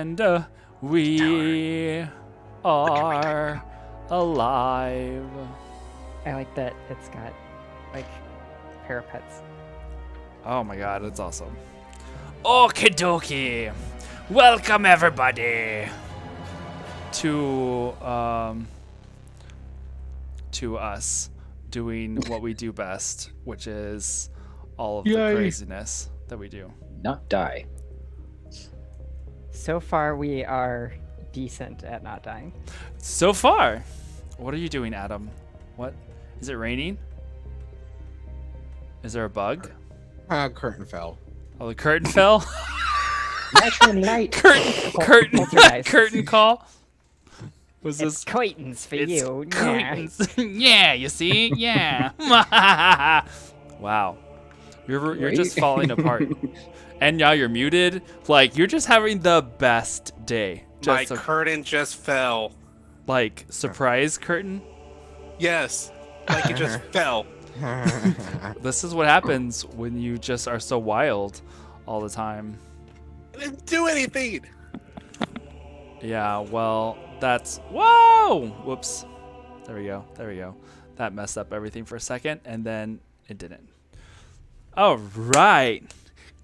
And we are alive. I like that it's got, like, parapets. Oh my god, that's awesome. Okie dokie. Welcome everybody to us doing what we do best, which is all of the craziness that we do. Not die. So far, we are decent at not dying. So far. What are you doing, Adam? What? Is it raining? Is there a bug? Curtain fell. Oh, the curtain fell? Natural light. Curtain call? Was It's curtains for you. Curtains. Yeah, you see? Yeah. Wow. You're just falling apart. And now you're muted. Like, you're just having the best day. My curtain just fell. Like, surprise curtain? Yes. Like it just fell. This is what happens when you just are so wild all the time. I didn't do anything. Yeah, well, that's... Whoa! Whoops. There we go. That messed up everything for a second, and then it didn't. All right.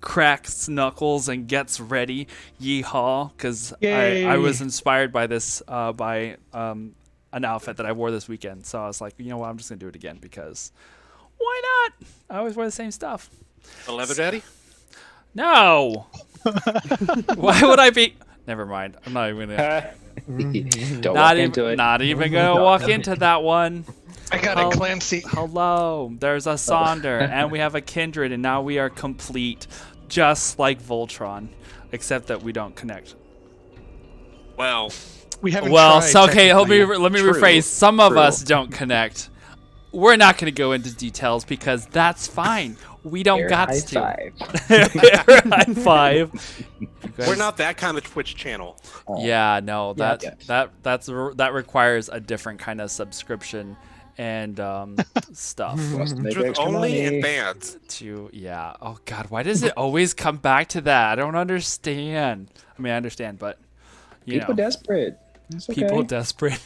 Cracks knuckles and gets ready. Yeehaw. Because I was inspired by this, by an outfit that I wore this weekend. So I was like, you know what? I'm just going to do it again because why not? I always wear the same stuff. The leather daddy? No. Why would I be... Never mind. I'm not even gonna. Not even gonna walk into that one. I got it, Clancy. Hello. There's a Sonder, and we have a Kindred, and now we are complete, just like Voltron, except that we don't connect. Well, we haven't. Well, tried, so okay. Let me True. rephrase. Some of us don't connect. We're not gonna go into details because that's fine. We don't got to. High five. We're not that kind of Twitch channel. Yeah, no, that requires a different kind of subscription and stuff. Just only advanced. Oh god, why does it always come back to that? I don't understand. I mean, I understand, but people desperate. It's okay. People desperate.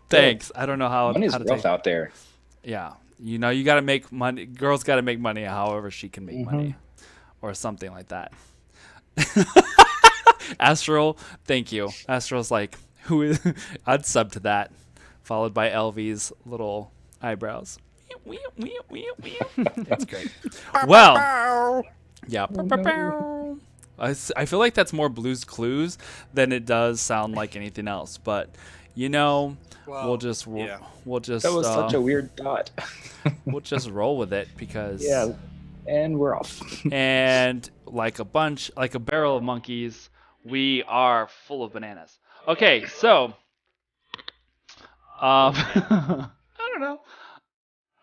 Thanks. I don't know how. Money's rough out there. Yeah, you got to make money. Girls got to make money, however she can make money, or something like that. Astral, thank you. Astral's like, who is? I'd sub to that, followed by LV's little eyebrows. It's great. Well, yeah. I feel like that's more Blue's Clues than it does sound like anything else, but we'll just that was such a weird thought. We'll just roll with it because and we're off. And like a barrel of monkeys, we are full of bananas. Okay, so I don't know.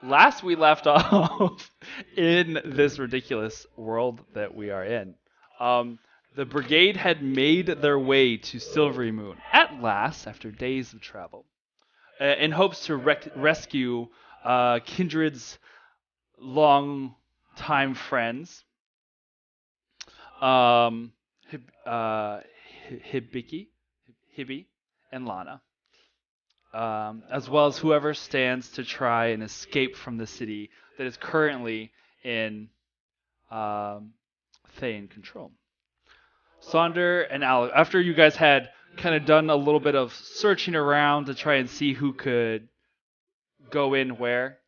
Last we left off in this ridiculous world that we are in, the Brigade had made their way to Silverymoon at last after days of travel, in hopes to rescue Kindred's long-time friends, Hibby, and Lana, as well as whoever stands to try and escape from the city that is currently in Thane control. Sonder and Alec, after you guys had kind of done a little bit of searching around to try and see who could go in where.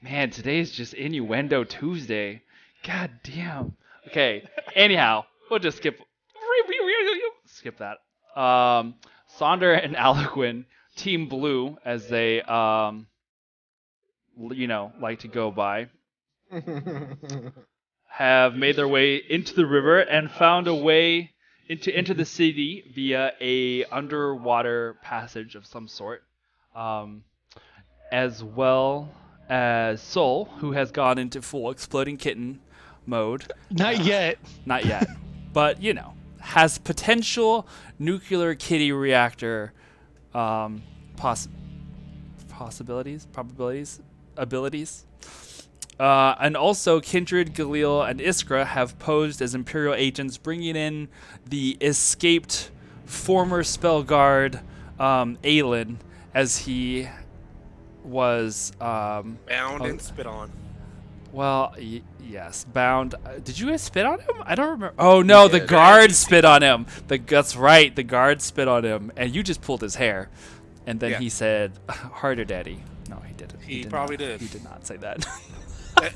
Man, today's just Innuendo Tuesday. God damn. Okay, anyhow, we'll just skip that. Sonder and Alequin, Team Blue, as they, like to go by, have made their way into the river and found a way to enter the city via a underwater passage of some sort, as well as Soul, who has gone into full exploding kitten mode. Not yet, but has potential nuclear kitty reactor abilities. And also, Kindred, Galil, and Iskra have posed as Imperial agents, bringing in the escaped former spell guard, Aelin, as he was Bound and spit on. well, yes, bound. Did you guys spit on him? I don't remember. Oh no, the guard spit on him. That's right, the guard spit on him, and you just pulled his hair, and then he said, "Harder, Daddy." No, he didn't. He probably did. He did not say that.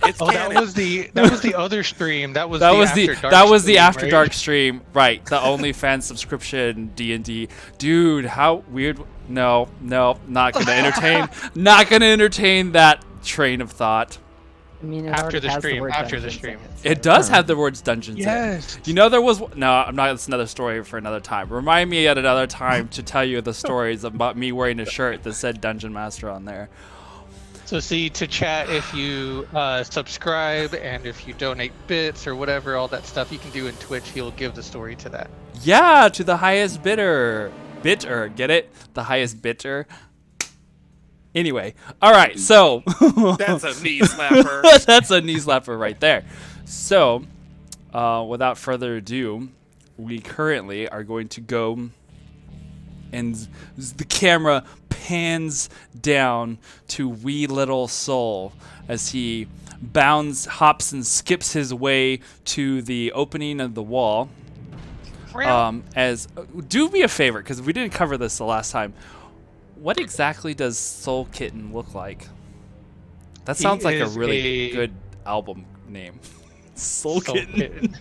It's that was the other stream. That was the After right? Dark stream, right? The OnlyFans subscription D&D, dude. How weird. No, not gonna entertain. Not gonna entertain that train of thought. I mean, it After already the has stream, word after the dungeons stream. in it, so- It does have the words dungeons in Yes. it. You know, there was no. I'm not. It's another story for another time. Remind me at another time to tell you the stories about me wearing a shirt that said Dungeon Master on there. So see, to chat, if you subscribe and if you donate bits or whatever, all that stuff you can do in Twitch, he'll give the story to that. Yeah, to the highest bidder. Bitter, get it? The highest bidder. Anyway, all right. So That's a knee slapper. that's a knee slapper right there. So, without further ado, we currently are going to go, and the camera pans down to wee little Soul as he bounds, hops, and skips his way to the opening of the wall. Do me a favor, because we didn't cover this the last time. What exactly does Soul Kitten look like? That sounds like a really good album name. Soul Kitten.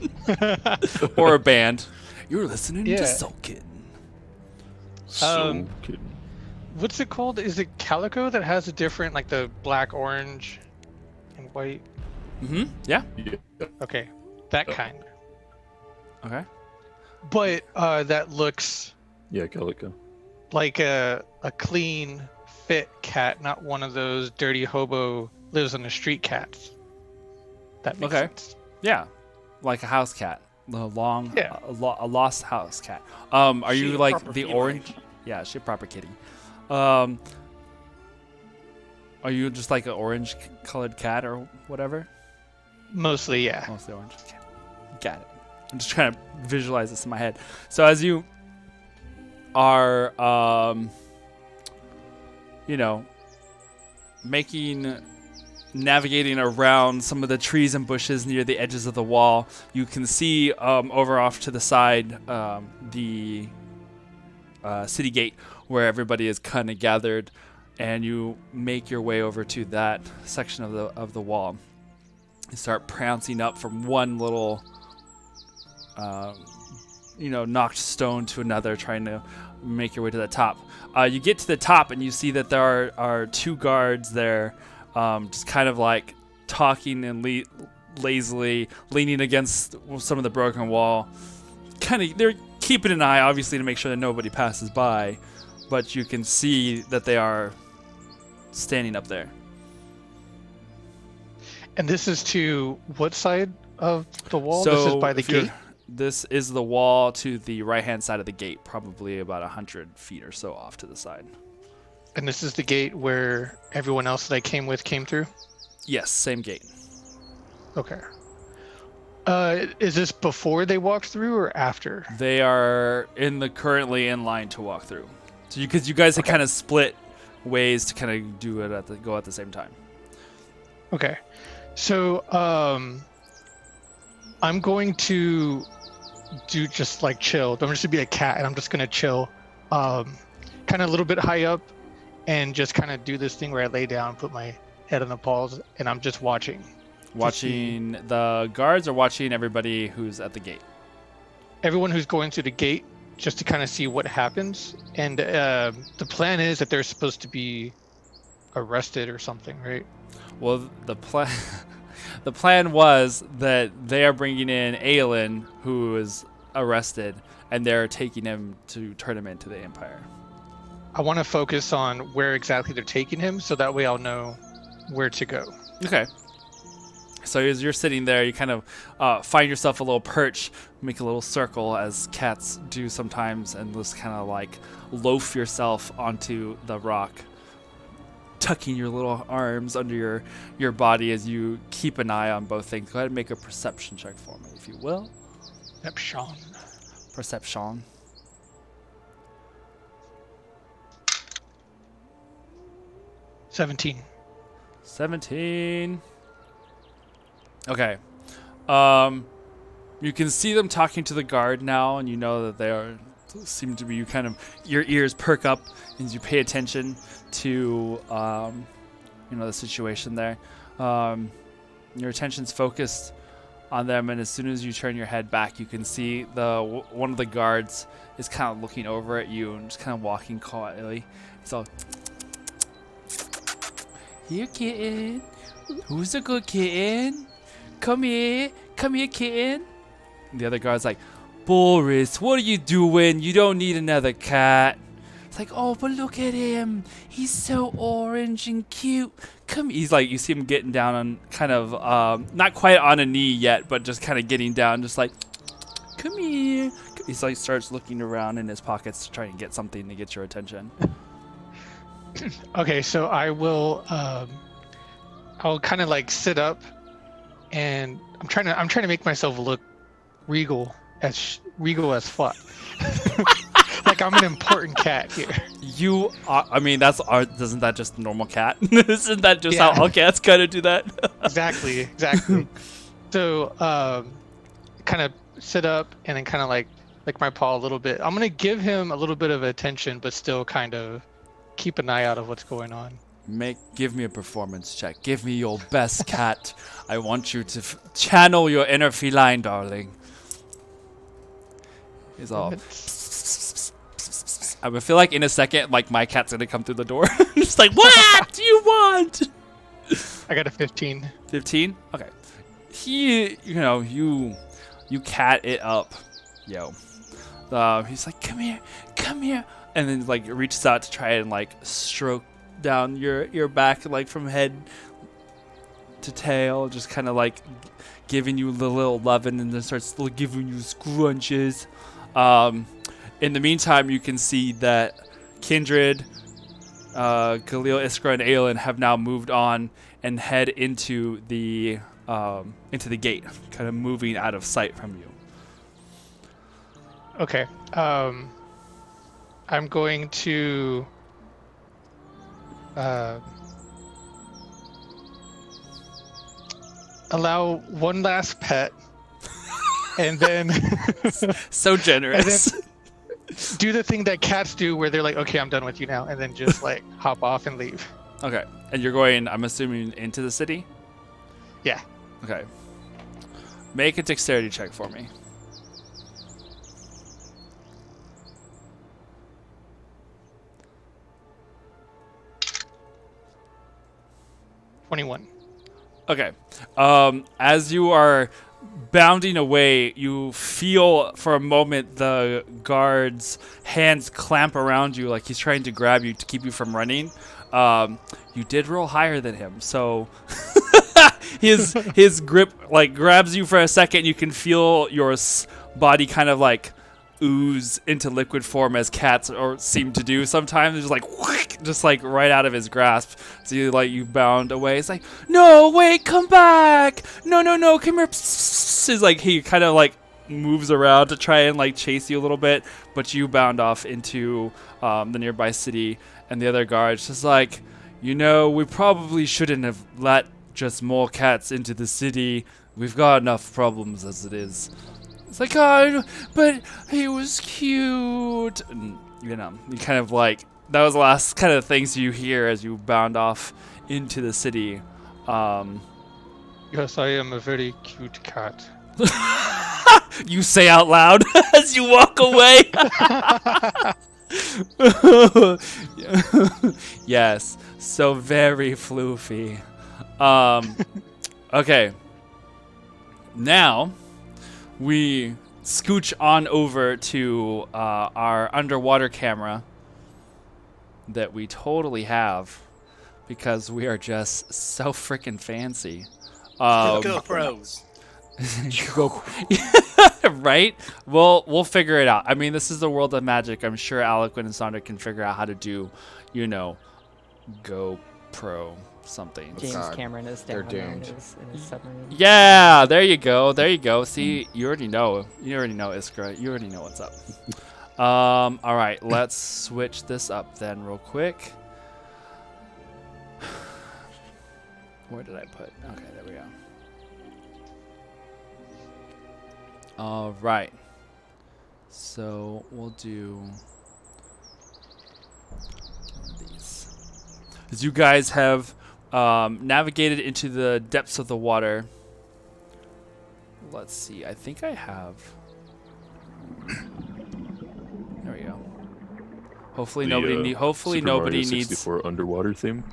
Or a band. You're listening to Soul Kitten. What's it called? Is it Calico that has a different, like the black, orange, and white? Mm-hmm. Yeah. Okay, that kind. Okay. But that looks Yeah, Calico. like a clean fit cat, not one of those dirty hobo lives on the street cats. That makes sense. Yeah. Like a house cat. A long, Yeah. a lost house cat. Are She you a like proper the feline. orange? Yeah, she a proper kitty. Are you just like an orange colored cat or whatever? Mostly, yeah. Mostly orange. Okay. Got it. I'm just trying to visualize this in my head. So as you are, navigating around some of the trees and bushes near the edges of the wall, you can see over off to the side the city gate where everybody is kind of gathered, and you make your way over to that section of the wall. You start prancing up from one little knocked stone to another, trying to make your way to the top. You get to the top and you see that there are two guards there, just kind of like talking and lazily leaning against some of the broken wall. They're keeping an eye, obviously, to make sure that nobody passes by, but you can see that they are standing up there. And this is to what side of the wall? This is by the gate? This is the wall to the right-hand side of the gate, probably about 100 feet or so off to the side. And this is the gate where everyone else that I came with came through? Yes, same gate. Okay. Is this before they walked through or after? They are currently in line to walk through. So because you guys have kind of split ways to kind of do it go at the same time. Okay. So I'm going to do just like chill. I'm just gonna be a cat and I'm just gonna chill, kind of a little bit high up, and just kind of do this thing where I lay down, put my head on the paws, and I'm just watching. Watching the guards or watching everybody who's at the gate? Everyone who's going through the gate, just to kind of see what happens. And the plan is that they're supposed to be arrested or something, right? Well, the plan was that they are bringing in Aelin, who is arrested, and they're taking him to turn him into the Empire. I want to focus on where exactly they're taking him, so that way I'll know where to go. Okay. So as you're sitting there, you kind of find yourself a little perch, make a little circle as cats do sometimes, and just kind of like loaf yourself onto the rock. tucking your little arms under your body as you keep an eye on both things. Go ahead and make a perception check for me, if you will. Perception. 17. 17. Okay. You can see them talking to the guard now, and you know that they seem to be. You kind of, your ears perk up as you pay attention to the situation there. Your attention's focused on them, and as soon as you turn your head back, you can see one of the guards is kind of looking over at you and just kind of walking quietly. He's all, "Here, kitten. Who's a good kitten? Come here, kitten." And the other guard's like, "Boris, what are you doing? You don't need another cat." It's like, "Oh, but look at him. He's so orange and cute. Come." He's like, you see him getting down on kind of, not quite on a knee yet, but just kind of getting down, just like, "Come here." He's like, starts looking around in his pockets to try and get something to get your attention. Okay, so I'll kind of like sit up, and I'm trying to make myself look regal as fuck. Like I'm an important cat here. You are, I mean, isn't that just a normal cat? Isn't that just how all cats kind of do that? Exactly. So, kind of sit up and then kind of like my paw a little bit. I'm gonna give him a little bit of attention, but still kind of keep an eye out of what's going on. Give me a performance check. Give me your best cat. I want you to channel your inner feline, darling. He's all. I would feel like in a second, like my cat's gonna come through the door. Just like, what do you want? I got a 15. 15? Okay. You cat it up, yo. He's like, come here, and then like reaches out to try and like stroke down your back, like from head to tail, just kind of like giving you the little loving, and then starts giving you scrunches. In the meantime, you can see that Kindred, Galil, Iskra, and Aelin have now moved on and head into the gate, kind of moving out of sight from you. Okay. I'm going to allow one last pet, and then so generous. And then do the thing that cats do where they're like, "Okay, I'm done with you now," and then just like hop off and leave. Okay. And you're going, I'm assuming, into the city? Yeah. Okay. Make a dexterity check for me. $21. Okay. As you are bounding away, you feel for a moment the guard's hands clamp around you like he's trying to grab you to keep you from running. You did roll higher than him, so his grip like grabs you for a second. You can feel your body kind of like ooze into liquid form, as cats seem to do sometimes. It's just like whoosh, just like right out of his grasp. So you bound away. It's like, "No, wait, come back! No, come here!" It's like he kind of like moves around to try and like chase you a little bit, but you bound off into the nearby city. And the other guard's just like, we probably shouldn't have let just more cats into the city. We've got enough problems as it is. It's like, "Oh, but he was cute." And, you kind of like, that was the last kind of things you hear as you bound off into the city. Yes, I am a very cute cat. You say out loud as you walk away. Yes, so very floofy. Okay. Now we scooch on over to our underwater camera that we totally have because we are just so freaking fancy. Go pros. Right? We'll figure it out. I mean, this is the world of magic. I'm sure Alec and Sandra can figure out how to do, Go pro something. James God, Cameron is they're down there in doomed. his submarine. Yeah, there you go. There you go. See, you already know. You already know, Iskra. You already know what's up. All right, let's switch this up then real quick. Where did I put? Okay, there we go. All right. So we'll do one of these. As you guys have navigated into the depths of the water. Let's see. I think I have. There we go. Hopefully nobody. Hopefully Super nobody Mario needs. 64 underwater theme.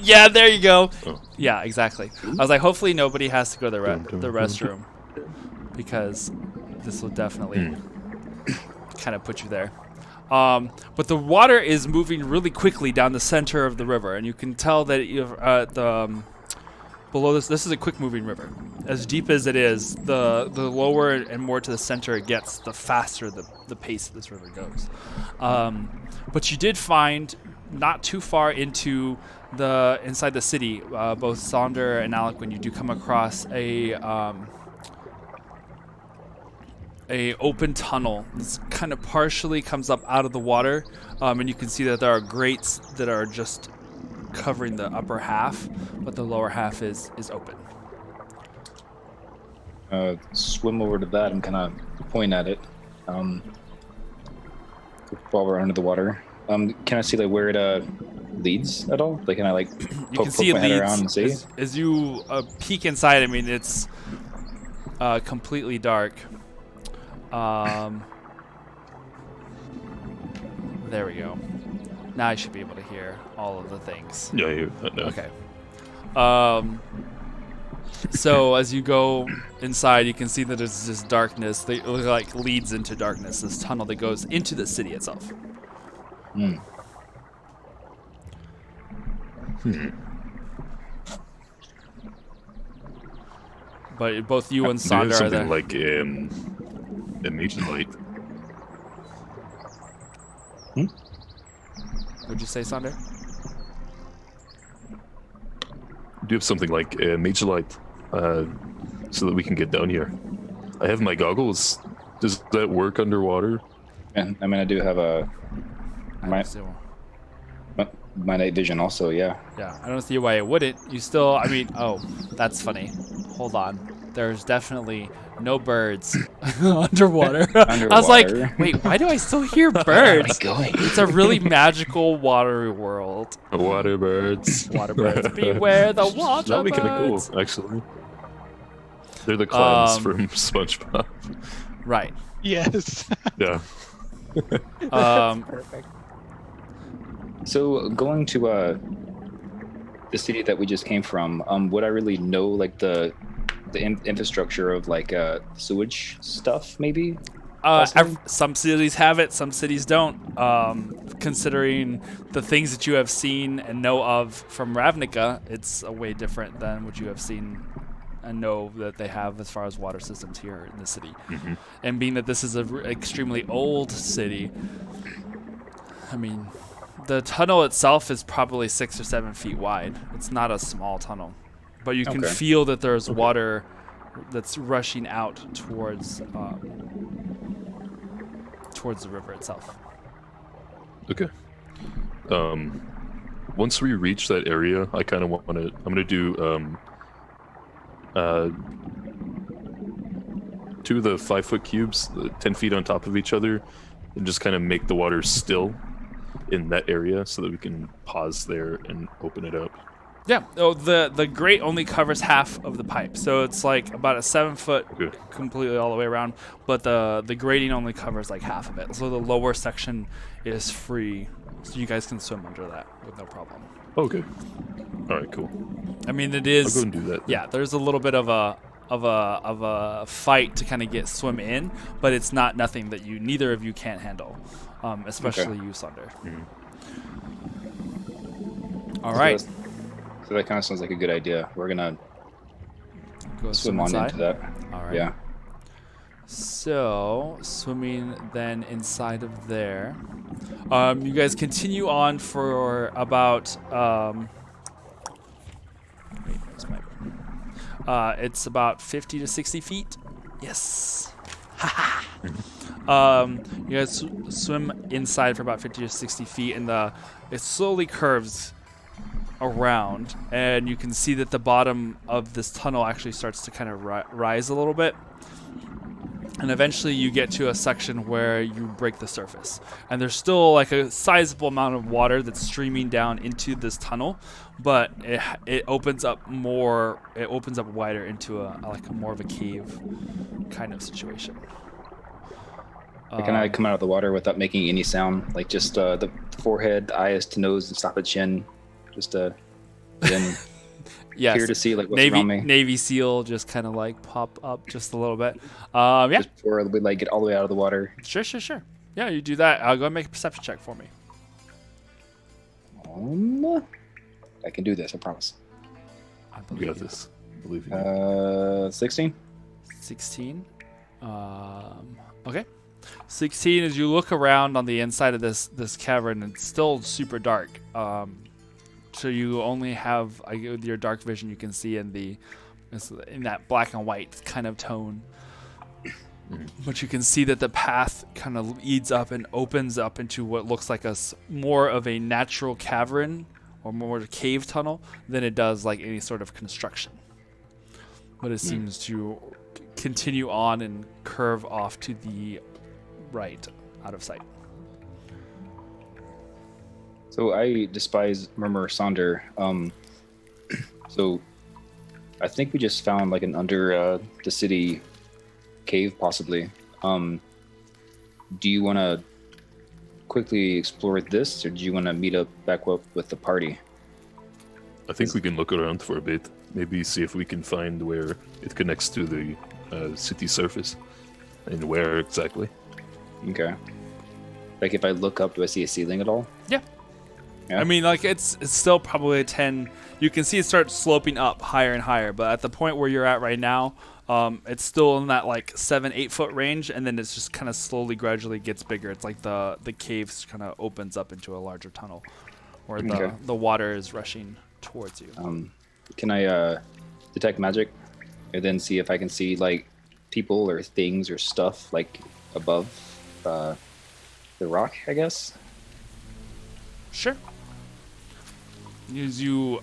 Yeah, there you go. Oh. Yeah, exactly. I was like, hopefully nobody has to go to the restroom, because this will definitely kind of put you there. But the water is moving really quickly down the center of the river, and you can tell that below this is a quick-moving river. As deep as it is, the lower and more to the center it gets, the faster the pace of this river goes. But you did find, not too far inside the city, both Sonder and Alec, when you do come across a open tunnel. This kind of partially comes up out of the water, and you can see that there are grates that are just covering the upper half, but the lower half is open. Swim over to that and kind of point at it while we're under the water. Can I see like where it leads at all? Like, can I like You can see it my head around and see? as you peek inside. I mean, it's completely dark. There we go. Now I should be able to hear all of the things. Yeah, I hear that now. Okay. So as you go inside, you can see that there's this darkness that like leads into darkness. This tunnel that goes into the city itself. But both you and Do you have Sonder are there. something like a nature light? Would you say, Sonder? Do you have something like a nature light, so that we can get down here? I have my goggles. Does that work underwater? And I mean, I do have my night vision also. Yeah. Yeah, I don't see why it wouldn't. You still, I mean, oh, that's funny. Hold on. There's definitely no birds underwater. I was like, wait, why do I still hear birds? It's a really magical watery world. Water birds. Water birds. Beware the water That'd be kind of birds. cool, actually. They're the clowns from SpongeBob. Right. Yes. Yeah. Perfect. So going to the city that we just came from, would I really know like the infrastructure of like sewage stuff maybe? Some cities have it, some cities don't. Considering the things that you have seen and know of from Ravnica, it's a way different than what you have seen and know that they have as far as water systems here in the city. And being that this is an extremely old city, I mean, the tunnel itself is probably 6 or 7 feet wide. It's not a small tunnel, but you can feel that there's water that's rushing out towards the river itself. Okay. Once we reach that area, I kind of want to. I'm gonna do 2 of the 5-foot cubes, 10 feet on top of each other, and just kind of make the water still in that area so that we can pause there and open it up. Yeah. Oh, the grate only covers half of the pipe, so it's like about a 7-foot completely all the way around. But the grating only covers like half of it, so the lower section is free, so you guys can swim under that with no problem. Okay. All right. Cool. I mean, it is. I'll go and do that. Yeah. There's a little bit of a fight to kind of swim in, but it's not nothing that neither of you can't handle, especially you, Sonder. All right. So that kind of sounds like a good idea. We're gonna Go swim on inside. into that. All right. Yeah. So, swimming then inside of there. You guys continue on for about wait, where's my it's about 50 to 60 feet. Yes. You guys swim inside for about 50 to 60 feet, and it slowly curves around, and you can see that the bottom of this tunnel actually starts to kind of rise a little bit. And eventually you get to a section where you break the surface. And there's still like a sizable amount of water that's streaming down into this tunnel, but it opens up more, it opens up wider into a more of a cave kind of situation. Can I come out of the water without making any sound? Like just the forehead, eyes to nose, and stop at chin. Just then Yes. here to see like what's around me. Navy SEAL just kind of like pop up just a little bit. Yeah. Just before we like get all the way out of the water. Sure. Yeah, you do that. I'll go and make a perception check for me. I can do this, I promise. I You believe got you. this. I believe in you. 16. 16. Okay. 16, as you look around on the inside of this cavern, it's still super dark. So you only have with your dark vision, you can see in that black and white kind of tone. But you can see that the path kind of leads up and opens up into what looks like more of a natural cavern or more cave tunnel than it does like any sort of construction. But it seems to continue on and curve off to the right, out of sight. So I despise Murmur Sonder. So I think we just found like an under the city cave, possibly. Do you want to quickly explore this, or do you want to meet up back up with the party? I think we can look around for a bit. Maybe see if we can find where it connects to the city surface and where exactly. Okay. Like if I look up, do I see a ceiling at all? Yeah. Yeah. I mean, like it's still probably a 10. You can see it start sloping up higher and higher, but at the point where you're at right now, it's still in that like 7-8 foot range, and then it's just kind of slowly, gradually gets bigger. It's like the cave kind of opens up into a larger tunnel, where Okay. the water is rushing towards you. Can I detect magic, and then see if I can see like people or things or stuff like above the rock? I guess. Sure. Use your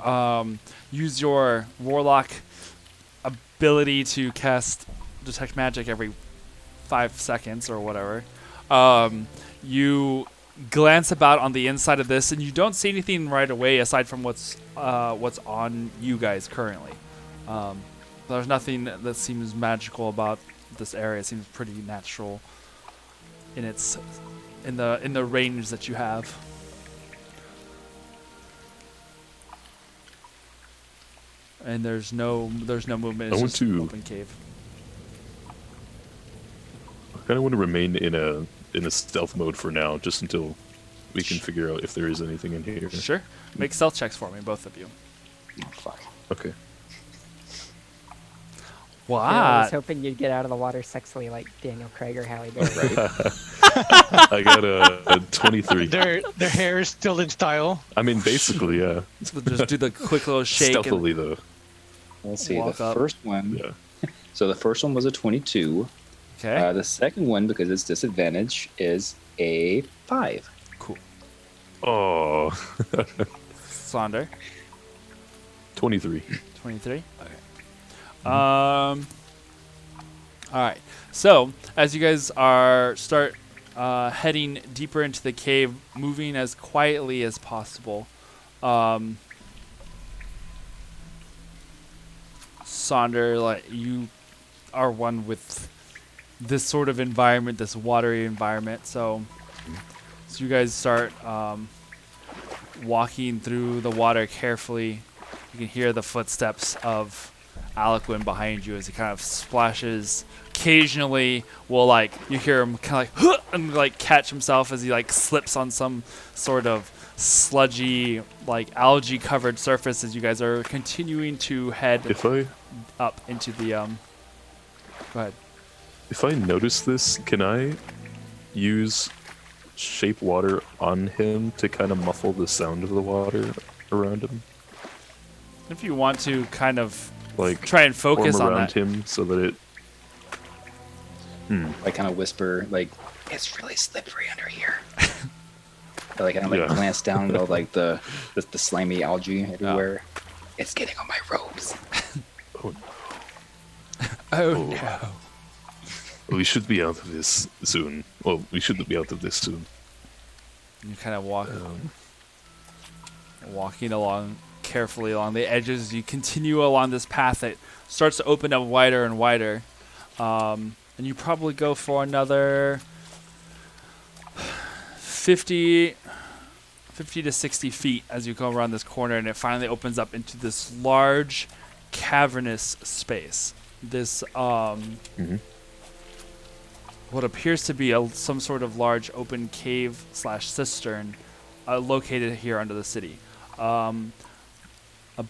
warlock ability to cast detect magic every 5 seconds or whatever. You glance about on the inside of this, and you don't see anything right away aside from what's on you guys currently. There's nothing that seems magical about this area. It seems pretty natural in the range that you have. And there's no movement. It's I want just an to- open cave. I kind of want to remain in a stealth mode for now, just until we can figure out if there is anything in here. Sure. Make stealth checks for me, both of you. Oh, fuck. Okay. I was What? hoping you'd get out of the water sexily like Daniel Craig or Halle Berry. I got a 23. Their hair is still in style. I mean, basically, yeah. Just do the quick little shake. Stealthily, though. Let's see. Walk The up. first one. Yeah. So the first one was a 22. Okay. The second one, because it's disadvantage, is a 5. Cool. Oh, Sonder. 23. 23. Okay. All right. So as you guys start heading deeper into the cave, moving as quietly as possible, Sonder, like you are one with this sort of environment, this watery environment. So you guys start walking through the water carefully. You can hear the footsteps of Aliquin behind you as he kind of splashes. Occasionally, you hear him kind of like and like catch himself as he like slips on some sort of sludgy, like algae covered surface as you guys are continuing to head If I up into the Go ahead. If I notice this, can I use shape water on him to kind of muffle the sound of the water around him? If you want to kind of Like try and focus form on around that. him so that it. Like kind of whisper, like it's really slippery under here. Or, like kind of like Yeah. glance down at like the slimy algae everywhere. It's getting on my robes. Oh Oh. no. We should be out of this soon. Well, we should be out of this soon. You kind of walking along carefully along the edges. You continue along this path that starts to open up wider and wider. And you probably go for another 50 to 60 feet as you go around this corner, and it finally opens up into this large cavernous space. This what appears to be some sort of large open cave / cistern located here under the city.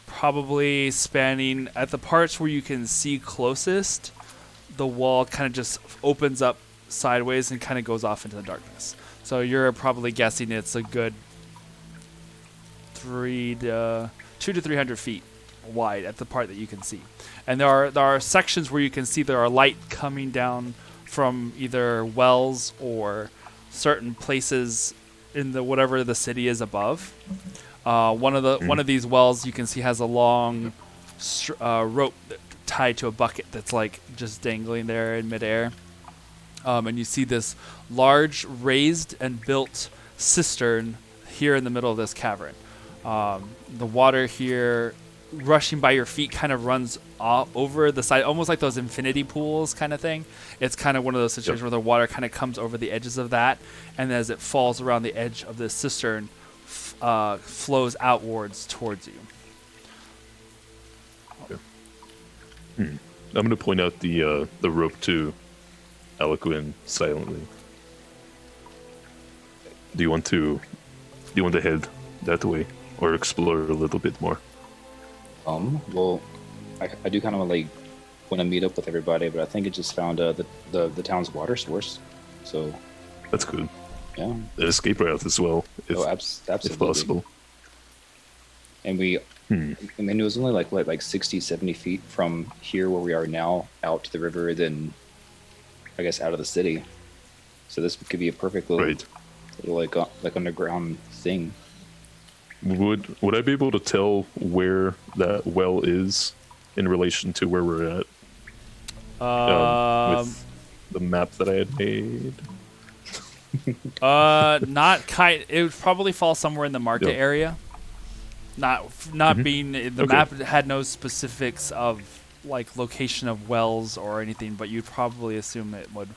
Probably spanning at the parts where you can see closest, the wall kind of just opens up sideways and kind of goes off into the darkness. So you're probably guessing it's a good 200 to 300 feet wide at the part that you can see. And there are sections where you can see there are light coming down from either wells or certain places in the whatever the city is above. One of these wells you can see has a long rope tied to a bucket that's like just dangling there in midair. And you see this large raised and built cistern here in the middle of this cavern. The water here rushing by your feet kind of runs over the side, almost like those infinity pools kind of thing. It's kind of one of those situations where the water kind of comes over the edges of that, and as it falls around the edge of this cistern, flows outwards towards you. I'm going to point out the rope to Aliquin silently. Do you want to head that way or explore a little bit more? Well, I do kind of like want to meet up with everybody, but I think I just found the town's water source. So That's good. yeah, An escape route as well, if, absolutely. if possible. And I mean, it was only like 60, 70 feet from here where we are now out to the river, then I guess out of the city. So this could be a perfect little, Right. little like underground thing. Would I be able to tell where that well is in relation to where we're at? With the map that I had made? It would probably fall somewhere in the market Yeah. area. Not being the Okay. map had no specifics of like location of wells or anything, but you'd probably assume it would,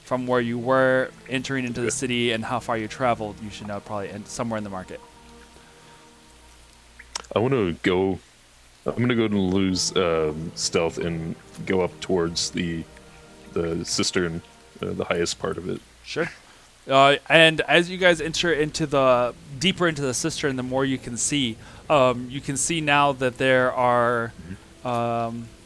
from where you were entering into the city and how far you traveled, you should know probably somewhere in the market. I'm gonna go and lose stealth and go up towards the cistern, the highest part of it. Sure. And as you guys enter into deeper into the cistern, the more you can see now that there are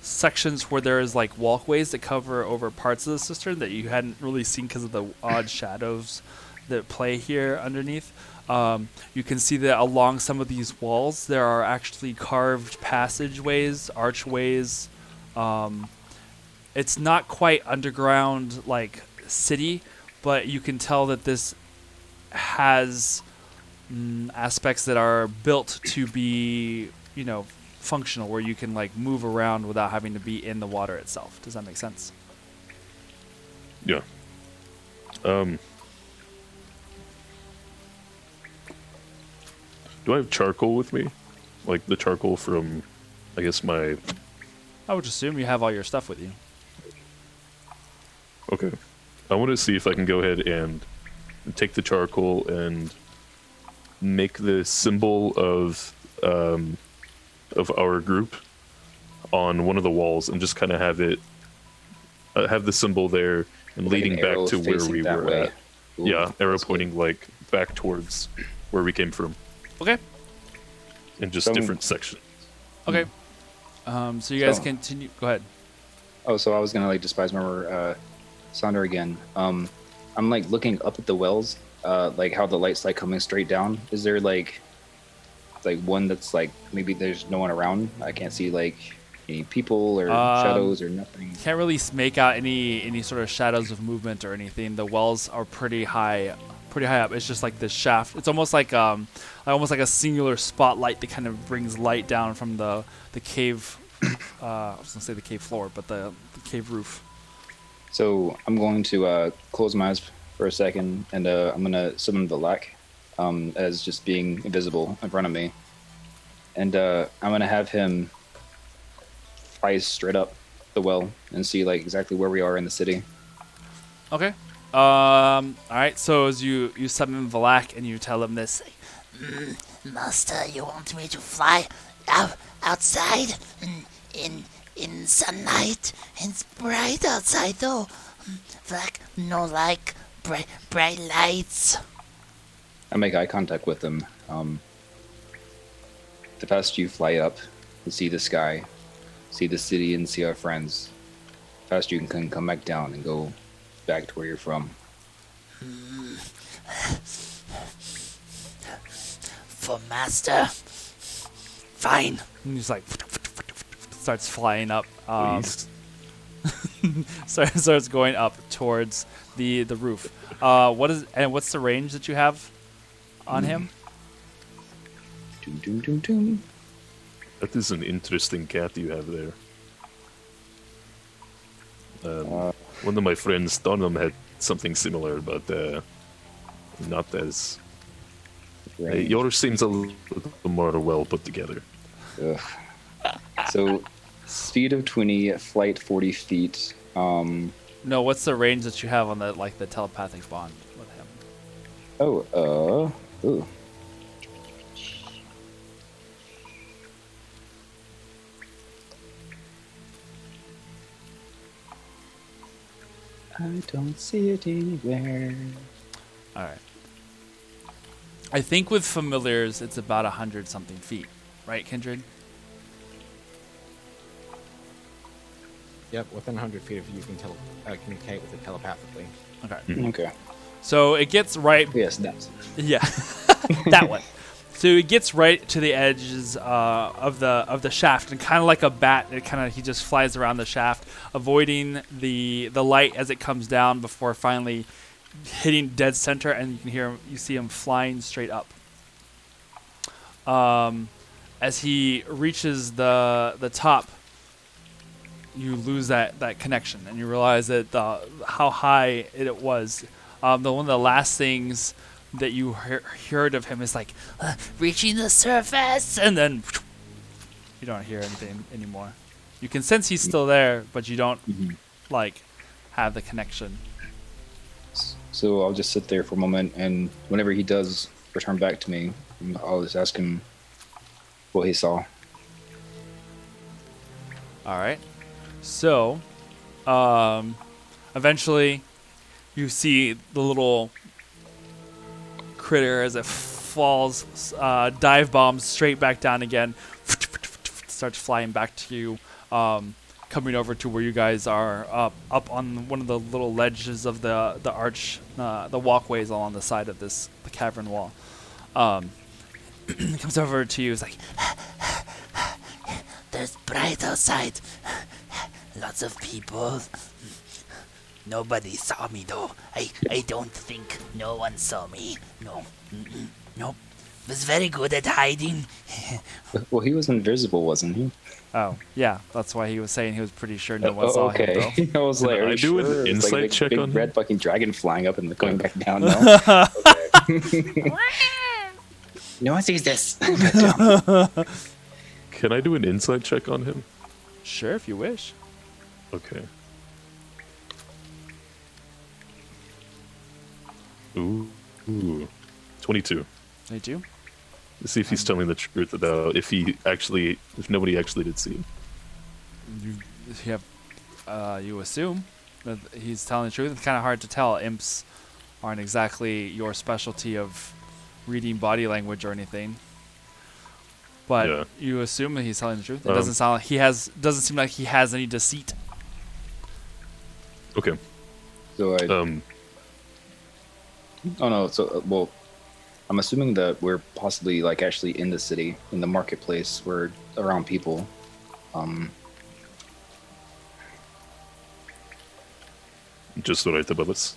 sections where there is like walkways that cover over parts of the cistern that you hadn't really seen because of the odd shadows that play here underneath. You can see that along some of these walls there are actually carved passageways, archways. It's not quite underground like city, but you can tell that this has aspects that are built to be, functional, where you can like move around without having to be in the water itself. Does that make sense? Yeah. Do I have charcoal with me? Like the charcoal from, I guess, my... I would assume you have all your stuff with you. Okay. I want to see if I can go ahead and take the charcoal and make the symbol of our group on one of the walls and just kind of have it have the symbol there and Like leading an back arrow to where facing we that were way. at. Ooh, Yeah, arrow that's good. pointing like back towards where we came from Okay. in just Some- different sections. Okay. So you guys So- continue. Go ahead. Oh, so I was gonna like despise remember Sonder again. I'm like looking up at the wells like how the light's like coming straight down. Is there like one that's like maybe there's no one around? I can't see like any people or shadows or nothing. Can't really make out any sort of shadows of movement or anything. The wells are pretty high up. It's just like this shaft. It's almost like a singular spotlight that kind of brings light down from the cave. I was gonna say the cave floor, but the cave roof. So I'm going to close my eyes for a second, and I'm gonna summon Valak as just being invisible in front of me, and I'm gonna have him fly straight up the well and see like exactly where we are in the city. Okay. All right. So as you summon Valak and you tell him this, Master, you want me to fly outside in sunlight? It's bright outside though. Like no like bright lights. I make eye contact with him. The faster you fly up and see the sky, see the city, and see our friends, the faster you can come back down and go back to where you're from. For Master. Fine. and he's like starts flying up. Please. Starts going up towards the roof. What's the range that you have on him? Doom, doom, doom, doom. That is an interesting cat you have there. One of my friends, Donham, had something similar, but not as. Right. Yours seems a little more well put together. Ugh. So, speed of 20, flight 40 feet. No, what's the range that you have on the telepathic bond with him? Ooh. I don't see it anywhere. All right. I think with familiars, it's about 100 something feet, right, Kindred? Yep, within 100 feet of you can communicate with it telepathically. Okay. Okay. So it gets right. Yes, that's. Yeah, that one. So it gets right to the edges of the shaft, and kind of like a bat, he just flies around the shaft, avoiding the light as it comes down before finally hitting dead center, and you see him flying straight up. As he reaches the top, you lose that connection, and you realize that how high it was. One of the last things that you heard of him is like Reaching the surface. and then you don't hear anything anymore. You can sense he's still there, but you don't have the connection. So I'll just sit there for a moment, and whenever he does return back to me, I'll just ask him what he saw. All right. So, eventually, you see the little critter as it falls, dive bombs straight back down again, starts flying back to you, coming over to where you guys are up on one of the little ledges of the arch, the walkways along the side of the cavern wall. It comes over to you. It's like, There's bright outside. Lots of people. Nobody saw me though. I don't think no one saw me. No. Nope. Was very good at hiding. Well, he was invisible, wasn't he? oh yeah, that's why he was saying he was pretty sure no one saw him. Okay. I was like, I are you do an sure? It's insight like a check big on him? red fucking dragon flying up and going back down now. Okay. No one sees this. Can I do an insight check on him? Sure, if you wish. Okay. Ooh. 22. They do. Let's see if he's telling the truth about if nobody actually did see him. You assume that he's telling the truth. It's kind of hard to tell. Imps aren't exactly your specialty of reading body language or anything. But Yeah. you assume that he's telling the truth. It doesn't sound like doesn't seem like he has any deceit. Okay. So I Oh no. So well, I'm assuming that we're possibly like actually in the city, in the marketplace, we're around people. Um, Just right above us.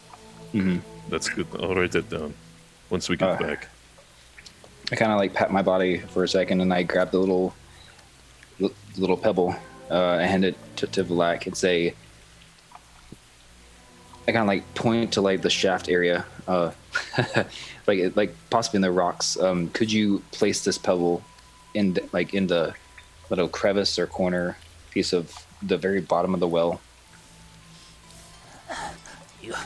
mhm. That's good. I'll write that down once we get back. I kind of like pat my body for a second, and I grab the little pebble, and hand it to Vlak and say, I kind of like point to like the shaft area, like possibly in the rocks. Could you place this pebble in the little crevice or corner piece of the very bottom of the well?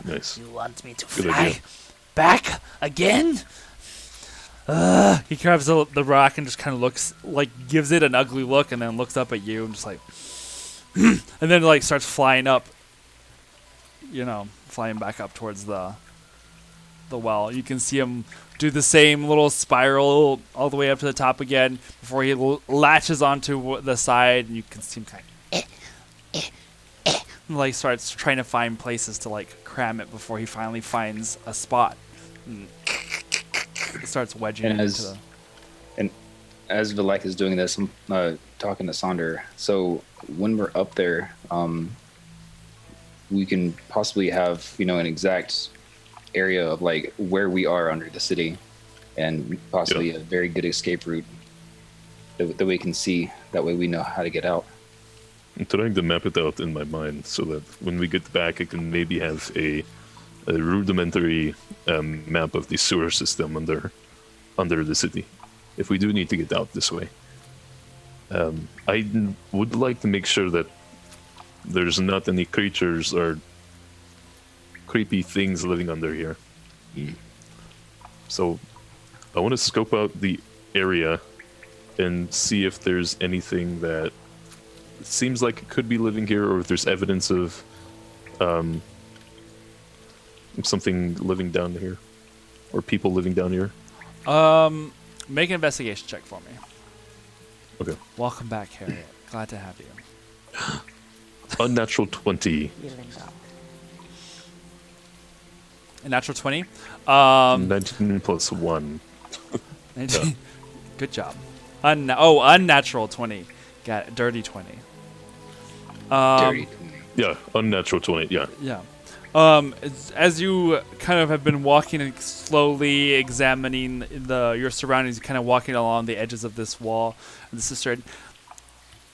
Nice. You want me to Good fly idea. back again? He grabs the rock and just kind of looks, like, gives it an ugly look, and then looks up at you and just like, and then like starts flying up. Flying back up towards the well. You can see him do the same little spiral all the way up to the top again before he latches onto the side, and you can see him kind of like starts trying to find places to like cram it before he finally finds a spot. And starts wedging And it into the... as Vilek is doing this, I'm talking to Sonder. So when we're up there, we can possibly have an exact area of like where we are under the city, and possibly a very good escape route that we can see. That way we know how to get out. I'm trying to map it out in my mind so that when we get back, I can maybe have a rudimentary map of the sewer system under the city, if we do need to get out this way. I would like to make sure that there's not any creatures or creepy things living under here. So I want to scope out the area and see if there's anything that seems like it could be living here, or if there's evidence of something living down here, or people living down here. Make an investigation check for me. Okay. Welcome back, Harriet. Glad to have you. Unnatural 20. A natural 20. 19 plus 1. 19. Good job. Unnatural 20. Got it. Dirty 20. Dirty. Yeah, unnatural 20. Yeah. Yeah. As you kind of have been walking and slowly examining your surroundings, kind of walking along the edges of this wall, the cistern,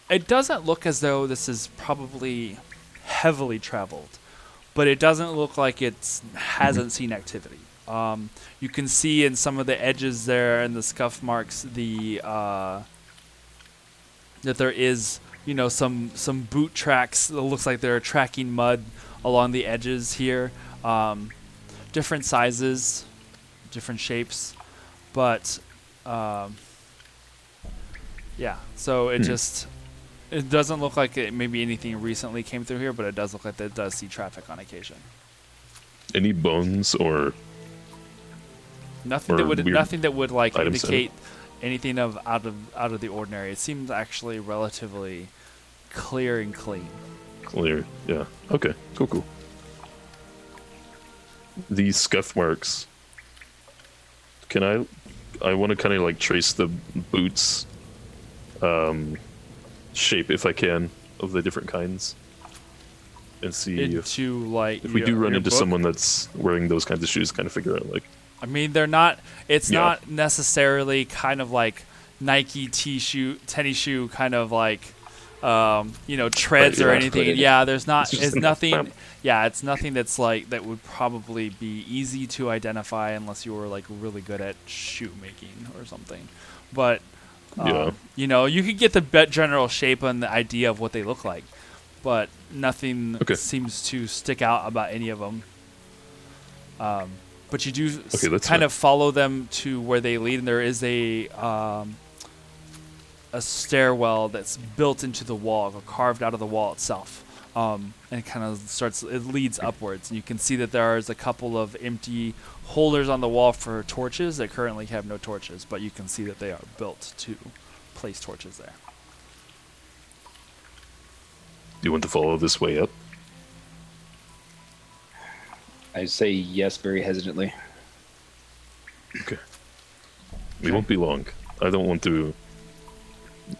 it doesn't look as though this is probably heavily traveled, but it doesn't look like it hasn't seen activity. You can see in some of the edges there and the scuff marks that there is some boot tracks that looks like they're tracking mud along the edges here. Different sizes, different shapes, but yeah, so it doesn't look like maybe anything recently came through here, but it does look like it does see traffic on occasion. Any bones or Nothing that would like indicate anything out of the ordinary. It seems actually relatively clear and clean. Clear, yeah. Okay, cool. These scuff marks. I want to kind of like trace the boots shape, if I can, of the different kinds, and see if we do run into someone that's wearing those kinds of shoes, kind of figure out like. I mean, they're not. It's not necessarily kind of like Nike tennis shoe kind of like treads or anything. Yeah, there's not. It's nothing. Yeah, it's nothing that's like that would probably be easy to identify unless you were like really good at shoe making or something. But you could get the general shape and the idea of what they look like, but nothing seems to stick out about any of them. But you do kind of follow them to where they lead, and there is a stairwell that's built into the wall, or carved out of the wall itself, and it kind of leads upwards, and you can see that there is a couple of empty holders on the wall for torches that currently have no torches, but you can see that they are built to place torches there. Do you want to follow this way up? I say yes, very hesitantly. Okay. We won't be long. I don't want to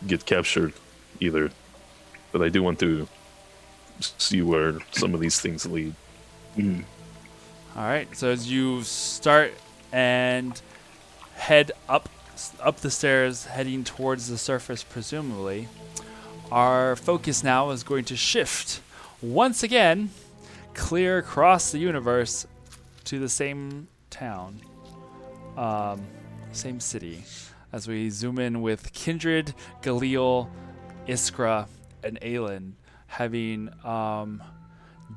get captured either, but I do want to see where some of these things lead. All right. So as you start and head up the stairs, heading towards the surface, presumably, our focus now is going to shift once again, clear across the universe to the same town, same city, as we zoom in with Kindred, Galil, Iskra, and Aelin having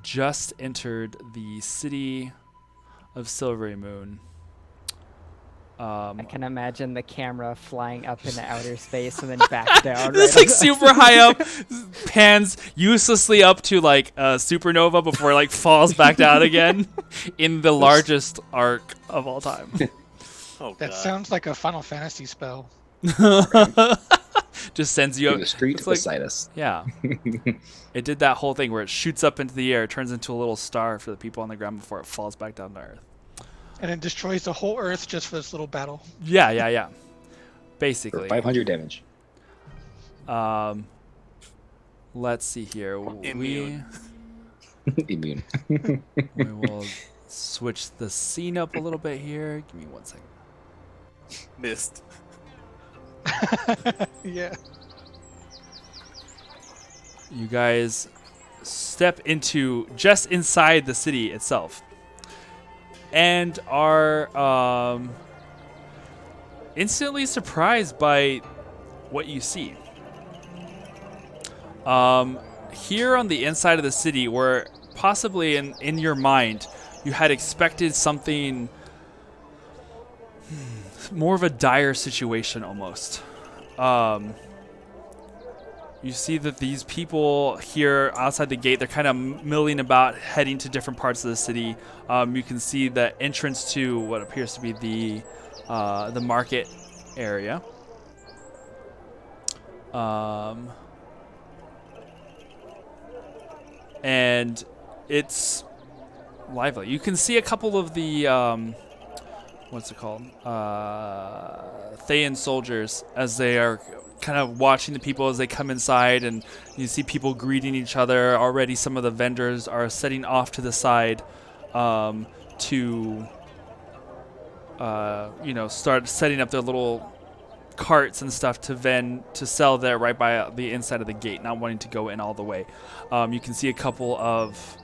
just entered the city of Silverymoon. I can imagine the camera flying up into outer space and then back down. It's right like super high up, pans uselessly up to like a supernova before it like falls back down again in the largest arc of all time. Oh, That God. sounds like a Final Fantasy spell. Just sends you To up. the street It's like, beside us. yeah. It did that whole thing where it shoots up into the air, turns into a little star for the people on the ground before it falls back down to Earth. And it destroys the whole Earth just for this little battle. Yeah. For Basically. 500 damage. Let's see here. Immune. Immune. We will switch the scene up a little bit here. Give me 1 second. Missed. Yeah. You guys step into just inside the city itself and are instantly surprised by what you see. Here on the inside of the city, where possibly in your mind you had expected something more of a dire situation almost. You see that these people here outside the gate, they're kind of milling about, heading to different parts of the city. You can see the entrance to what appears to be the market area. And it's lively. You can see a couple of the what's it called? Thayan soldiers as they are kind of watching the people as they come inside, and you see people greeting each other. Already some of the vendors are setting off to the side to start setting up their little carts and stuff to sell there right by the inside of the gate, not wanting to go in all the way. You can see a couple of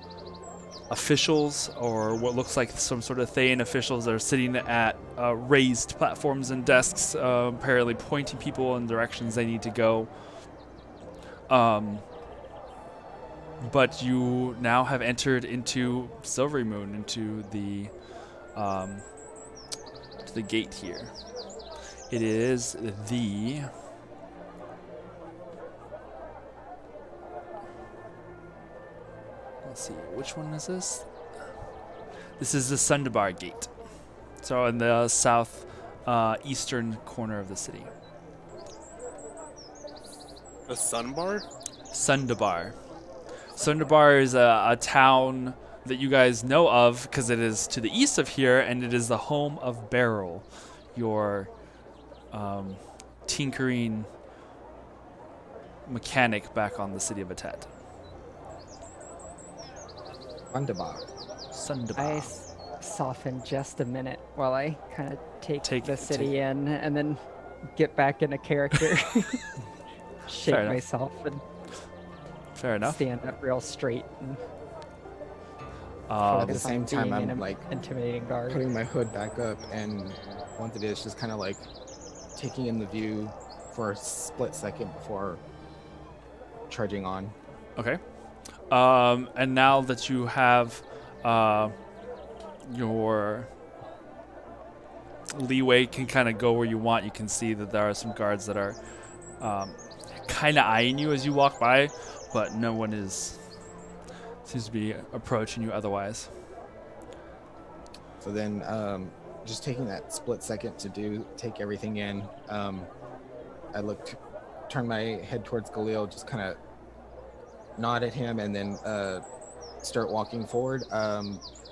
officials, or what looks like some sort of Thayan officials, that are sitting at raised platforms and desks, apparently pointing people in directions they need to go. But you now have entered into Silverymoon, into the gate here. It is the let's see, which one is this? This is the Sundabar Gate. So in the south eastern corner of the city. A sun bar? Sundabar. Sundabar is a town that you guys know of because it is to the east of here, and it is the home of Beryl, your tinkering mechanic back on the city of Atet. Wunderbar. Sundabar. I soften just a minute while I kind of take the city take- in and then get back into character. Shake Fair enough. myself and Fair enough. stand up real straight and At the focus on same time, being I'm an like intimidating guard. putting my hood back up, and once it is, just kind of like taking in the view for a split second before trudging on. Okay. And now that you have your leeway, can kind of go where you want, you can see that there are some guards that are kind of eyeing you as you walk by, but no one seems to be approaching you otherwise. So then, just taking that split second to take everything in, I turn my head towards Galil, just kind of nod at him, and then start walking forward.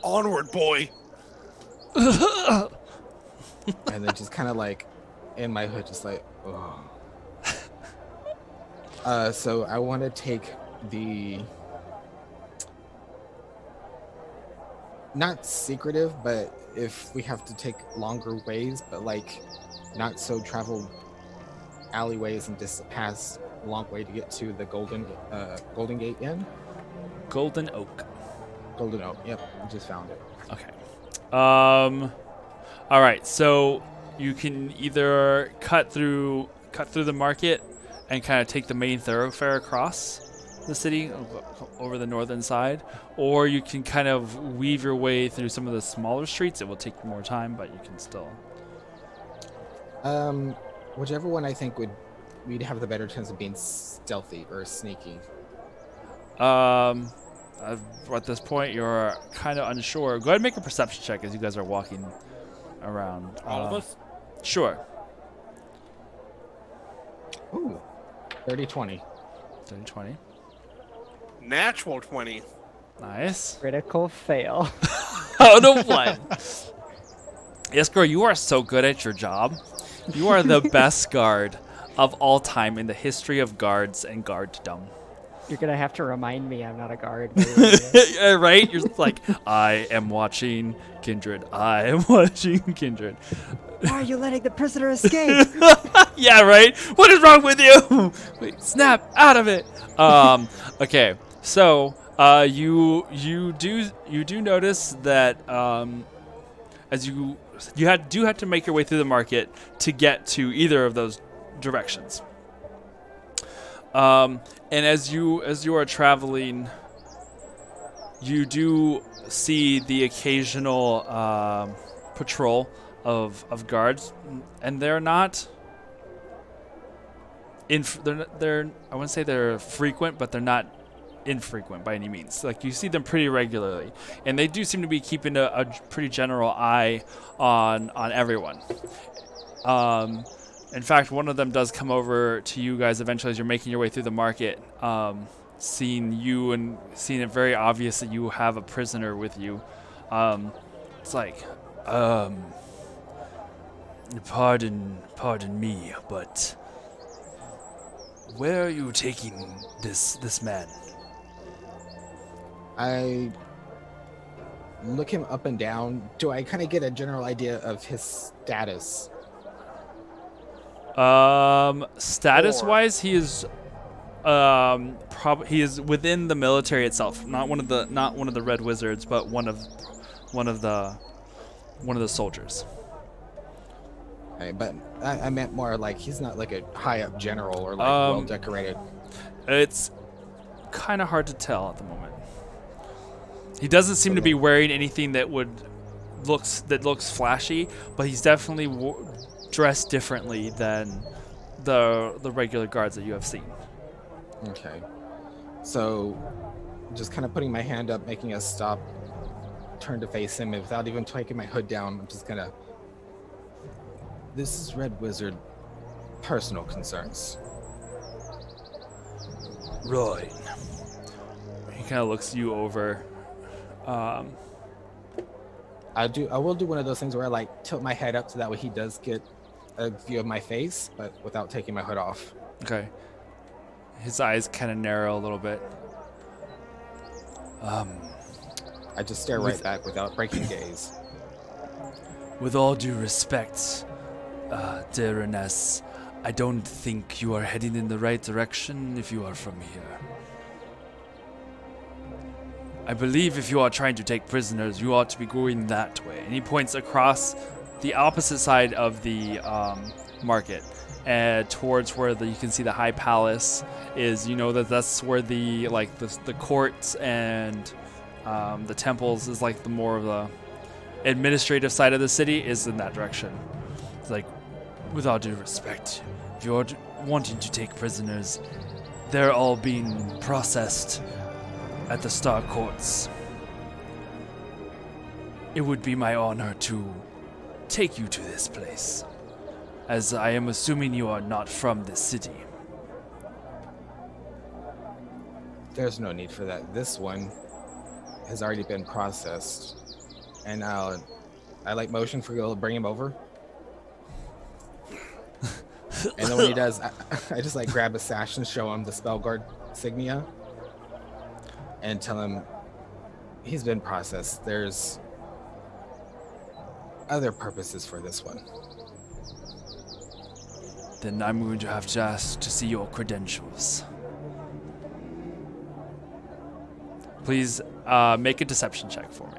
Onward, boy! and then just kind of like in my hood, just like, oh. So I want to take the not secretive, but if we have to take longer ways, but like not so traveled alleyways and just pass a long way to get to the Golden Gate Inn. Golden Oak. Golden Oak. Yep, I just found it. Okay. All right. So you can either cut through the market and kind of take the main thoroughfare across the city over the northern side, or you can kind of weave your way through some of the smaller streets. It will take more time, but you can still. Whichever one I think we'd have the better chance of being stealthy or sneaky. At this point, you're kind of unsure. Go ahead and make a perception check as you guys are walking around. All of us? Sure. Ooh, 30-20. 30-20. Natural 20. Nice. Critical fail. Out of one. Yes, girl, you are so good at your job. You are the best guard of all time in the history of guards and guarddom. You're gonna have to remind me I'm not a guard. Yeah, right? You're just like, I am watching Kindred. I am watching Kindred. Why are you letting the prisoner escape? Yeah, right? What is wrong with you? Wait, snap out of it. Okay. So, you do notice that as you do have to make your way through the market to get to either of those directions. And as you are traveling, you do see the occasional patrol of guards, and they're not they're I wouldn't say they're frequent, but they're not infrequent by any means. Like, you see them pretty regularly, and they do seem to be keeping a pretty general eye on everyone. In fact, one of them does come over to you guys eventually as you're making your way through the market, seeing you and seeing it very obvious that you have a prisoner with you. It's like, pardon me, but where are you taking this man? I look him up and down. Do I kind of get a general idea of his status? Status-wise, he is he is within the military itself. Not one of the Red Wizards, but one of the soldiers. Right, but I meant more like he's not like a high up general or like well decorated. It's kind of hard to tell at the moment. He doesn't seem to be wearing anything that looks flashy, but he's definitely dressed differently than the regular guards that you have seen. Okay, so just kind of putting my hand up, making a stop, turn to face him, and without even taking my hood down, I'm just gonna. This is Red Wizard. Personal concerns. Right. He kind of looks you over. I will do one of those things where I like tilt my head up so that way he does get a view of my face, but without taking my hood off. Okay. His eyes kind of narrow a little bit. I just stare right back without breaking gaze. With all due respect, dear Ines, I don't think you are heading in the right direction if you are from here. I believe if you are trying to take prisoners, you ought to be going that way. And he points across the opposite side of the market, towards where you can see the High Palace is. You know that's where the courts and the temples is, like the more of the administrative side of the city is in that direction. It's like, with all due respect, if you're wanting to take prisoners, they're all being processed at the Star Courts. It would be my honor to take you to this place, as I am assuming you are not from this city. There's no need for that. This one has already been processed, and I like motion for you to bring him over. And then when he does, I just like grab a sash and show him the spell guard insignia and tell him he's been processed. There's other purposes for this one. Then I'm going to have to ask to see your credentials. Please make a deception check for me.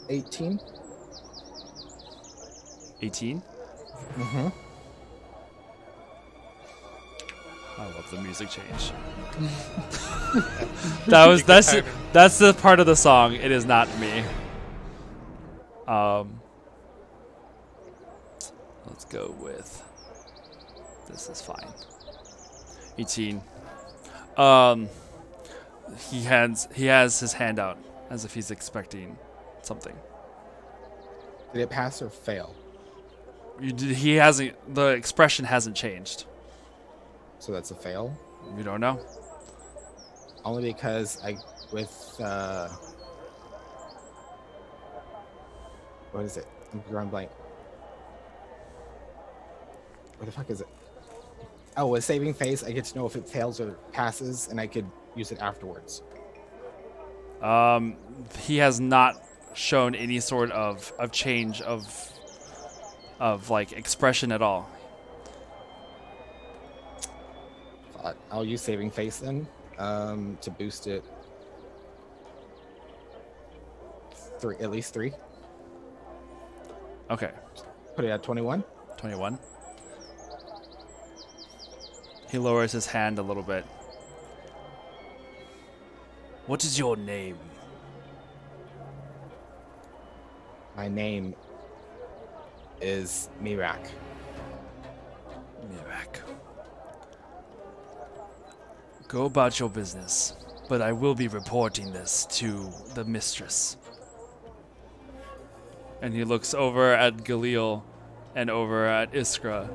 18. 18? Mm-hmm. I love the music change. that's the part of the song. It is not me. Let's go with this is fine. 18. He has his hand out as if he's expecting something. Did it pass or fail? He hasn't. The expression hasn't changed. So that's a fail? You don't know. Only because what is it? I'm drawing blank. What the fuck is it? Oh, with saving face, I get to know if it fails or passes, and I could use it afterwards. He has not shown any sort of change of like expression at all. I'll use saving face then to boost it. At least 3. Okay. Put it at 21. 21. He lowers his hand a little bit. What is your name? My name is Mirak. Mirak. Go about your business, but I will be reporting this to the mistress. And he looks over at Galil and over at Iskra.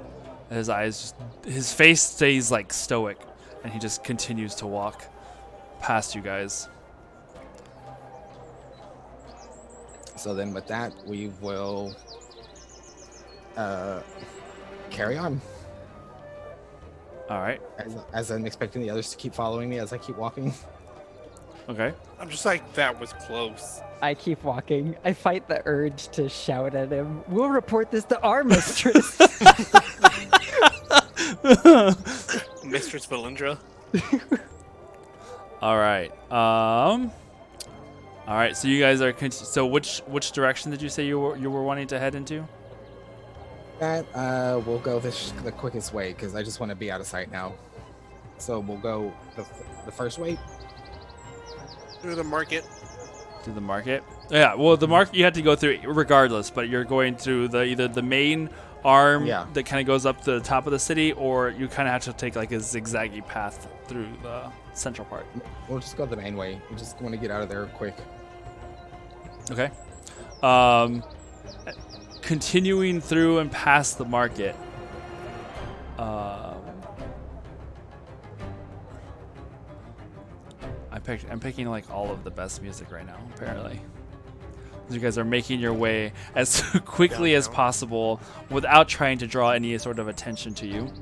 His face stays like stoic, and he just continues to walk past you guys. So then with that, we will carry on. All right. As I'm expecting the others to keep following me as I keep walking. Okay. I'm just like, that was close. I keep walking. I fight the urge to shout at him. We'll report this to our mistress. Mistress Valindra. All right. All right. So you guys are. So which direction did you say you were wanting to head into? That we'll go the quickest way because I just want to be out of sight now. So we'll go the first way. Through the market. Through the market? Yeah. Well, the market you had to go through regardless, but you're going through either the main arm that kind of goes up to the top of the city, or you kind of have to take like a zigzaggy path through the central part. We'll just go the main way. We just want to get out of there quick. Okay. Continuing through and past the market. I'm picking like all of the best music right now, apparently. You guys are making your way as quickly as possible without trying to draw any sort of attention to you.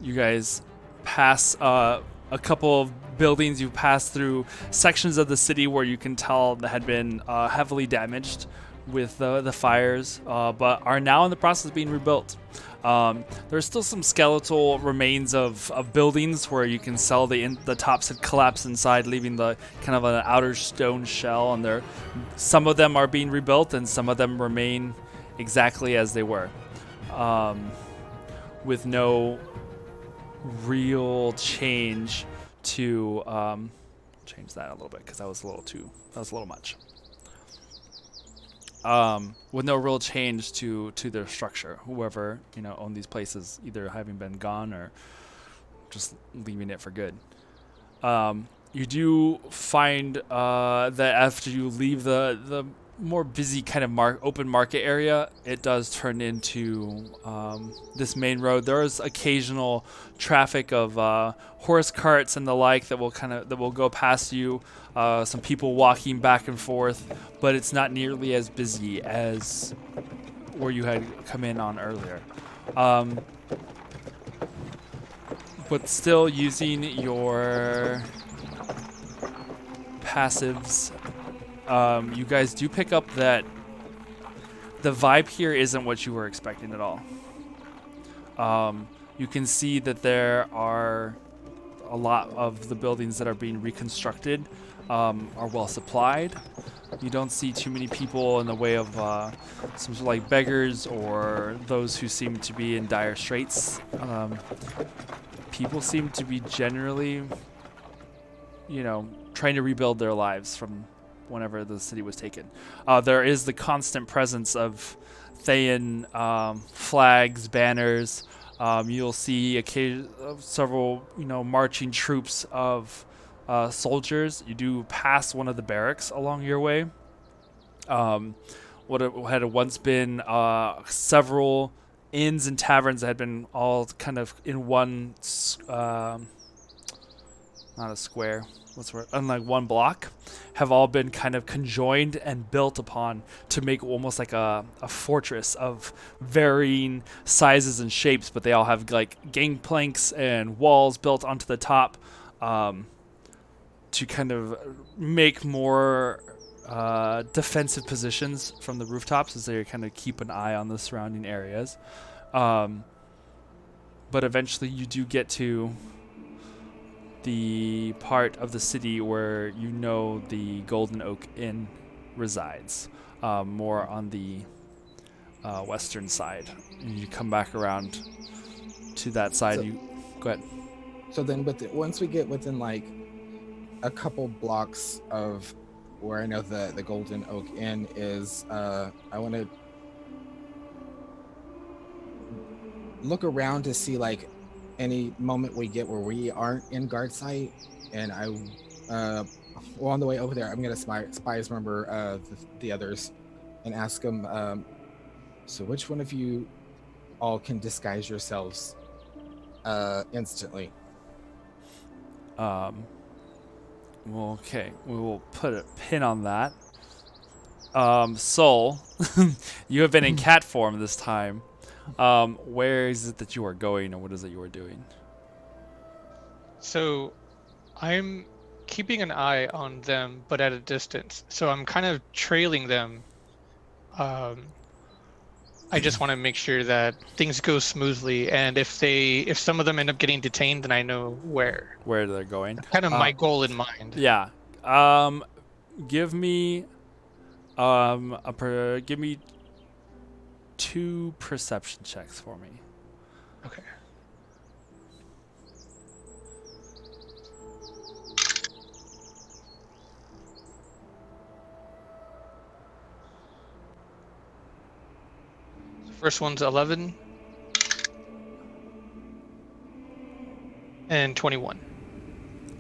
You guys pass a couple of buildings. You pass through sections of the city where you can tell that had been heavily damaged with the fires, but are now in the process of being rebuilt. There's still some skeletal remains of buildings where you can tell the tops had collapsed inside, leaving the kind of an outer stone shell, and some of them are being rebuilt and some of them remain exactly as they were, with no real change to change that a little bit because that was a little much. With no real change to their structure. Whoever owned these places either having been gone or just leaving it for good. You do find that after you leave the more busy kind of open market area, it does turn into this main road. There is occasional traffic of horse carts and the like that will go past you. Some people walking back and forth, but it's not nearly as busy as where you had come in on earlier. But still using your passives, you guys do pick up that the vibe here isn't what you were expecting at all. You can see that there are a lot of the buildings that are being reconstructed are well supplied. You don't see too many people in the way of some sort of like beggars or those who seem to be in dire straits. People seem to be generally, trying to rebuild their lives from whenever the city was taken. There is the constant presence of Thayan flags, banners. You'll see several, marching troops of soldiers. You do pass one of the barracks along your way. What had once been several inns and taverns that had been all kind of in one, not a square, unlike one block, have all been kind of conjoined and built upon to make almost like a fortress of varying sizes and shapes, but they all have like gangplanks and walls built onto the top to kind of make more defensive positions from the rooftops as they kind of keep an eye on the surrounding areas. But eventually you do get to the part of the city where the Golden Oak Inn resides, more on the western side. And you come back around to that side. So- Go ahead. So then, once we get within like a couple blocks of where I know the Golden Oak Inn is, I want to look around to see like any moment we get where we aren't in guard sight, and on the way over there, I'm gonna spies remember the others, and ask them. So which one of you all can disguise yourselves instantly? Well, okay, we will put a pin on that. Soul, you have been in cat form this time. Where is it that you are going, or what is it you are doing? So I'm keeping an eye on them, but at a distance. So I'm kind of trailing them. I just want to make sure that things go smoothly, and if some of them end up getting detained, then I know where they're going. Kind of my goal in mind. Yeah. Give me give me 2 perception checks for me. Okay. The first one's 11 and 21.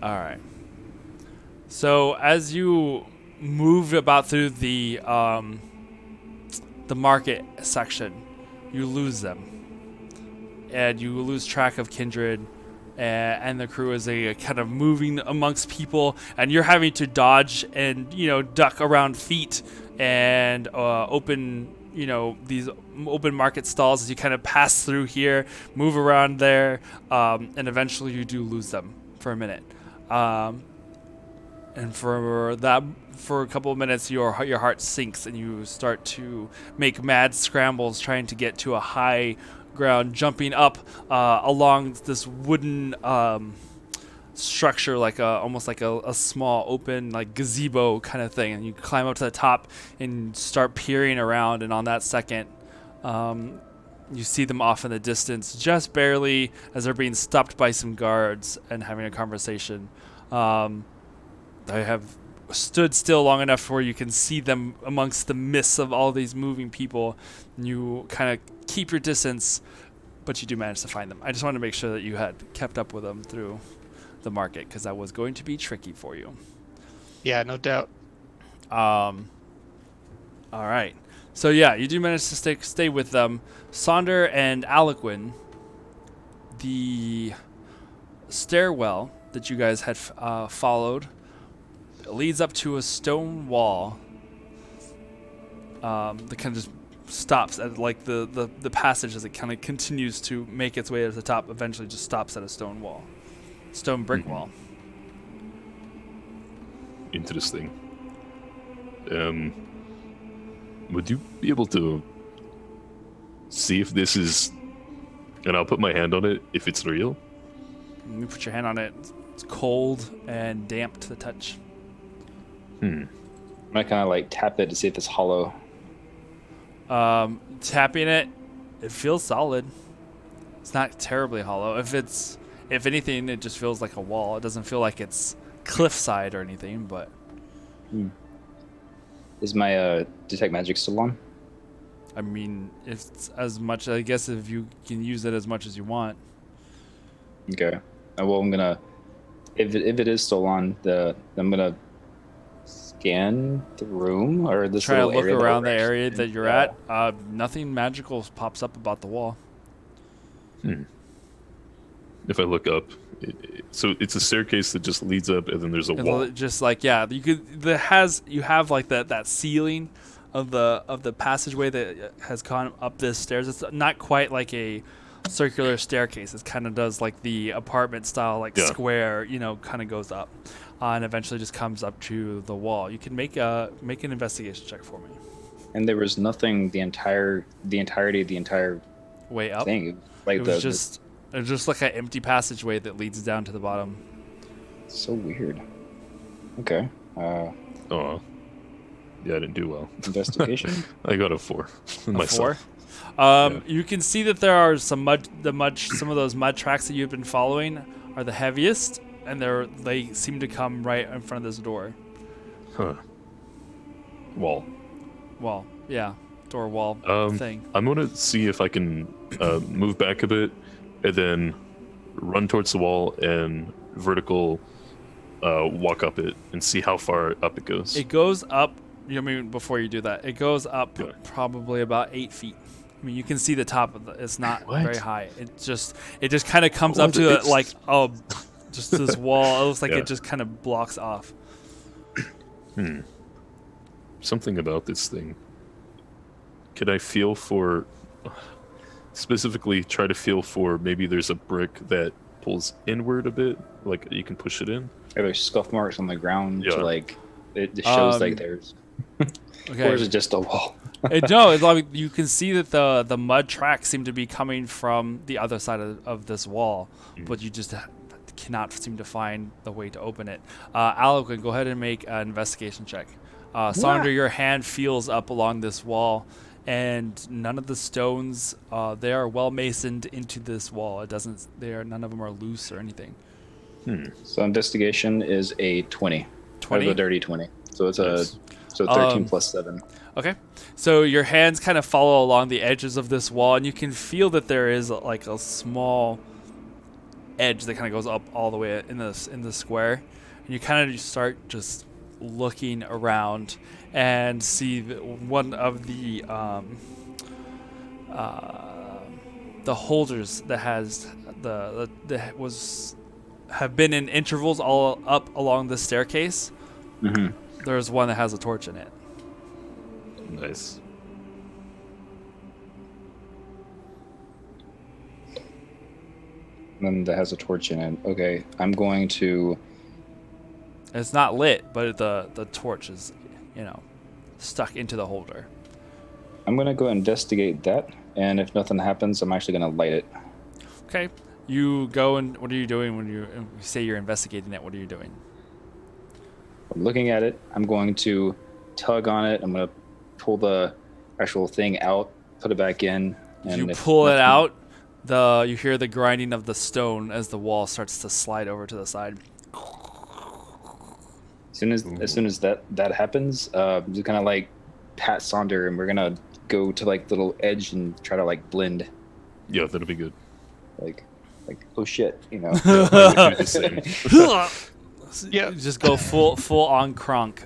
All right. So as you move about through the market section, you lose them, and you lose track of Kindred and the crew as they kind of moving amongst people, and you're having to dodge and duck around feet and open these open market stalls as you kind of pass through here, move around there, and eventually you do lose them for a minute. And for a couple of minutes, your heart sinks, and you start to make mad scrambles trying to get to a high ground, jumping up along this wooden structure, like almost like a small open like gazebo kind of thing. And you climb up to the top and start peering around. And on that second, you see them off in the distance, just barely, as they're being stopped by some guards and having a conversation. I have stood still long enough where you can see them amongst the mists of all these moving people. And you kind of keep your distance, but you do manage to find them. I just wanted to make sure that you had kept up with them through the market, because that was going to be tricky for you. Yeah, no doubt. All right. So yeah, you do manage to stay with them. Sonder and Aliquin, the stairwell that you guys had followed leads up to a stone wall that kind of just stops at like the passage as it kind of continues to make its way to the top, eventually just stops at a stone brick wall. Interesting. Would you be able to see if this is, and I'll put my hand on it if it's real? You put your hand on it. It's cold and damp to the touch. I'm gonna kind of like tap it to see if it's hollow. Tapping it, it feels solid. It's not terribly hollow. If anything, it just feels like a wall. It doesn't feel like it's cliffside or anything, but. Is my detect magic still on? I mean, it's as much, I guess, if you can use it as much as you want. Okay. Well, I'm gonna, if it is still on, I'm gonna scan the room or this Try to little look area around that the we're area actually that in. you're Yeah. at. Nothing magical pops up about the wall. If I look up, so it's a staircase that just leads up, and then there's a wall. Just like you have like that ceiling of the passageway that has gone up this stairs. It's not quite like a circular staircase. It kind of does like the apartment style, like square. Kind of goes up, and eventually just comes up to the wall. You can make an investigation check for me. And there was nothing the entirety of the entire Way up. thing. Like It was just like an empty passageway that leads down to the bottom. so weird. Okay. Oh, yeah, I didn't do well. Investigation. I got a 4. myself. 4. You can see that there are some some of those mud tracks that you've been following are the heaviest, and they seem to come right in front of this door. Huh. Wall. Wall, yeah, door wall thing. I'm gonna see if I can move back a bit, and then run towards the wall and vertical walk up it and see how far up it goes. It goes up. Before you do that, it goes up probably about 8 feet. I mean, you can see the top of it. It's not very high. It just kind of comes up to just this wall. It looks like it just kind of blocks off. Something about this thing. Could I feel for, specifically try to feel for maybe there's a brick that pulls inward a bit, like you can push it in? Are there scuff marks on the ground? Yeah. To like, it shows like there's. Okay. Or is it just a wall? No, it's like you can see that the mud tracks seem to be coming from the other side of this wall, but you just cannot seem to find the way to open it. Aliquin, go ahead and make an investigation check. Sonder, your hand feels up along this wall, and none of the stones they are well masoned into this wall. None of them are loose or anything. So investigation is a 20. 20? A dirty 20. So it's Nice. so 13 plus 7. Okay, so your hands kind of follow along the edges of this wall, and you can feel that there is like a small edge that kind of goes up all the way in the square, and you kind of start just looking around and see one of the holders that has have been in intervals all up along the staircase. There's one that has a torch in it. Nice. And then that has a torch in it. Okay, I'm going to. It's not lit, but the torch is, stuck into the holder. I'm gonna go investigate that, and if nothing happens, I'm actually gonna light it. Okay. You go and what are you doing when you say you're investigating it? What are you doing? I'm looking at it. I'm going to tug on it. I'm gonna pull the actual thing out, put it back in. And You if pull it nothing- out. You hear the grinding of the stone as the wall starts to slide over to the side. As soon as that happens, I'm just gonna like pat Sonder, and we're gonna go to like little edge and try to like blend, Yeah, that'll be good. like oh shit, I would do the same. Yeah. Just go full on crunk,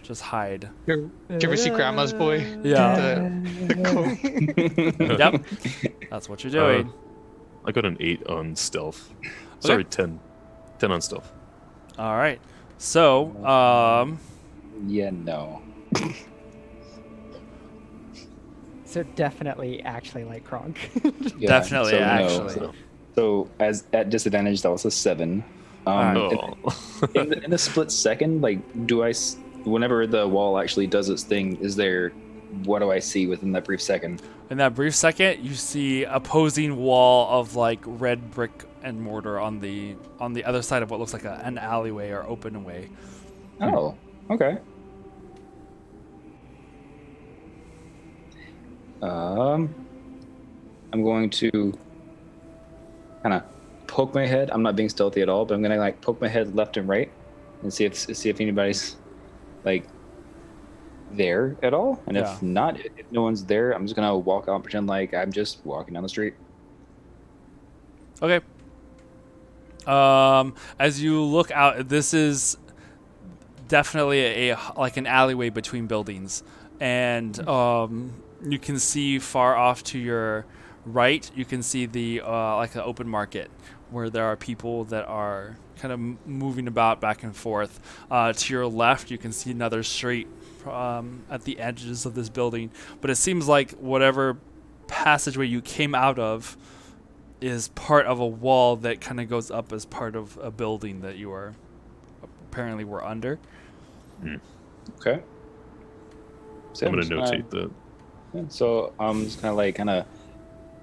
just hide. Did you ever see Grandma's Boy? Yeah. The coat. Yep. That's what you're doing. I got an 8 on stealth. Sorry, 10. 10 on stealth. All right. So, Yeah, no. So definitely actually like Kronk. Yeah, definitely, so no. actually. So as at disadvantage, that was a 7. Oh. In the split second, like, whenever the wall actually does its thing, what do I see within that brief second? In that brief second, you see opposing wall of like red brick and mortar on the other side of what looks like an alleyway or open way. Oh, okay. I'm going to kind of poke my head. I'm not being stealthy at all, but I'm gonna like poke my head left and right and see if anybody's like there at all. And Yeah. if not, if no one's there, I'm just gonna walk out and pretend like I'm just walking down the street. Okay. As you look out, this is definitely like an alleyway between buildings, and you can see far off to your right. You can see the like an open market where there are people that are kind of moving about back and forth. To your left, you can see another street at the edges of this building, but it seems like whatever passageway you came out of is part of a wall that kind of goes up as part of a building that you are apparently were under. Okay. So I'm going just to gonna- notate that. Yeah, so I'm just kind of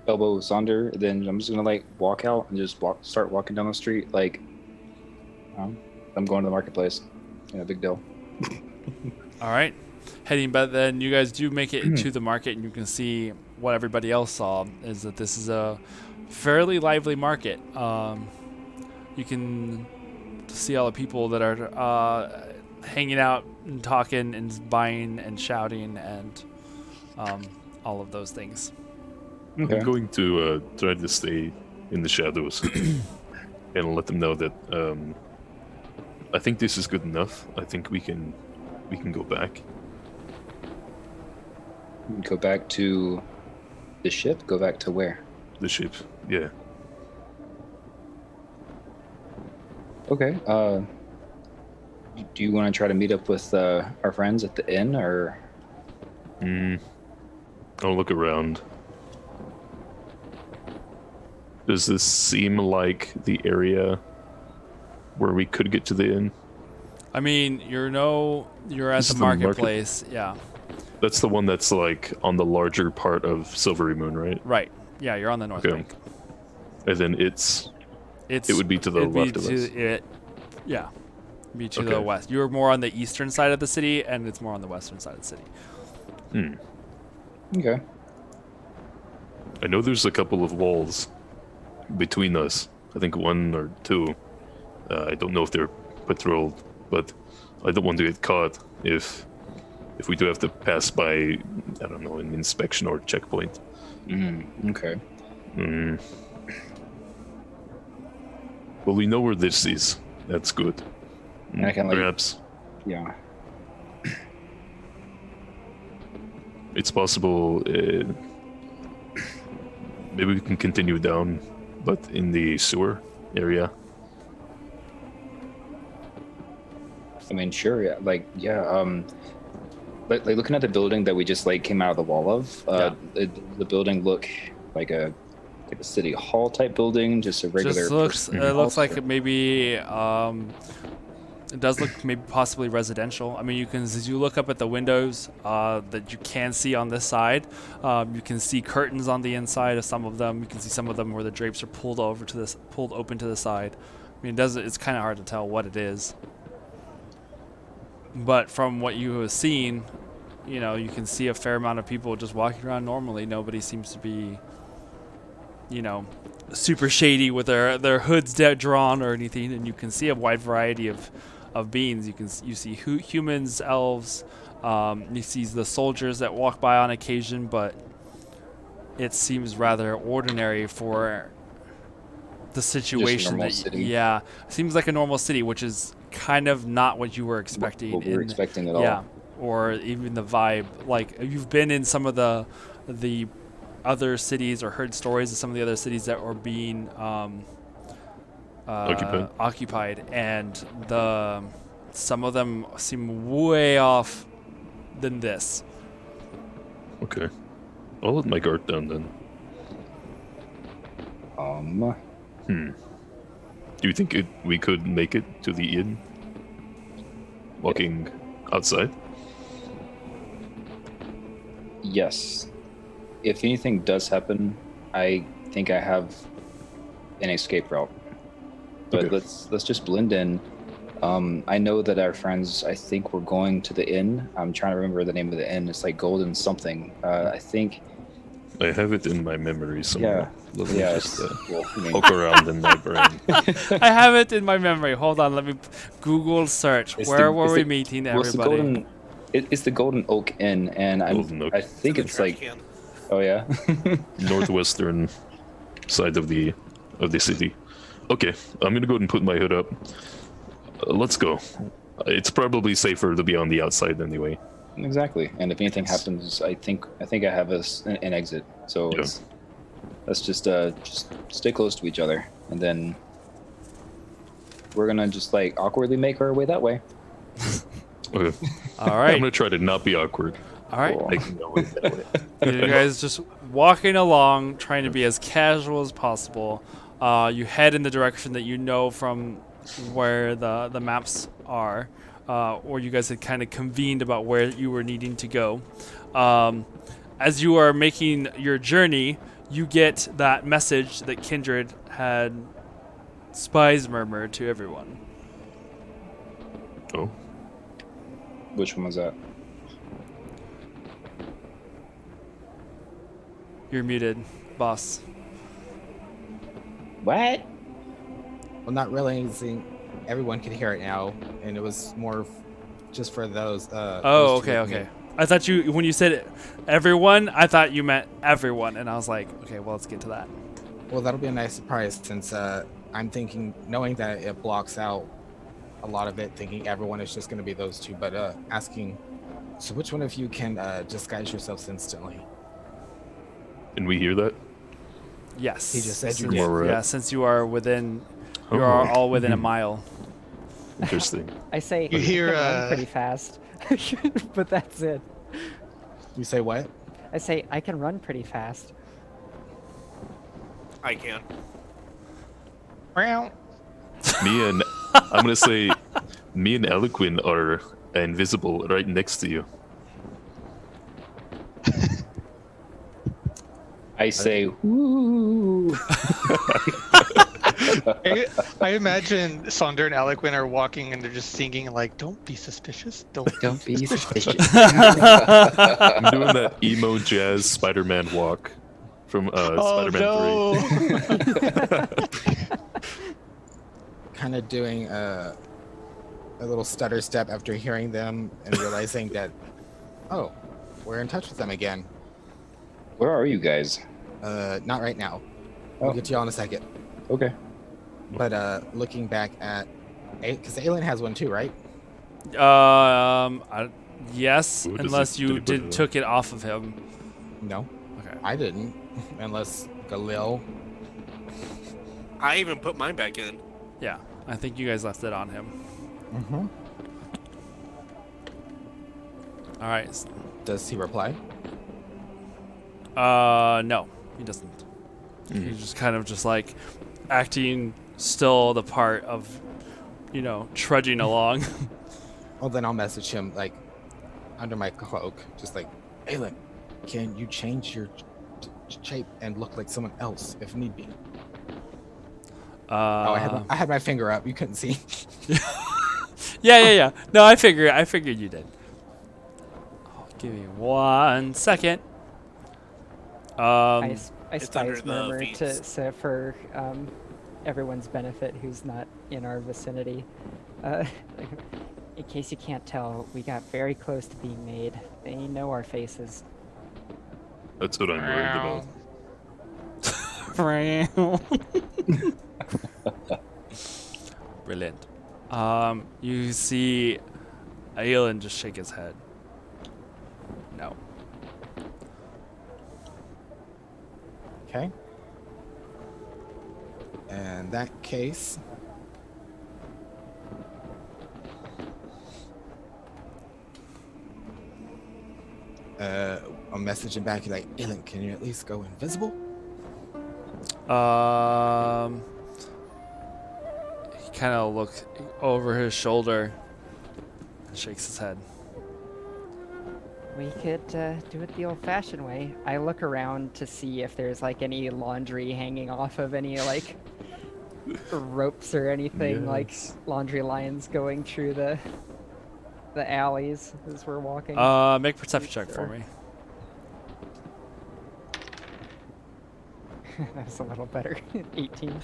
elbow Sonder, then I'm just gonna like walk out and just start walking down the street like I'm going to the marketplace. Yeah, big deal. All right, heading, but then you guys do make it into the market, and you can see what everybody else saw is that this is a fairly lively market. You can see all the people that are hanging out and talking and buying and shouting and all of those things. Okay. I'm going to try to stay in the shadows and let them know that I think this is good enough. I think we can go back. Go back to the ship. Go back to where? The ship, yeah. Okay. Do you want to try to meet up with our friends at the inn, or? I'll look around. Does this seem like the area where we could get to the inn? I mean, you're at This the is the market- marketplace. Yeah. That's the one that's like on the larger part of Silverymoon, right? Right. Yeah, you're on the north Okay. bank. And then it would be to the it'd be left of us. Yeah. Be to the Okay. west. You're more on the eastern side of the city, and it's more on the western side of the city. Okay. I know there's a couple of walls between us. I think 1 or 2. I don't know if they're patrolled, but I don't want to get caught if we do have to pass by, I don't know, an inspection or checkpoint. Okay. Well, we know where this is. That's good. And I can like, Perhaps yeah. it's possible. Maybe we can continue down, but in the sewer area. I mean, sure. Yeah. Like looking at the building that we just like came out of the wall of. The building look like a city hall type building, just a regular. It looks like maybe it does look maybe possibly residential. I mean, you can, as you look up at the windows that you can see on this side, you can see curtains on the inside of some of them. You can see some of them where the drapes are pulled open to the side. I mean, it's kind of hard to tell what it is. But from what you have seen, you can see a fair amount of people just walking around normally. Nobody seems to be, super shady with their hoods drawn or anything. And you can see a wide variety of beings. You see humans, elves. You see the soldiers that walk by on occasion, but it seems rather ordinary for the situation. normal city. Yeah, it seems like a normal city, which is kind of not what you were expecting. What we were expecting at all. Yeah, or even the vibe. Like you've been in some of the other cities or heard stories of some of the other cities that were being occupied, and some of them seem way off than this. Okay. I'll let my guard down then. Do you think we could make it to the inn? Walking outside? Yes. If anything does happen, I think I have an escape route. But Okay. let's just blend in. I know that our friends, I think we're going to the inn. I'm trying to remember the name of the inn. It's like Golden something. I think. I have it in my memory somewhere. Let me Yeah. just Well, I mean, poke around in my brain. I have it in my memory. Hold on, let me Google search. It's Where the- were it's we the- meeting well, it's the everybody? Golden. It's the Golden Oak Inn, and Golden Oak. I think in the it's trash like. can. Oh yeah. Northwestern side of the city. Okay, I'm gonna go ahead and put my hood up. Let's go. It's probably safer to be on the outside anyway. Exactly. And if anything happens, I think I have an exit. So Yeah. let's just stay close to each other, and then we're gonna just like awkwardly make our way that way. Okay. All I'm right, gonna try to not be awkward. all right. Cool. Making my way that way. You guys just walking along, trying to be as casual as possible. You head in the direction that you know from where the maps are, or you guys had kind of convened about where you were needing to go. As you are making your journey, you get that message that Kindred had spies murmured to everyone. Oh, Which one was that? You're muted, boss. What? Well, not realizing everyone could hear it now, and it was more just for those. Oh, those two okay, with me. okay. I thought when you said everyone, I thought you meant everyone, and I was like, okay, well, let's get to that. Well, that'll be a nice surprise since I'm thinking, knowing that it blocks out a lot of it, thinking everyone is just going to be those two, but asking, so which one of you can disguise yourselves instantly? can we hear that? Yes. He just said you Since- did. More, Yeah, since you are within, you Oh. are all within a mile. Interesting. I say You hear, can run pretty fast, but that's it. You say what? I say I can run pretty fast. I can. Meow. Me and I'm gonna say, me and Eloquin are invisible right next to you. I say, woo. I imagine Sonder and Eloquin are walking and they're just singing like, "Don't be suspicious. Don't be suspicious. I'm doing that emo jazz Spider-Man walk from Oh Spider-Man 3. no! Kind of doing a little stutter step after hearing them and realizing that, oh, we're in touch with them again. Where are you guys? Not right now. Oh. We'll get to y'all in a second. Okay. But looking back at, because Aelin has one too, right? Yes, Ooh, does unless it- you did he put it took it off of him. No, Okay. I didn't. Unless Galil. I even put mine back in. Yeah, I think you guys left it on him. Mm-hmm. All right. Does he reply? No, he doesn't. He's just kind of just like acting still the part of, trudging along. Well, then I'll message him like under my cloak, just like, Aelin, can you change your shape and look like someone else if need be? Oh, I had my finger up. You couldn't see. Yeah. No, I figured you did. Oh, give me 1 second. I It's under spies the murmur V's. so for everyone's benefit who's not in our vicinity. In case you can't tell, we got very close to being made. They know our faces. That's what I'm worried about. Brilliant. You see Aelin just shake his head. No. Okay. In that case, I'm messaging back like, Aelin, can you at least go invisible? He kind of looks over his shoulder and shakes his head. We could do it the old-fashioned way. I look around to see if there's like any laundry hanging off of any like ropes or anything, like Yes. laundry lines going through the alleys as we're walking. Make a perception check for Sure. me. That's a little better. 18.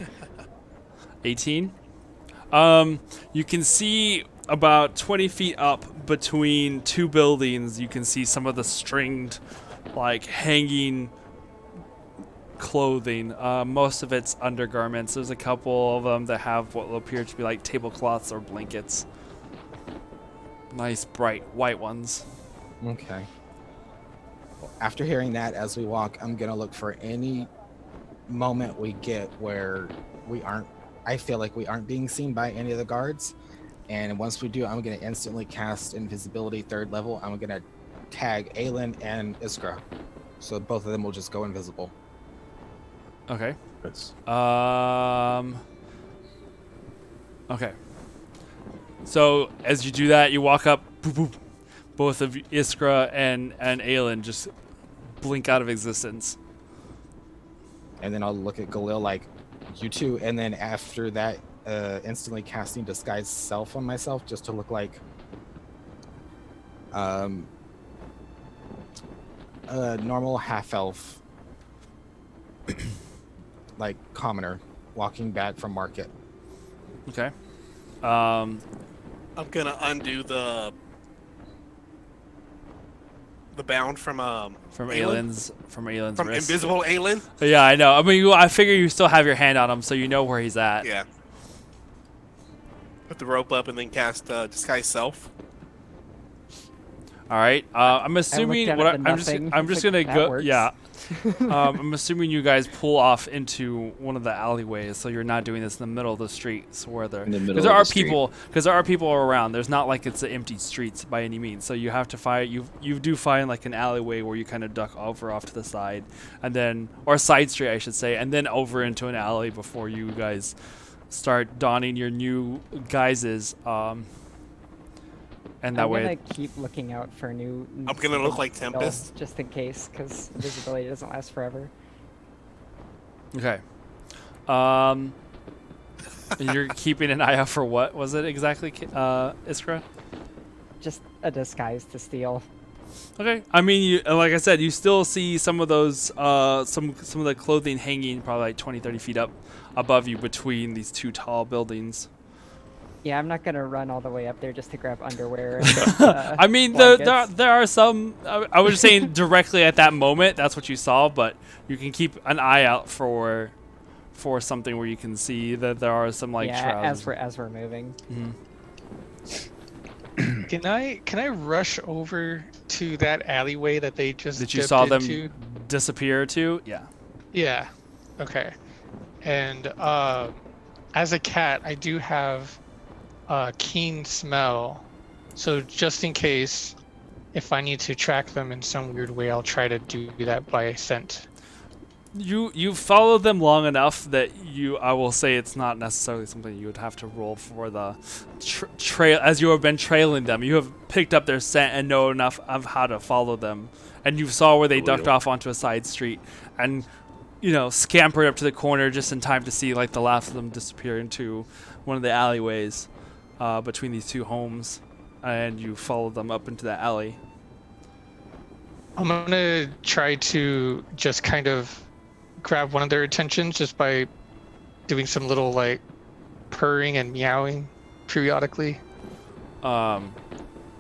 18. You can see about 20 feet up between two buildings. You can see some of the stringed, like hanging clothing. Most of it's undergarments. There's a couple of them that have what will appear to be like tablecloths or blankets. Nice bright white ones. Okay. Well, after hearing that, as we walk, I'm gonna look for any moment we get where I feel like we aren't being seen by any of the guards. And once we do, I'm gonna instantly cast invisibility 3rd level. I'm gonna tag Aelin and Iskra, so both of them will just go invisible. Okay. Yes. Okay. So as you do that, you walk up. Boop, boop, both of Iskra and Aelin just blink out of existence. And then I'll look at Galil like, you two. And then after that, instantly casting disguise self on myself just to look like a normal half elf, like commoner walking back from market. Okay. I'm gonna undo the bound from Aelin's from wrist. invisible Aelin. Yeah, I know. I mean, I figure you still have your hand on him, so you know where he's at. Yeah. Put the rope up and then cast disguise self. All right. I'm assuming at what the I'm just nothing. I'm just Like, gonna that go. works. Yeah. I'm assuming you guys pull off into one of the alleyways, so you're not doing this in the middle of the streets where there In the middle because there of are the street. because there are people around. There's not like it's an empty streets by any means. So you have to find you do find like an alleyway where you kind of duck over off to the side, and then or a side street I should say, and then over into an alley before you guys start donning your new guises. And that I'm way. gonna keep looking out for new. I'm gonna look like spells Tempest. just in case, because invisibility doesn't last forever. Okay. And you're keeping an eye out for what was it exactly, Iskra? Just a disguise to steal. Okay. I mean, like I said, you still see some of those, some of the clothing hanging probably like 20, 30 feet up above you between these two tall buildings. Yeah, I'm not gonna run all the way up there just to grab underwear. And, I mean, there are some. I was saying directly at that moment, that's what you saw, but you can keep an eye out for something where you can see that there are some like yeah, trousers. as we're moving. Mhm. Can I rush over to that alleyway that they just That you dipped saw them into? disappear to? Yeah. Yeah. Okay. And as a cat, I do have a keen smell. So just in case, if I need to track them in some weird way, I'll try to do that by scent. You followed them long enough that I will say it's not necessarily something you would have to roll for the trail as you have been trailing them. You have picked up their scent and know enough of how to follow them, and you saw where they ducked off onto a side street and scampered up to the corner just in time to see like the last of them disappear into one of the alleyways between these two homes, and you followed them up into that alley. I'm gonna try to just kind of grab one of their attentions just by doing some little like purring and meowing periodically. And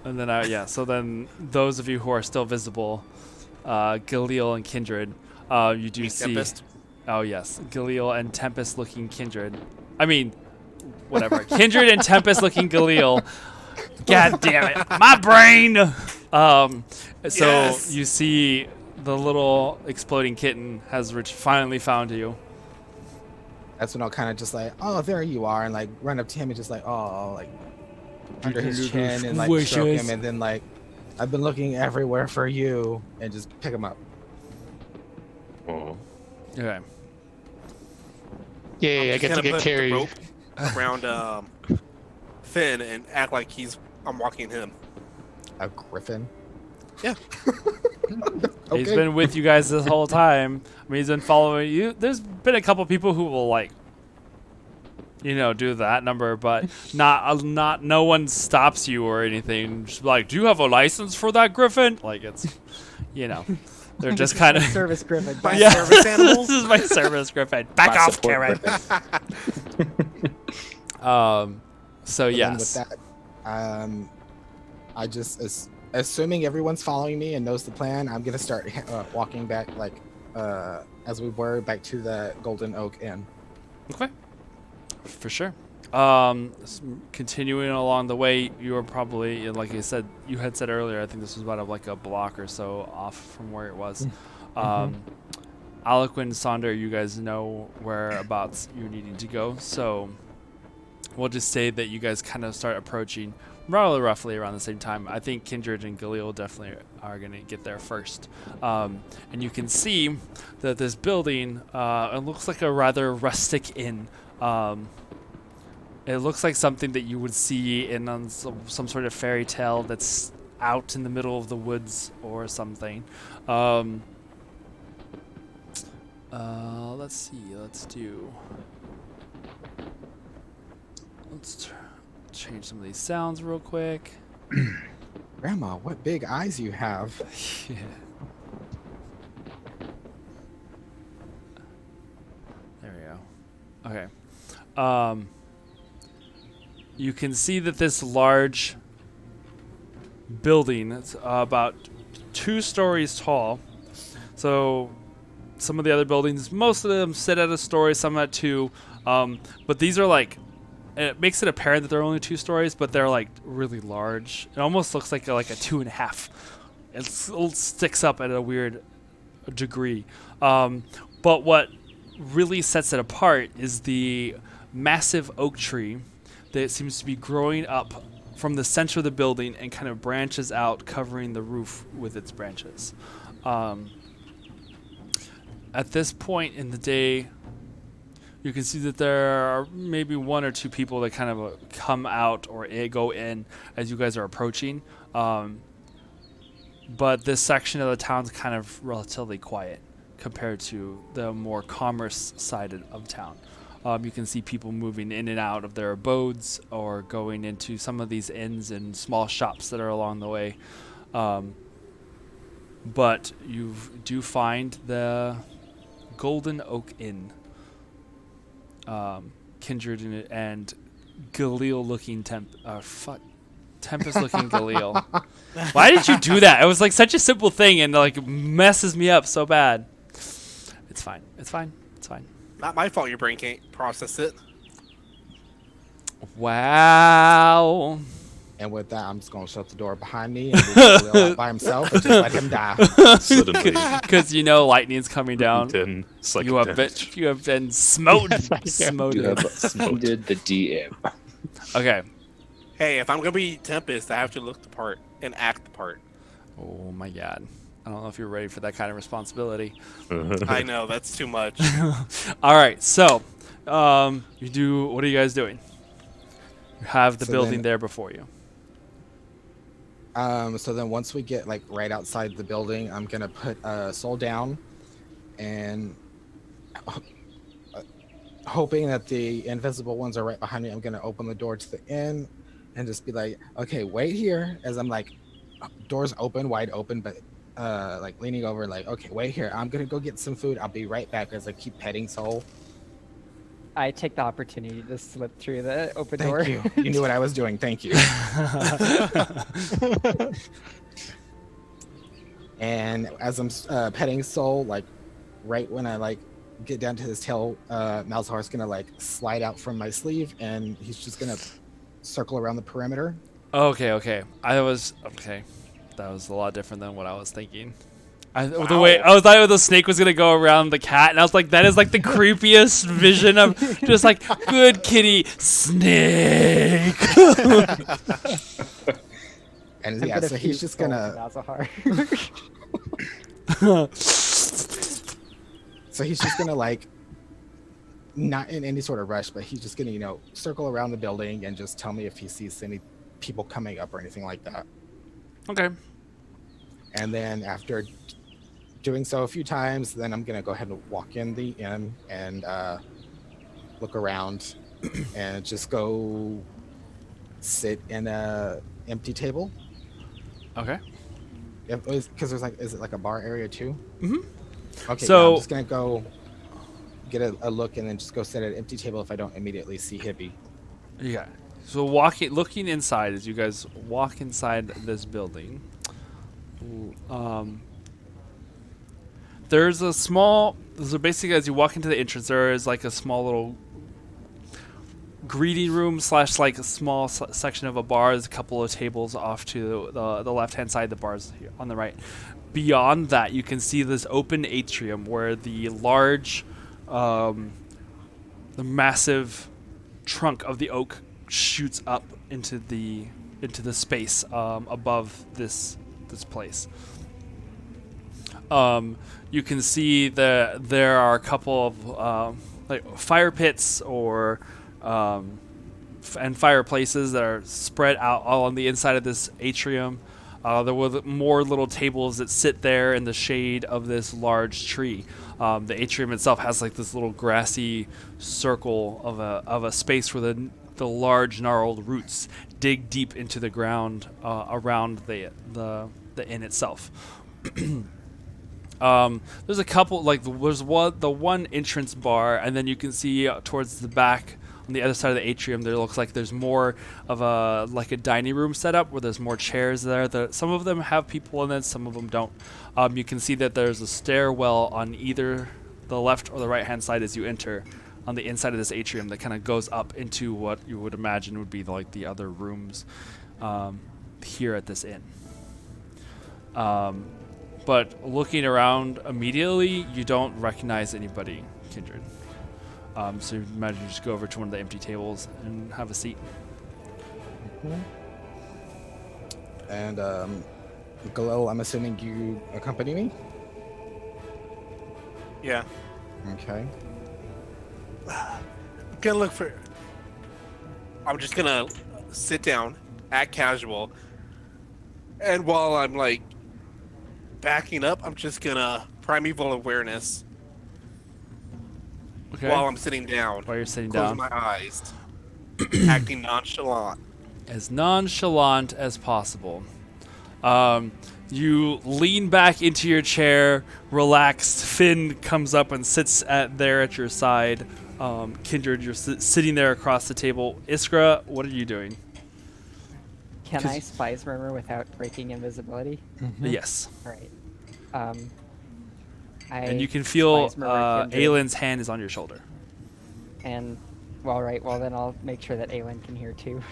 then so then those of you who are still visible, Galil and Kindred, you do see. Tempest. Oh yes, Galil and Tempest looking Kindred. I mean, whatever. Kindred and Tempest looking Galil. God damn it, my brain. So Yes. you see the little exploding kitten has finally found you. That's when I'll kind of just like, oh, there you are, and like run up to him and just like, oh, like under his chin and like stroke him, and then like, I've been looking everywhere for you, and just pick him up. Oh. Okay. Yeah, I Just get to gonna get put the carried. rope around Finn and act like I'm walking him. A griffin. Yeah. He's Okay. been with you guys this whole time. I mean, he's been following you. There's been a couple people who will like, do that number, but not. No one stops you or anything. Just like, do you have a license for that griffin? Like it's, they're just kind of. Service Griffin. My Yeah, service animal. this is my service griffin. Back My off, support Karen. griffin. So But then yes. with that, I just assuming everyone's following me and knows the plan, I'm gonna start walking back like as we were back to the Golden Oak Inn. Okay. For sure. Continuing along the way, you were probably, like you said, you had said earlier, I think this was about like a block or so off from where it was. Alequin, Sonder, you guys know whereabouts you're needing to go, so we'll just say that you guys kind of start approaching roughly around the same time. I think Kindred and Galil definitely are going to get there first. And you can see that this building, it looks like a rather rustic inn. It looks like something that you would see in some sort of fairy tale that's out in the middle of the woods or something. Let's see. Let's change some of these sounds real quick. Grandma, what big eyes you have! Yeah. There we go. Okay. You can see that this large building, it's about 2 stories tall. So some of the other buildings, most of them sit at a story, some at 2. But these are like, it makes it apparent that they're only 2 stories, but they're like really large. It almost looks like a 2.5. It sticks up at a weird degree. But what really sets it apart is the massive oak tree that seems to be growing up from the center of the building and kind of branches out, covering the roof with its branches. At this point in the day, you can see that there are maybe 1 or 2 people that kind of come out or go in as you guys are approaching. But this section of the town's kind of relatively quiet compared to the more commerce-sided of town. You can see people moving in and out of their abodes or going into some of these inns and small shops that are along the way. But you do find the Golden Oak Inn. Kindred and Galil-looking Tempest-looking Galil. Why did you do that? It was like such a simple thing and like messes me up so bad. It's fine. Not my fault your brain can't process it. Wow. And with that, I'm just gonna shut the door behind me and leave Galil out by himself and just let him die. Suddenly, Because lightning's coming down. 10 psychic You have been smoten. You have offended the DM. Okay. Hey, if I'm gonna be Tempest, I have to look the part and act the part. Oh my god. I don't know if you're ready for that kind of responsibility. I know that's too much. All right. So, what are you guys doing? You have the So building then- there before you. So then once we get like right outside the building, I'm gonna put Soul down, and hoping that the invisible ones are right behind me, I'm gonna open the door to the inn and just be like, okay, wait here, as I'm like, doors open, wide open, but like leaning over, like, okay, wait here, I'm gonna go get some food, I'll be right back, as I keep petting Soul. I take the opportunity to slip through the open Thank door. you. You knew what I was doing. Thank you. And as I'm petting Soul, like right when I like get down to his tail, Malzahar's gonna like slide out from my sleeve, and he's just gonna circle around the perimeter. Okay. Okay. I was okay. That was a lot different than what I was thinking. The Wow. way I was thought the snake was gonna go around the cat, and I was like, that is like the creepiest vision of just like good kitty snake. And I'm yeah, gonna so he's fuse just soul gonna like not in any sort of rush, but he's just gonna circle around the building and just tell me if he sees any people coming up or anything like that. Okay. And then after doing so a few times, then I'm gonna go ahead and walk in the inn and look around and just go sit in a empty table. Okay. Because is it like a bar area too? Mm-hmm. Okay, So- I'm just gonna go get a look and then just go sit at an empty table if I don't immediately see Hippie. Yeah. So looking inside as you guys walk inside this building, there's a small. So basically, as you walk into the entrance, there is like a small little greeting room / like a small section of a bar. There's a couple of tables off to the left hand side. The bar's here on the right. Beyond that, you can see this open atrium where the large, the massive trunk of the oak shoots up into the space above this place. You can see that there are a couple of like fire pits or and fireplaces that are spread out all on the inside of this atrium. There were more little tables that sit there in the shade of this large tree. The atrium itself has like this little grassy circle of a space where the large gnarled roots dig deep into the ground around the inn itself. There's a couple there's the one entrance bar, and then you can see towards the back on the other side of the atrium there looks like there's more of a dining room setup where there's more chairs there. Some of them have people in it, some of them don't. You can see that there's a stairwell on either the left or the right hand side as you enter on the inside of this atrium that kind of goes up into what you would imagine would be like the other rooms here at this inn. But looking around immediately, you don't recognize anybody, Kindred. So you imagine you just go over to one of the empty tables and have a seat. And Galil, I'm assuming you accompany me? Yeah. Okay. I'm just gonna sit down, act casual, and while I'm like backing up, I'm just gonna primeval awareness Okay. while I'm sitting down. While you're sitting Close down. my eyes, acting nonchalant. As nonchalant as possible. You lean back into your chair, relaxed. Finn comes up and sits there at your side. Kindred, you're sitting there across the table. Iskra, what are you doing? Can I spies murmur without breaking invisibility? Yes. All right. And you can feel spies murmur Kindred, Aylin's hand is on your shoulder. And well, right. Well, then I'll make sure that Aylin can hear too.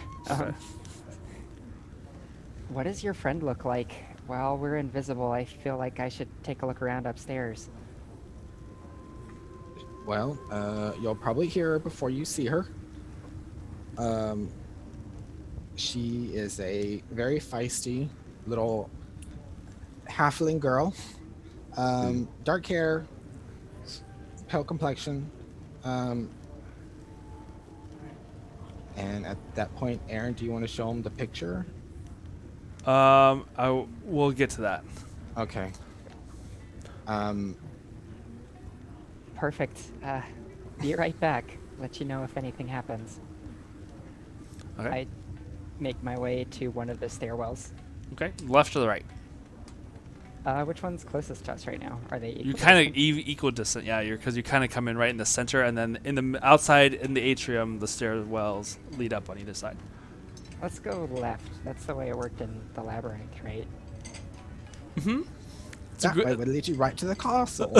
What does your friend look like? While we're invisible, I feel like I should take a look around upstairs. Well, you'll probably hear her before you see her. She is a very feisty little halfling girl. Dark hair, pale complexion. And at that point, Aaron, do you want to show him the picture? We'll get to that. Okay. Perfect. Be right back. Let you know if anything happens. Okay. I make my way to one of the stairwells. Okay. Left or the right? Which one's closest to us right now? Are they equal You kind of distance? equal distant, yeah. Because you kind of come in right in the center, and then in the outside in the atrium, the stairwells lead up on either side. Let's go left. That's the way it worked in the labyrinth, right? Mm-hmm. That way would lead you right to the castle.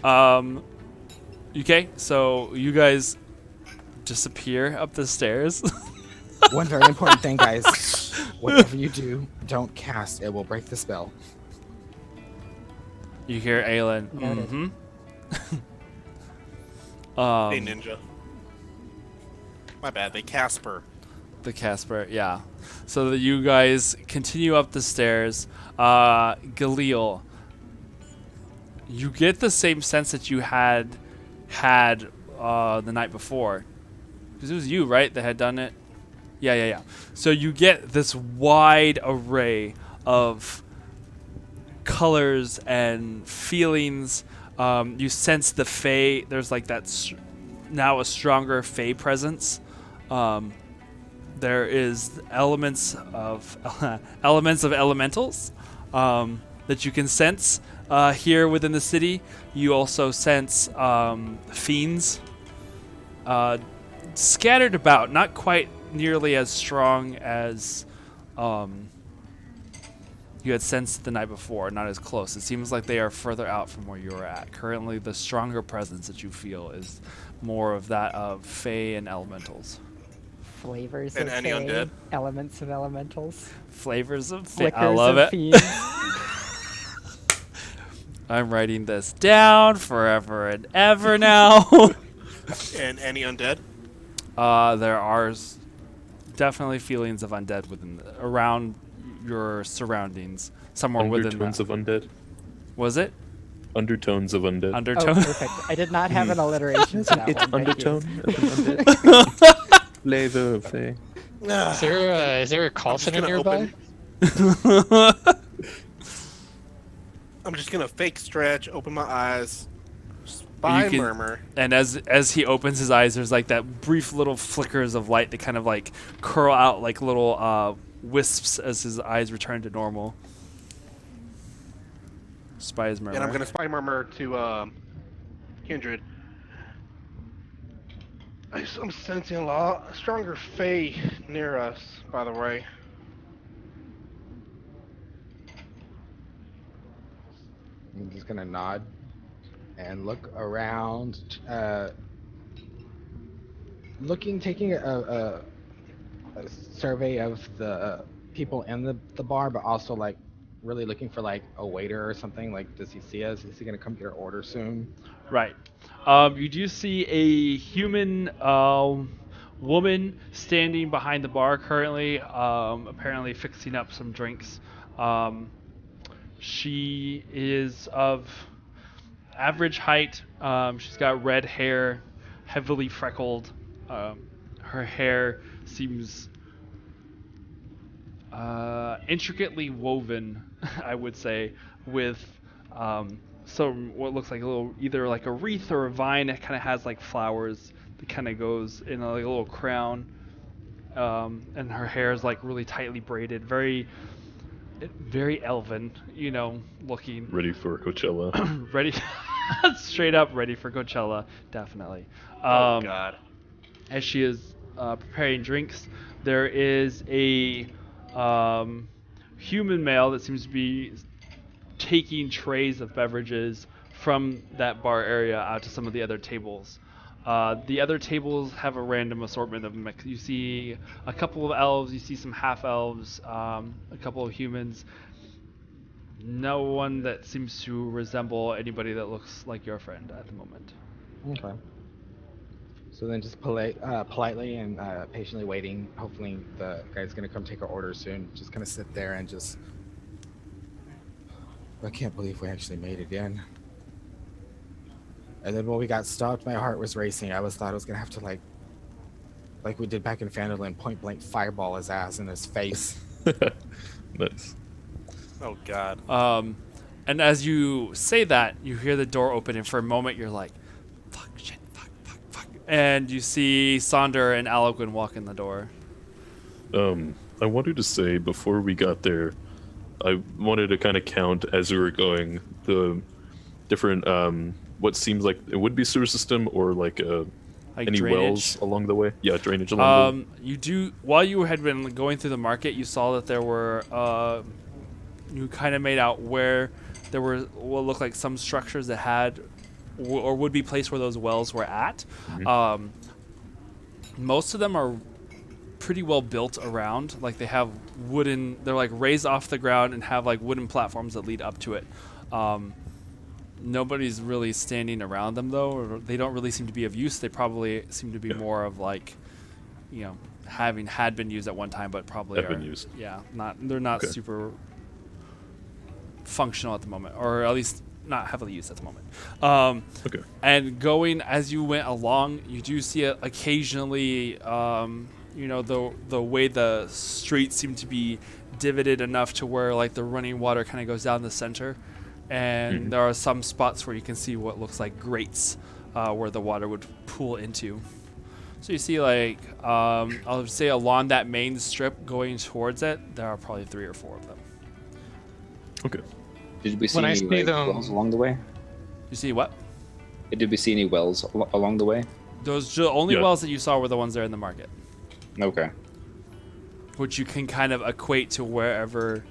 Okay, so you guys disappear up the stairs. One very important thing, guys. Whatever you do, don't cast. It will break the spell. You hear Aelin. Noted. Mm-hmm. Hey, Ninja. My bad. They Casper. The Casper, yeah. So that you guys continue up the stairs. Galil, you get the same sense that you had the night before, because it was you, right, that had done it. Yeah. So you get this wide array of colors and feelings. You sense the Fae. There's like that now a stronger Fae presence. There is elements of elementals that you can sense here within the city. You also sense fiends scattered about, not quite nearly as strong as you had sensed the night before, not as close. It seems like they are further out from where you're at. Currently, the stronger presence that you feel is more of that of Fae and elementals. Flavors And of any Fae, undead? elements of elementals, Flavors of Fae. flickers I love of it. fiends. I'm writing this down forever and ever now. And any undead? There are definitely feelings of undead around your surroundings, somewhere within Undertones that. of undead. Was it Undertones of undead. Oh, undertone? perfect. I did not have an alliteration to that It's one. Thank you. undertone of an undead. Flavor of Fae. Is there a call I'm just center gonna nearby? I'm just gonna fake stretch, open my eyes, spy You can- murmur. And as he opens his eyes, there's like that brief little flickers of light that kind of like curl out like little wisps as his eyes return to normal. Spy's murmur. And I'm gonna spy murmur to Kindred. I'm sensing a lot stronger Fae near us, by the way. I'm just gonna nod and look around, taking a survey of the people in the bar, but also like really looking for like a waiter or something. Like, does he see us? Is he gonna come get our order soon? Right. You do see a human woman standing behind the bar currently, apparently fixing up some drinks. She is of average height. She's got red hair, heavily freckled. Her hair seems intricately woven, I would say, with some what looks like a little, either like a wreath or a vine that kind of has like flowers that kind of goes in like a little crown. And her hair is like really tightly braided, very elven, looking. Ready for Coachella. Ready, straight up ready for Coachella, definitely. Oh God. As she is preparing drinks, there is a human male that seems to be taking trays of beverages from that bar area out to some of the other tables. The other tables have a random assortment of mix. You see a couple of elves, you see some half elves, a couple of humans. No one that seems to resemble anybody that looks like your friend at the moment. Okay. So then just politely and patiently waiting. Hopefully the guy's gonna come take our order soon. Just gonna sit there and just... I can't believe we actually made it in. And then when we got stopped, my heart was racing. I thought I was gonna have to like we did back in Fanderland, point blank fireball his ass in his face. Nice. Oh God. And as you say that, you hear the door open, and for a moment you're like, fuck, shit, fuck. And you see Sonder and Aloquin walk in the door. I wanted to say before we got there, I wanted to kind of count as we were going the different what seems like it would be sewer system or like Like any drainage. wells along the way. Yeah, drainage along You do, while you had been going through the market, you saw that there were you kind of made out where there were what looked like some structures that had or would be place where those wells were at. Most of them are pretty well built around. Like they have they're like raised off the ground and have like wooden platforms that lead up to it. Nobody's really standing around them though, or they don't really seem to be of use. They probably seem to be more of like, had been used at one time, but probably Have been used. Yeah, they're not super functional at the moment, or at least not heavily used at the moment. Okay. And going as you went along, you do see it occasionally. The way the streets seem to be divoted enough to where like the running water kind of goes down the center, and there are some spots where you can see what looks like grates where the water would pool into. So you see like I'll say along that main strip going towards it, there are probably 3 or 4 of them. Okay. Did we see When I any see them- wells along the way? You see what? Did we see any wells along the way? Those only Yeah. wells that you saw were the ones there in the market, Okay. which you can kind of equate to wherever.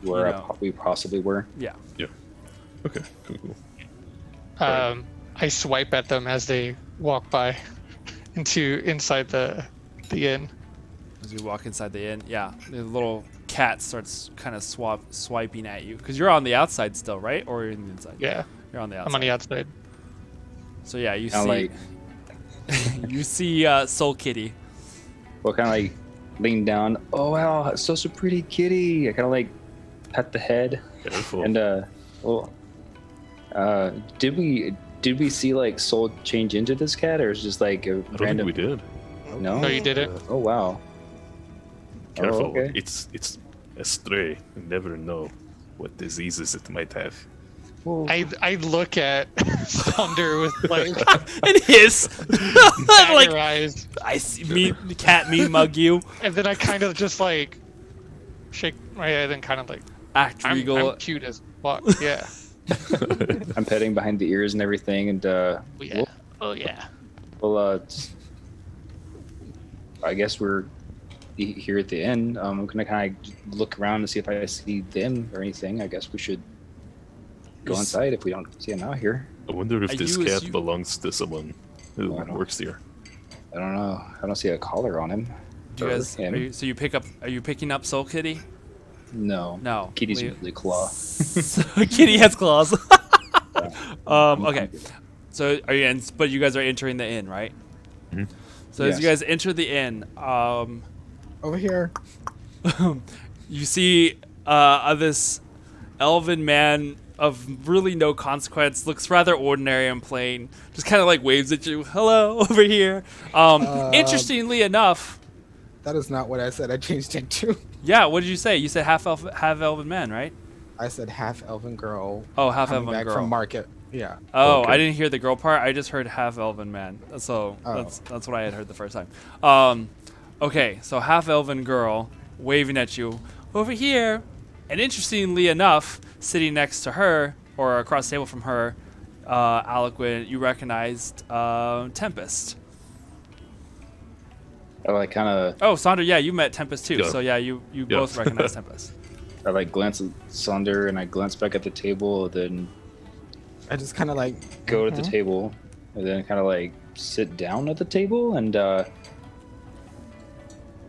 Where we possibly were. Yeah. Okay. Cool. I swipe at them as they walk by inside the inn. As you walk inside the inn, yeah, the little cat starts kind of swiping at you because you're on the outside still, right? Or you're in the inside? Yeah, You're on the outside. I'm on the outside. So yeah, you Kinda see, like, you see Soul Kitty. well, kind of like lean down. Oh wow, such a pretty kitty. I kind of like pet the head, Careful. and did we see like Soul change into this cat, or is it just like a I don't random? think we did. No. No, you didn't. Oh wow. Careful. okay. It's a stray. You never know what diseases it might have. I look at Thunder with like And hiss. Like dagger eyes, I see the cat me mug you. and then I kind of just like shake my head and kind of like Act regal. I'm cute as fuck. Yeah. I'm petting behind the ears and everything, and Oh yeah. Oh yeah. well, I guess we're here at the inn. I'm gonna kind of look around to see if I see them or anything. I guess we should go inside if we don't see them out here. I wonder if Are this you- cat belongs to someone who I don't- works here. I don't know. I don't see a collar on him. Do you Or guys? him. Are you picking up Soul Kitty? No. No. Kitty's We- usually claw. Kitty has claws. Okay. So are you? But you guys are entering the inn, right? Mhm. So as you Yes. guys enter the inn, Over here. you see this elven man of really no consequence, looks rather ordinary and plain, just kind of like waves at you, hello, over here. Interestingly enough, That is not what I said. I changed it to. yeah, what did you say? You said half elven man, right? I said half elven girl. Oh, half coming elven back girl. from market. Yeah. Oh, Okay. I didn't hear the girl part. I just heard half elven man. So Oh. that's what I had heard the first time. Okay, so half elven girl waving at you over here, and interestingly enough, sitting next to her or across the table from her, Aliquid, you recognized Tempest. I like kind of Oh, Sandra, yeah, you met Tempest too. Yeah. So yeah, you Yeah. both recognize Tempest. I like glance at Sonder and I glance back at the table, then I just kind of like go to the table, and then kind of like sit down at the table, and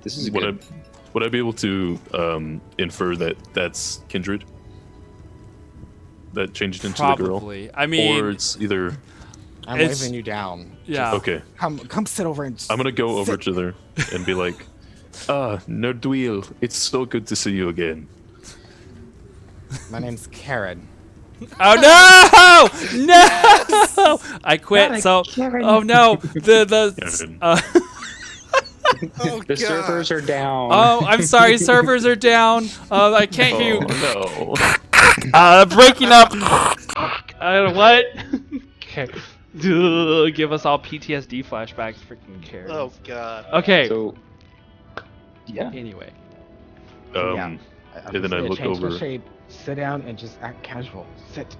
this is good. Would I be able to infer that that's kindred? That changed into the girl? Probably. I mean, Or it's either... I'm It's- waving you down. yeah. Okay, Come sit over and. I'm gonna go over sit. to her and be like, Nerdwheel, it's so good to see you again. My name's Karen. Oh no! No! I quit. So, oh no, Karen. Oh, The God. servers are down. oh, I'm sorry, servers are down. I can't hear you. Oh, no. Breaking up. What? Okay. Ugh, give us all PTSD flashbacks. Freaking care. Oh God. Okay. So, yeah. Anyway. Um, and then I look change my over. shape, sit down, and just act casual. Sit.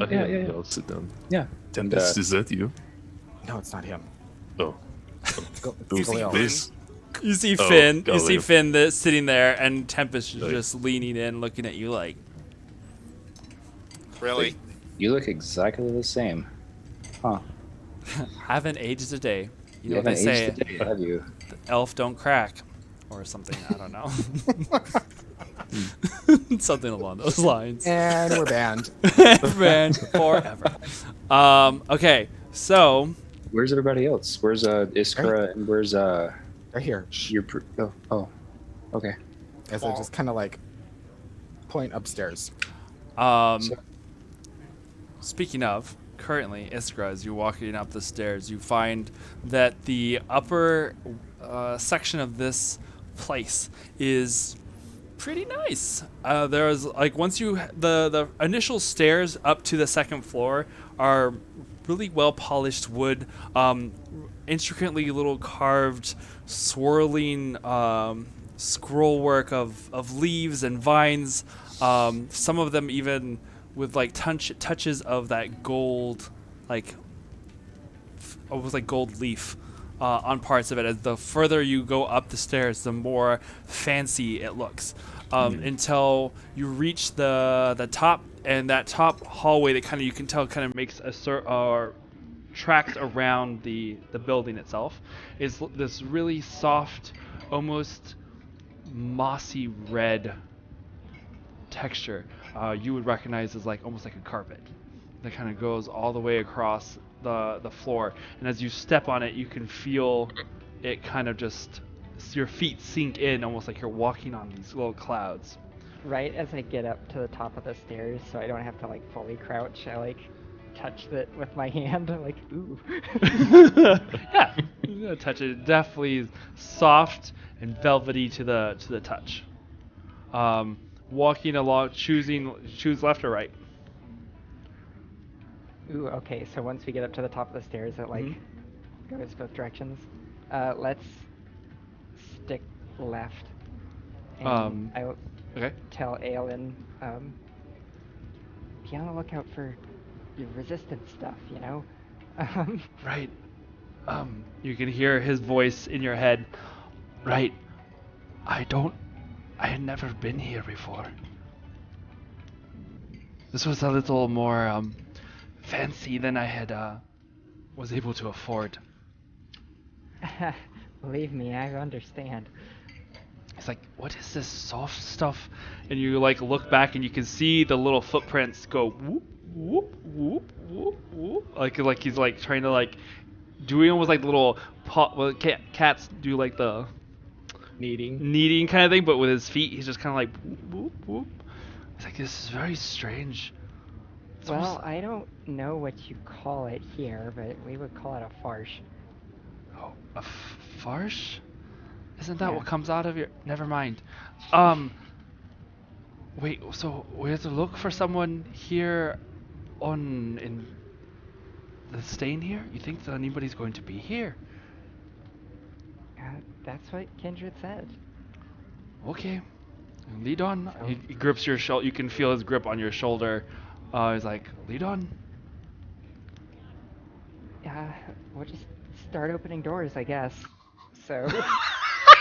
Yeah, I'll sit down. Yeah. Tempest, is that you? No, it's not him. Oh. Go, Who's go Leo. this? You see Oh, Finn. got You see it. Finn sitting there, and Tempest is Right. just leaning in, looking at you like. Really? You look exactly the same. Huh. Haven't aged a day. You know You what they haven't say, aged today, have you? elf don't crack. Or something, I don't know. Something along those lines. And we're banned. Man, forever. Okay, so Where's everybody else? Where's Iskra and where's Right here. oh, okay. As I just kind of like point upstairs. So- speaking of, currently, Iskra, as you're walking up the stairs, you find that the upper section of this place is pretty nice. There's like once you the initial stairs up to the second floor are really well polished wood, intricately little carved, swirling scroll work of leaves and vines. Some of them even with like touches of that gold, like almost like gold leaf on parts of it. As the further you go up the stairs, the more fancy it looks. Until you reach the top, and that top hallway that you can tell makes a tracks around the building itself is this really soft, almost mossy red texture. You would recognize as like almost like a carpet that kind of goes all the way across the floor, and as you step on it, you can feel it kind of just your feet sink in, almost like you're walking on these little clouds. Right as I get up to the top of the stairs, so I don't have to like fully crouch, I like touch it with my hand. I'm like, ooh. Yeah, you're gonna touch it. Definitely soft and velvety to the touch. Walking along, choose left or right. Ooh, okay, so once we get up to the top of the stairs, it like goes both directions. Let's stick left. And I'll Okay. tell Aelin, be on the lookout for the resistance stuff, you know? Right. You can hear his voice in your head. Right. I had never been here before. This was a little more fancy than I had was able to afford. Believe me, I understand. It's like, what is this soft stuff? And you like look back and you can see the little footprints go whoop whoop whoop whoop whoop, like he's like trying to like doing almost like little cats do like the kneading kind of thing, but with his feet he's just kind of like whoop whoop whoop. It's like, this is very strange. It's Well, almost- I don't know what you call it here, but we would call it a farce. Oh, a farce? Isn't that Yeah. what comes out of your? Never mind. Wait. So we have to look for someone here, in the stain here. You think that anybody's going to be here? That's what Kindred said. Okay. Lead on. So- He grips your shoulder. You can feel his grip on your shoulder. He's like, lead on. We'll just start opening doors, I guess. So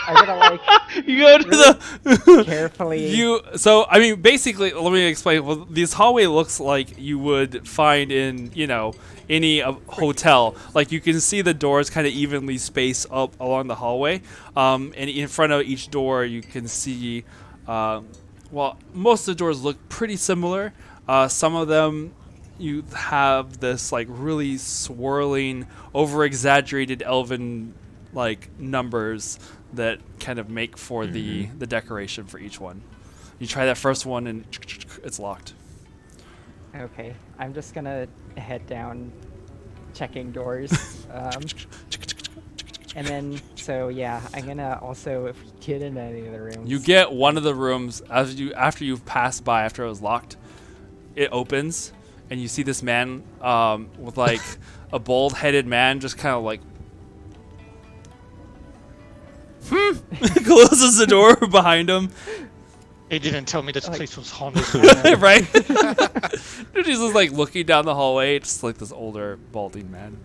I'm gonna like You go to the carefully. So I mean, basically, let me explain. Well, this hallway looks like you would find in any hotel. Like you can see the doors kind of evenly spaced up along the hallway. And in front of each door, you can see. Well, most of the doors look pretty similar. Some of them you have this like really swirling, over-exaggerated elven like numbers that kind of make for the decoration for each one. You try that first one and it's locked. Okay, I'm just gonna head down, checking doors. And then, so yeah, I'm gonna also, if we get into any of the rooms. You get one of the rooms after you've passed by, after it was locked. It opens, and you see this man with like a bald-headed man, just kind of like closes the door behind him. They didn't tell me this Like- place was haunted. Right? Dude, he's just like looking down the hallway, just like this older, balding man.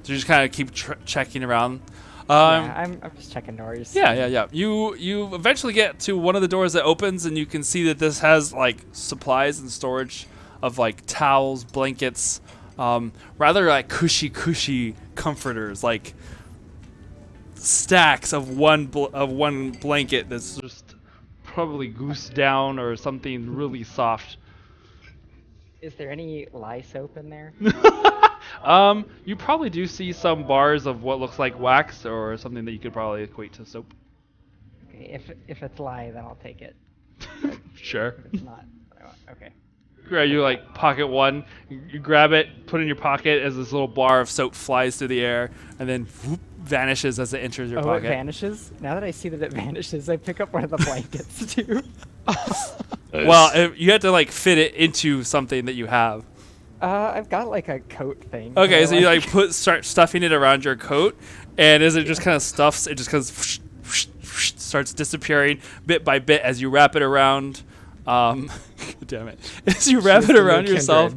So you just kind of keep checking around. Yeah, I'm just checking doors. Yeah. You eventually get to one of the doors that opens, and you can see that this has like supplies and storage of like towels, blankets, rather like cushy comforters, like stacks of one blanket that's just probably goose down or something really soft. Is there any lye soap in there? You probably do see some bars of what looks like wax or something that you could probably equate to soap. Okay, if it's lye, then I'll take it. But Sure. if it's not, okay. Grab you like pocket one, you grab it, put it in your pocket as this little bar of soap flies through the air, and then whoop, vanishes as it enters your Oh, pocket. it vanishes? Now that I see that it vanishes, I pick up one of the blankets too. Nice. Well, you have to like fit it into something that you have. I've got like a coat thing. Okay, that so I you like start stuffing it around your coat, and as it just kind of stuffs, it just kind of starts disappearing bit by bit as you wrap it around. Damn it! As you wrap it around yourself,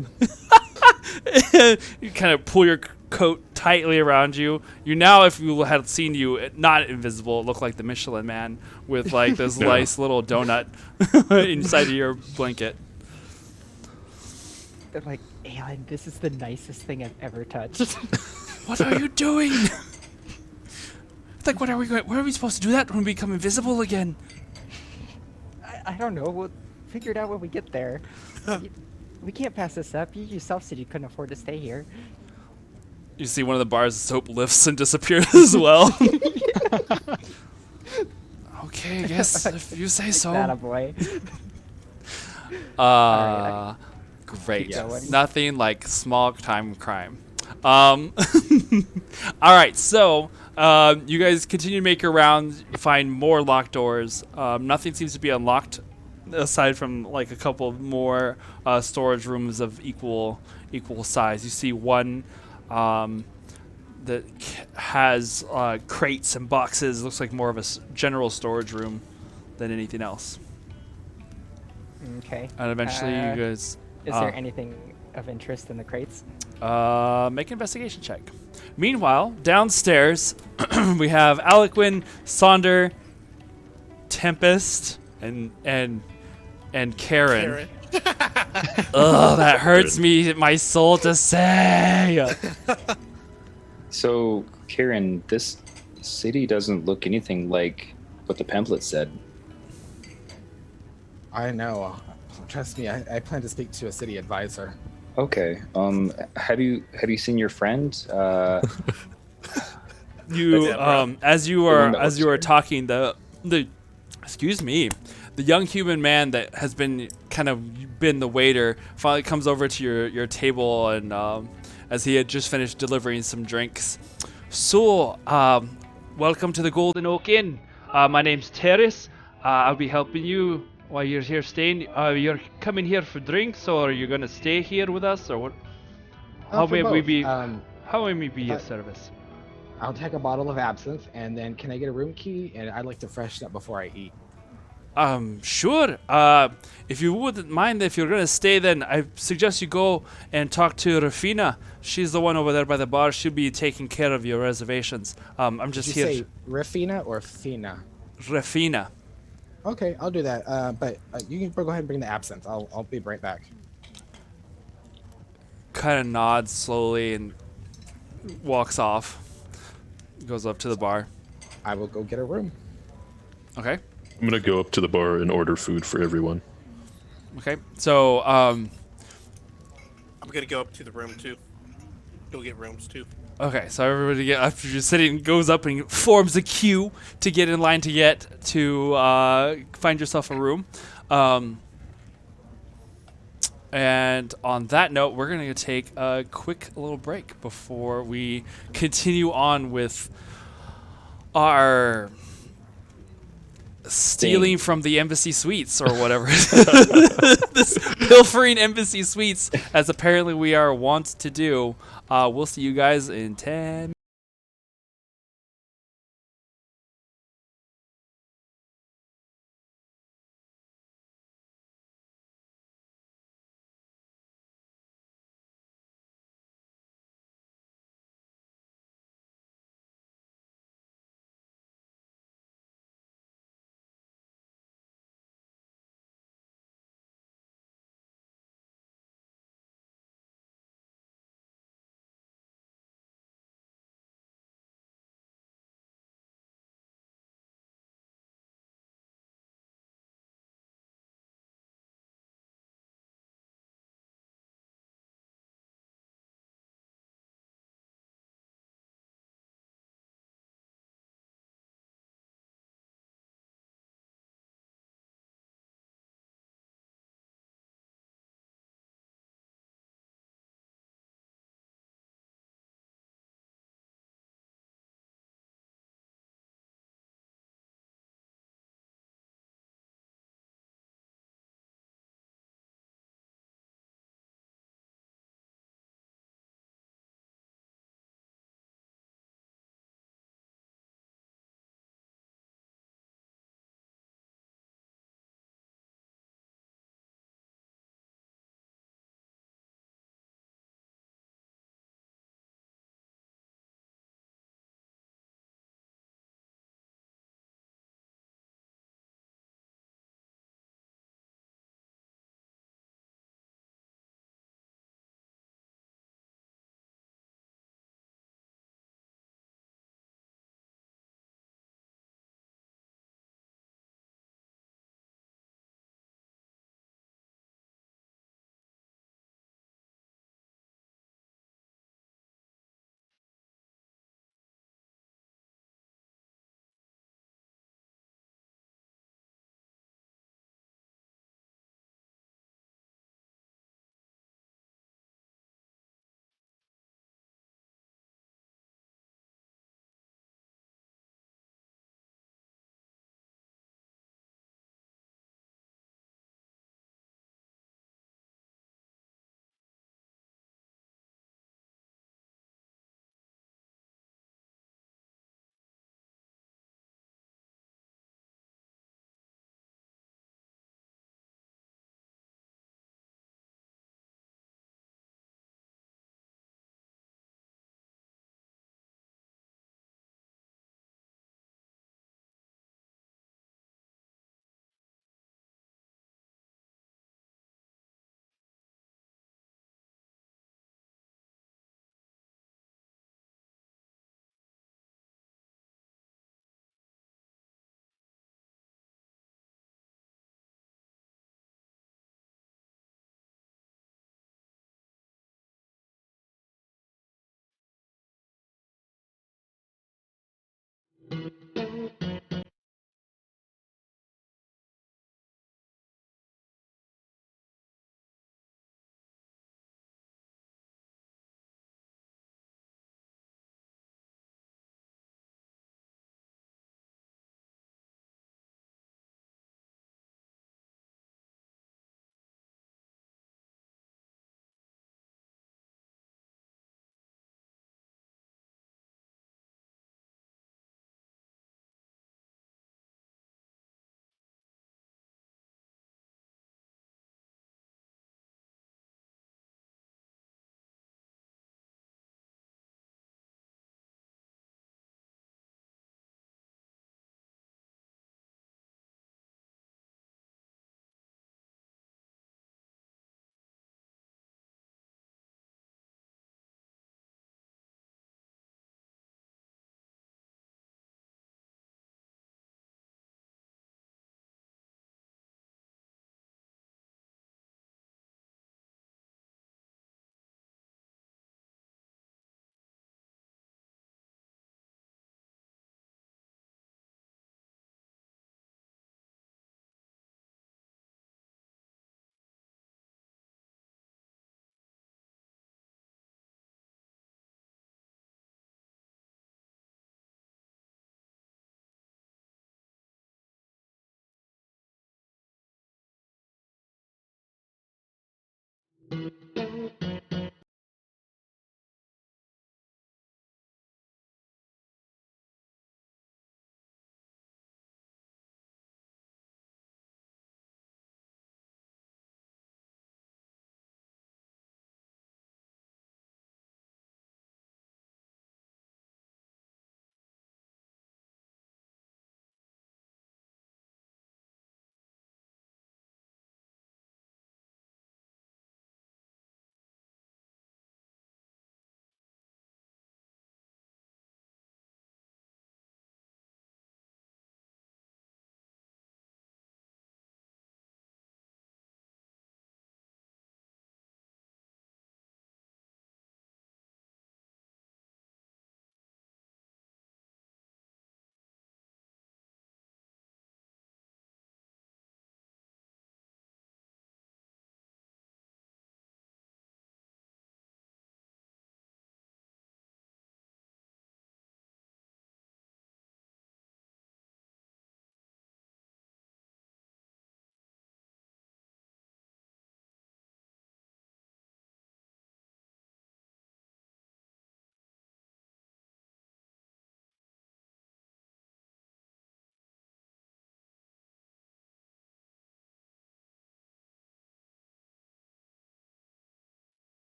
you kind of pull your coat tightly around you. You now, if you had seen you not invisible, look like the Michelin Man with like this Yeah. nice little donut inside of your blanket. They're like, Alan, this is the nicest thing I've ever touched. What are you doing? It's like, what are we going? Where are we supposed to do that when we become invisible again? I don't know. We'll figure it out when we get there. We can't pass this up. You yourself said you couldn't afford to stay here. You see one of the bars of soap lifts and disappears as well. Okay, I guess if you say so. That a boy. Great. Yes. Nothing like small time crime. All right, so you guys continue to make your rounds, find more locked doors. Nothing seems to be unlocked aside from like a couple more storage rooms of equal size. You see one that has crates and boxes. Looks like more of a general storage room than anything else. Okay. And eventually, you guys. Is there anything of interest in the crates? Make an investigation check. Meanwhile, downstairs, we have Alequin, Sonder, Tempest, and Karen. Ugh, that hurts my soul to say. So, Karen, this city doesn't look anything like what the pamphlet said. I know. Trust me, I plan to speak to a city advisor. Okay. Have you seen your friend? You as you are here. talking, the excuse me, the young human man that has been the waiter finally comes over to your table, and as he had just finished delivering some drinks. So, welcome to the Golden Oak Inn. My name's Terrace. I'll be helping you while you're here staying. You're coming here for drinks, or are you gonna stay here with us, or what? How may we be? How may we be of service? I'll take a bottle of absinthe, and then can I get a room key? And I'd like to freshen up before I eat. Sure. If you wouldn't mind, if you're gonna stay, then I suggest you go and talk to Rafina. She's the one over there by the bar. She'll be taking care of your reservations. I'm just Did you here. say Rafina or Fina? Rafina. Okay, I'll do that. But you can go ahead and bring the absinthe. I'll be right back. Kind of nods slowly and walks off. Goes up to the bar. I will go get a room. Okay. I'm gonna go up to the bar and order food for everyone. Okay. So, I'm gonna go up to the room too. Go get rooms too. okay. So everybody after you're sitting goes up and forms a queue to get in line to get to find yourself a room. And on that note, we're going to take a quick little break before we continue on with our stealing from the embassy suites or whatever. This pilfering embassy suites, as apparently we are wont to do. We'll see you guys in 10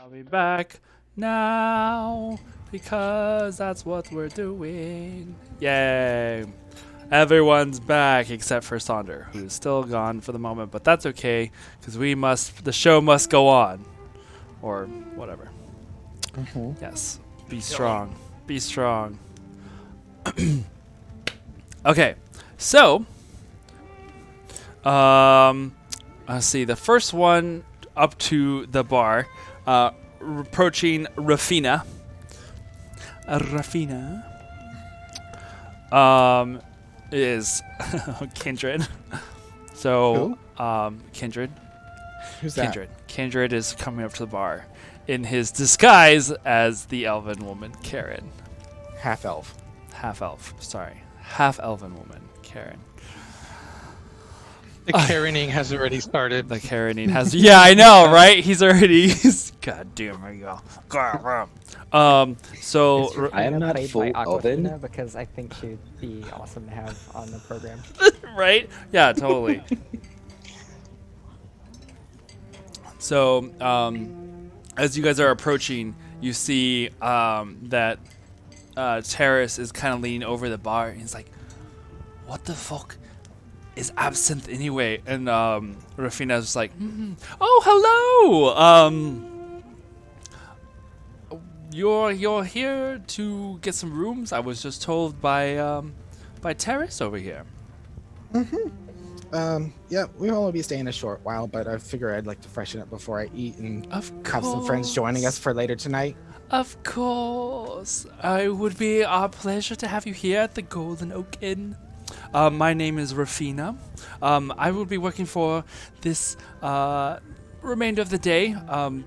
I'll be back now because that's what we're doing. Yay. Everyone's back except for Sonder, who's still gone for the moment, but that's okay because the show must go on. Or whatever. Yes. Be strong. Be strong. Okay. So, let's see. The first one up to the bar, approaching Rafina. Rafina. Is Kindred. So, Kindred. Who's that? Kindred. Kindred is coming up to the bar in his disguise as the elven woman, Karen. Half elf. Half elf. Sorry. Half elven woman, Karen. The Karening has already started. The Karening has. Yeah, I know, right? He's already. God damn, there you go. So. I am not played full by elven. Aquafina because I think she'd be awesome to have on the program. Right? Yeah, totally. So, as you guys are approaching, you see that Terrace is kind of leaning over the bar, and he's like, "What the fuck is absinthe anyway?" And Rafina's just like, "Oh, hello. You're here to get some rooms. I was just told by Terrace over here." Yeah, we'll only be staying a short while, but I figure I'd like to freshen up before I eat and Of have some friends joining us for later tonight. Of course. It would be our pleasure to have you here at the Golden Oak Inn. My name is Rafina. I will be working for this remainder of the day,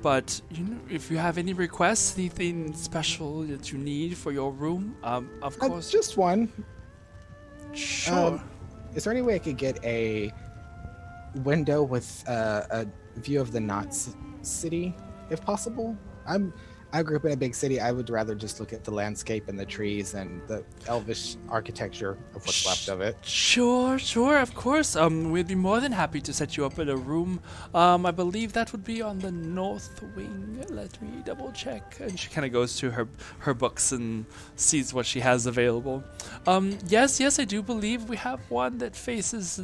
but if you have any requests, anything special that you need for your room, of course. Just one. Sure. Is there any way I could get a window with a view of the Knot City, if possible? I grew up in a big city. I would rather just look at the landscape and the trees and the elvish architecture of what's left of it. Sure, of course. We'd be more than happy to set you up in a room. I believe that would be on the north wing. Let me double check. And she kind of goes to her books and sees what she has available. Yes, I do believe we have one that faces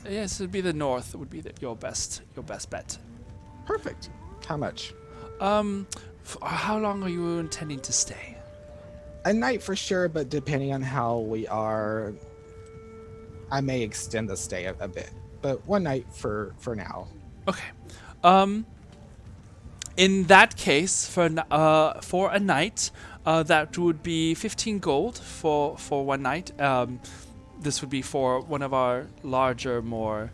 yes, it'd be the north. Would be your best bet. Perfect. How much? How long are you intending to stay? A night for sure, but depending on how we are, I may extend the stay a bit. But one night for now. Okay. In that case, for a night, that would be 15 gold for one night. This would be for one of our larger, more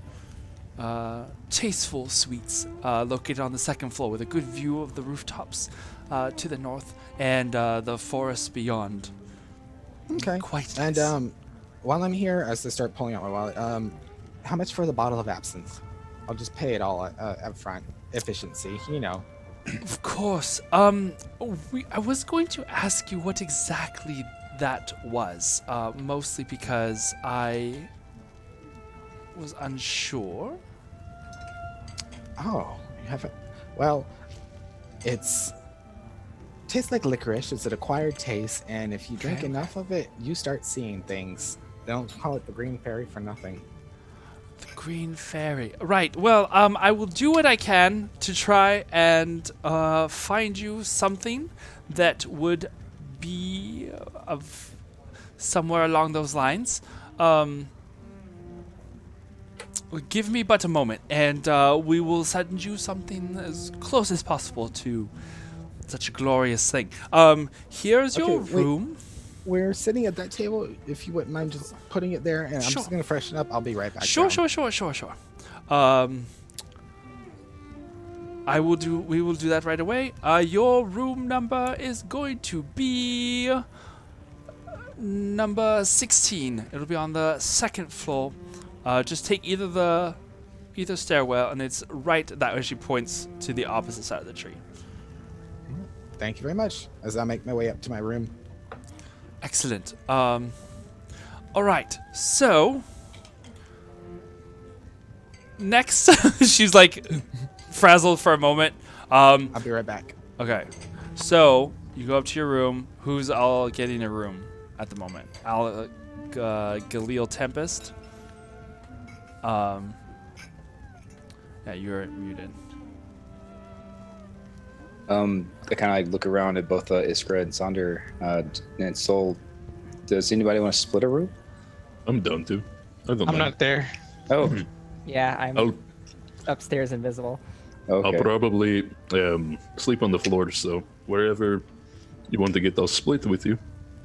tasteful suites located on the second floor with a good view of the rooftops to the north and the forest beyond. Okay. Quite nice. And while I'm here, as I start pulling out my wallet, how much for the bottle of absinthe? I'll just pay it all up front. Efficiency, Of course. I was going to ask you what exactly that was, mostly because I was unsure. Oh, you haven't. Well, tastes like licorice. It's an acquired taste, and if you drink enough of it, you start seeing things. They don't call it the Green Fairy for nothing. The Green Fairy. Right. Well, I will do what I can to try and find you something that would be of somewhere along those lines. Give me but a moment, and we will send you something as close as possible to such a glorious thing. Here's your room. We're sitting at that table. If you wouldn't mind just putting it there, and I'm just going to freshen up. I'll be right back. Sure. We will do that right away. Your room number is going to be number 16. It'll be on the second floor. Just take either stairwell, and it's right. That actually points to the opposite side of the tree. Thank you very much. As I make my way up to my room. Excellent. All right. So next, she's like frazzled for a moment. I'll be right back. Okay, so you go up to your room. Who's all getting a room at the moment? Galil Tempest. Yeah, you're muted. I kind of like look around at both Iskra and Sonder and Soul. Does anybody want to split a room? I'm done too. I don't I'm mind. not there. Oh, Yeah, I'm I'll, upstairs invisible. I'll okay. probably sleep on the floor, so wherever you want to get, I'll split with you.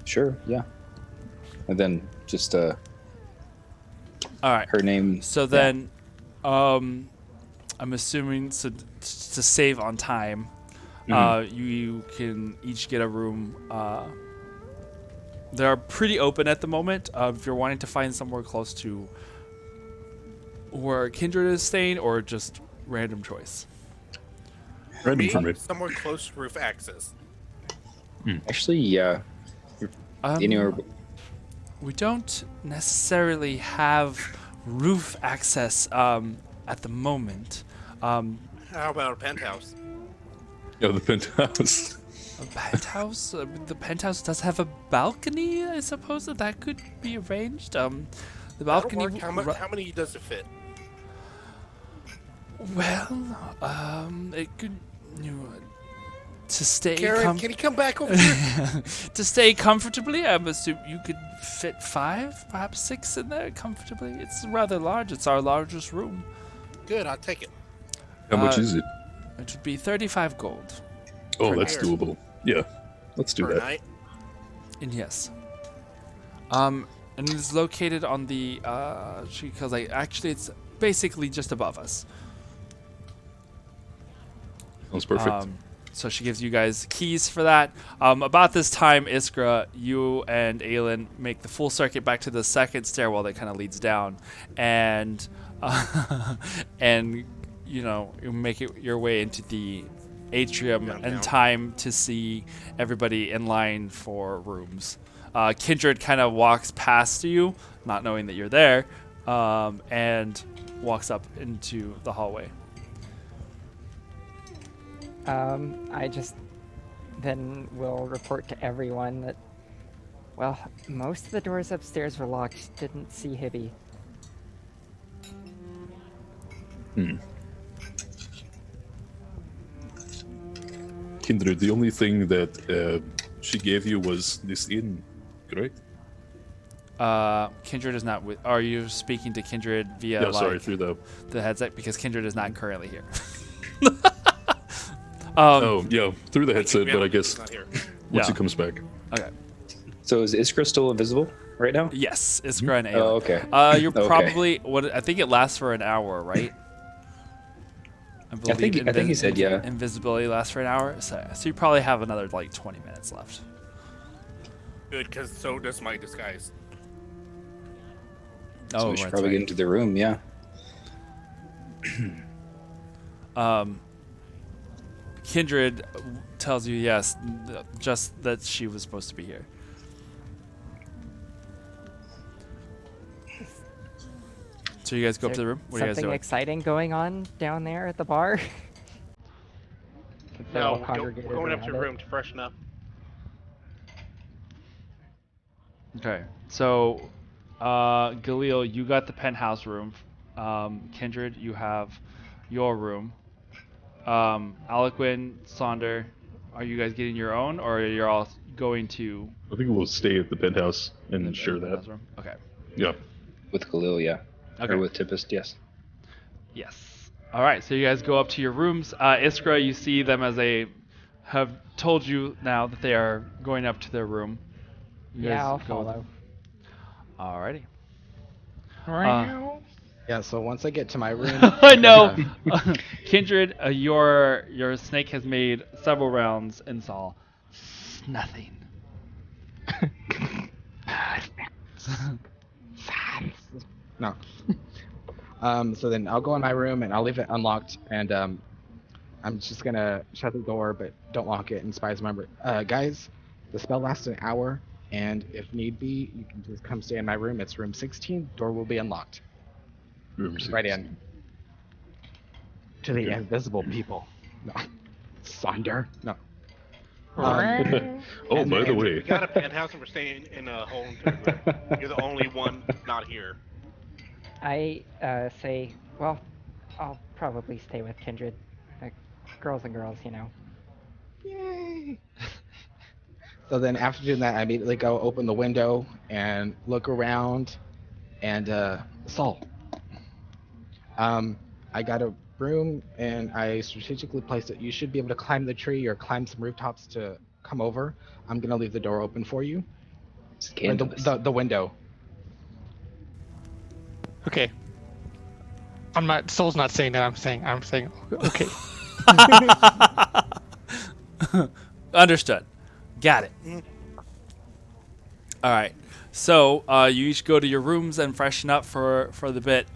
Sure, yeah. And then just All right. her name. So then, I'm assuming to save on time, you can each get a room. They're pretty open at the moment. If you're wanting to find somewhere close to where Kindred is staying, or just random choice. Random for me. Somewhere close to roof access. Actually, yeah. Anywhere. We don't necessarily have roof access at the moment. How about a penthouse? Yeah, the penthouse. A penthouse? The penthouse does have a balcony, I suppose that could be arranged. The That'll balcony. work. How many does it fit? Well, it could. To stay Karen, can you come back over here? to stay comfortably, I'm assuming you could fit 5, perhaps 6 in there comfortably. It's rather large. It's our largest room. Good, I'll take it. How much is it? It would be 35 gold. Oh, per that's night. doable. Yeah, let's do Per that. night. And yes. And it's located on the because actually it's basically just above us. Sounds perfect. So she gives you guys keys for that. About this time, Iskra, you and Aelin make the full circuit back to the second stairwell that kind of leads down, and and you make it your way into the atrium in time to see everybody in line for rooms. Kindred kind of walks past you, not knowing that you're there, and walks up into the hallway. I just then will report to everyone that, well, most of the doors upstairs were locked. Didn't see Hibby. Kindred, the only thing that she gave you was this inn, correct? Kindred is not with. Are you speaking to Kindred via Yeah, sorry, through the... the headset? Because Kindred is not currently here. oh, yeah, through the headset, but I guess It's not here. once Yeah. it comes back. Okay. So is Iskra still invisible right now? Yes, Iskra and Aelin. Oh, okay. You're Okay. probably I think it lasts for an hour, right? I think he said yeah. Invisibility lasts for an hour, so you probably have another like 20 minutes left. Good, because so does my disguise. So we should probably get into the room, yeah. Kindred tells you yes, just that she was supposed to be here. So you guys go up to the room. What are you guys Something doing? exciting going on down there at the bar? They're all No, congregated going up to the around it. room to freshen up. Okay, so Galil, you got the penthouse room. Kindred, you have your room. Aliquin, Sonder, are you guys getting your own, or are you all going to I think we'll stay at the penthouse and the ensure that. penthouse room? Okay. Yeah. With Khalil, yeah. Okay. Or with Tempest, yes. Yes. All right. So you guys go up to your rooms. Iskra, you see them as they have told you now that they are going up to their room. You Yeah, guys I'll go with follow. them. Alrighty. Yeah, so once I get to my room, I know. Kindred, your snake has made several rounds and saw nothing. No. So then I'll go in my room and I'll leave it unlocked, and I'm just gonna shut the door, but don't lock it. And spies remember, guys, the spell lasts an hour, and if need be, you can just come stay in my room. It's room 16. Door will be unlocked. Room Right 16. in. to the invisible people. No, Sonder. No. Oh, And- by the and- way, We got a penthouse and we're staying in a whole entire room. You're the only one not here. I say, well, I'll probably stay with Kindred. Girls and girls, you know. Yay! So then after doing that, I immediately go open the window and look around and Saul. I got a broom and I strategically placed it. You should be able to climb the tree or climb some rooftops to come over. I'm gonna leave the door open for you. Or the window. Okay. I'm not. Soul's not saying that. I'm saying. Okay. Understood. Got it. Mm. All right. So you each go to your rooms and freshen up for the bit.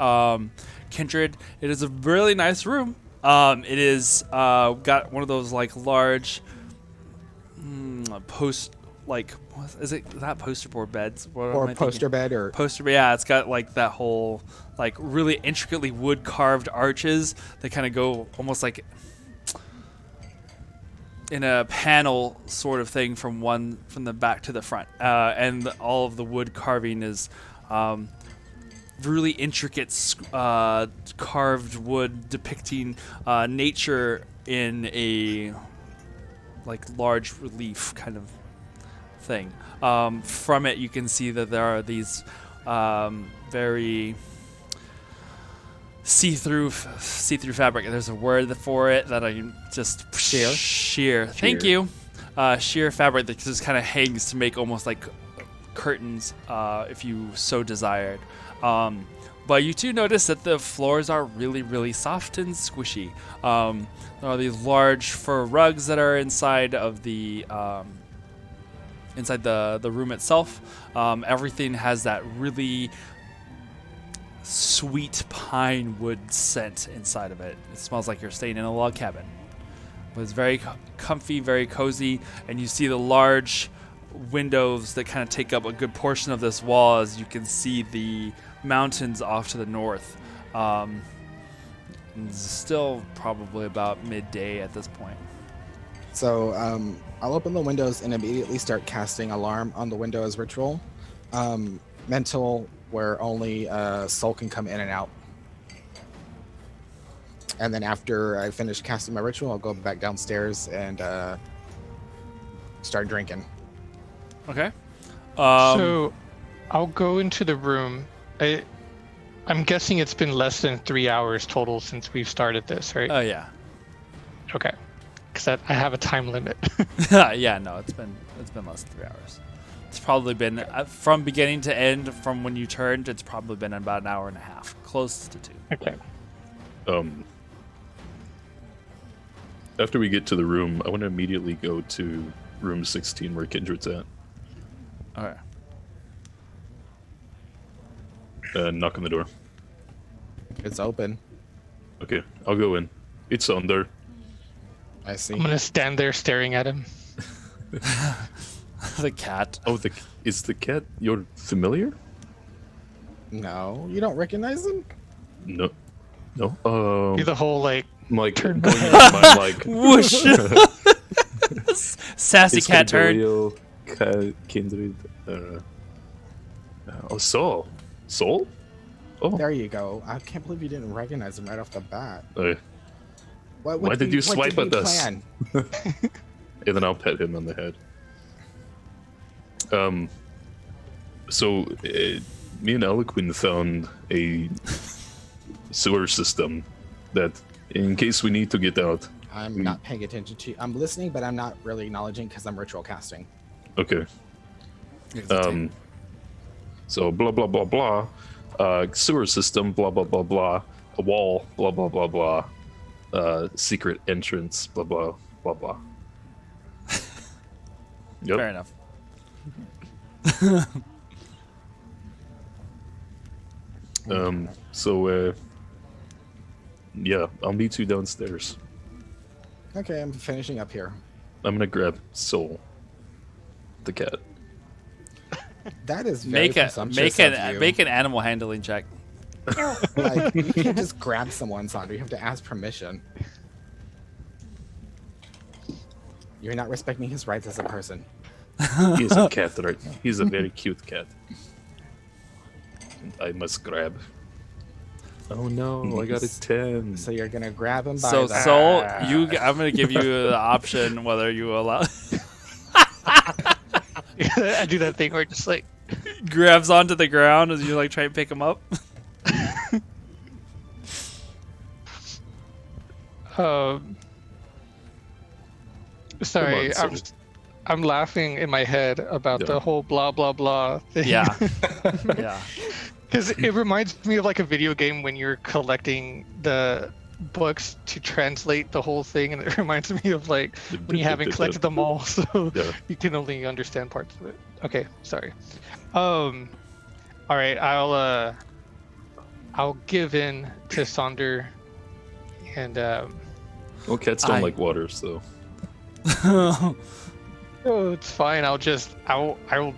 Kindred, it is a really nice room. It is got one of those like large is that poster board beds Or poster bed or poster? Yeah, it's got like that whole like really intricately wood carved arches that kind of go almost like in a panel sort of thing from the back to the front, and all of the wood carving is really intricate carved wood depicting nature in a like large relief kind of thing. From it, you can see that there are these very see-through fabric. There's a word for it that I can just sheer. Thank you. Sheer fabric that just kind of hangs to make almost like curtains, if you so desired. But you do notice that the floors are really, really soft and squishy. There are these large fur rugs that are inside of the room itself. Everything has that really sweet pine wood scent inside of it. It smells like you're staying in a log cabin. But it's very comfy, very cozy, and you see the large windows that kind of take up a good portion of this wall as you can see the mountains off to the north. It's still probably about midday at this point. So I'll open the windows and immediately start casting alarm on the windows ritual. Mental, where only Soul can come in and out. And then after I finish casting my ritual, I'll go back downstairs and start drinking. Okay. So I'll go into the room. I'm guessing it's been less than 3 hours total since we've started this, right? Oh yeah. Okay. Because I have a time limit. Yeah, no, it's been less than 3 hours. It's probably been from beginning to end, from when you turned. It's probably been about an hour and a half, close to 2. Okay. After we get to the room, I want to immediately go to room 16 where Kindred's at. Okay. Knock on the door. It's open. Okay, I'll go in. It's on there. I see. I'm gonna stand there staring at him. The cat. Oh, is the cat your familiar? No, you don't recognize him? No. Do the whole like Like turn going into my mind, like Whoosh. Sassy it's cat turn. Galileo, Kindred. Soul. Soul? Oh, There you go. I can't believe you didn't recognize him right off the bat. What Why did you what swipe we at us? plan? and then I'll pet him on the head. So me and Eloquin found a sewer system that, in case we need to get out. I'm not paying attention to you. I'm listening, but I'm not really acknowledging because I'm ritual casting. Okay. So blah blah blah blah. Sewer system. Blah blah blah blah. A wall. Blah blah blah blah. Secret entrance. Blah blah blah blah. Yep. Fair enough. So yeah, I'll meet you downstairs. Okay, I'm finishing up here. I'm gonna grab Soul, the cat. That is very presumptuous of you. make an animal handling check. Like, you can't just grab someone, Sandra. You have to ask permission. You're not respecting his rights as a person. He's a cat right now. He's a very cute cat. And I must grab. Oh no, I got a 10. So you're gonna grab him by So the Soul, I'm gonna give you the option whether you allow I do that thing where just like grabs onto the ground as you like try and pick him up. Sorry, Come on, Soul. I'm laughing in my head about Yeah. the whole blah blah blah thing. Yeah. Yeah. Because it reminds me of like a video game when you're collecting the books to translate the whole thing, and it reminds me of like when you haven't collected them all, so Yeah. you can only understand parts of it. Okay, sorry. All right, I'll give in to Sonder, and Well, cats don't I- like water, so. oh, it's fine. I will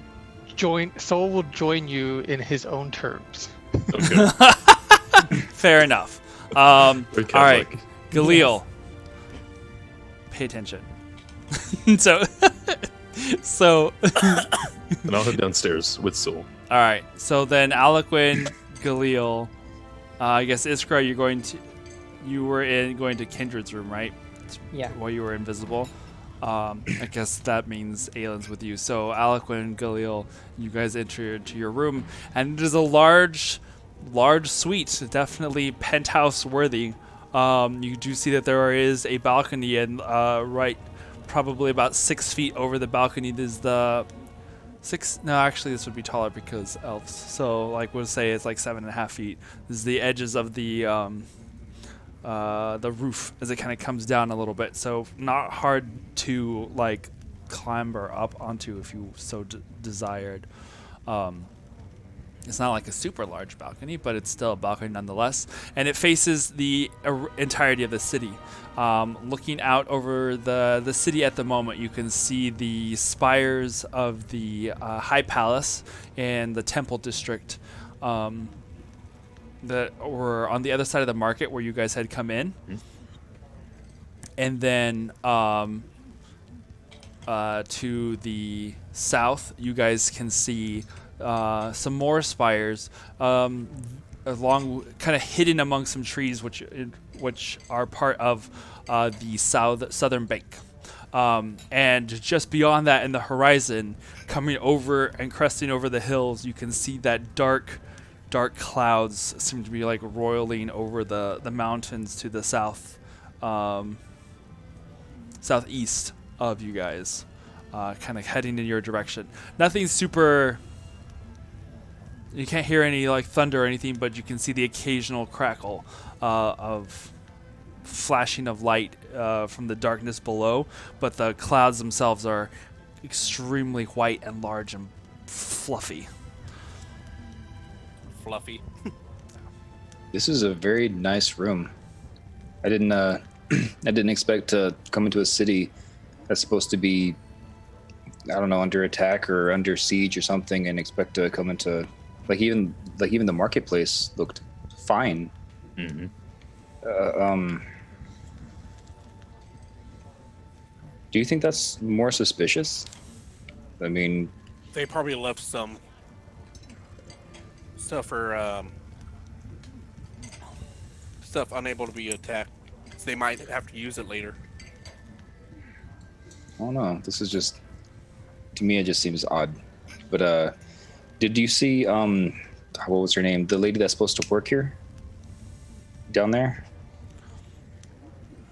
join. Soul will join you in his own terms. Okay. Fair enough. Very All right, cat-like. Galil, pay attention. so, And I'll head downstairs with Soul. all right. So then, Aliquin, Galil, I guess Iskra, you were going to Kindred's room, right? Yeah. While you were invisible. I guess that means Aylin's with you. So Aliquin, Galil, you guys enter into your room, and it is a large suite, definitely penthouse worthy. You do see that there is a balcony, and right, probably about 6 feet over the balcony is the no, actually this would be taller because elves. So like we'll say it's like 7.5 feet. This is the edges of the roof as it kind of comes down a little bit, so not hard to like clamber up onto if you so desired. It's not like a super large balcony, but it's still a balcony nonetheless, and it faces the entirety of the city. Looking out over the city at the moment, you can see the spires of the High Palace and the Temple District that were on the other side of the market where you guys had come in. And then to the south, you guys can see some more spires along, kind of hidden among some trees, which are part of the southern bank. And just beyond that, in the horizon, coming over and cresting over the hills, you can see that dark clouds seem to be like roiling over the mountains to the south, southeast of you guys, kind of heading in your direction. Nothing super. You can't hear any like thunder or anything, but you can see the occasional crackle of flashing of light from the darkness below. But the clouds themselves are extremely white and large and fluffy. Fluffy. This is a very nice room. I didn't I didn't expect to come into a city that's supposed to be, I don't know, under attack or under siege or something, and expect to come into even the marketplace looked fine. Mm-hmm. Do you think that's more suspicious? I mean, They probably left some stuff for stuff unable to be attacked. So they might have to use it later. I don't know. This is just, to me, it just seems odd. But did you see what was her name? The lady that's supposed to work here down there?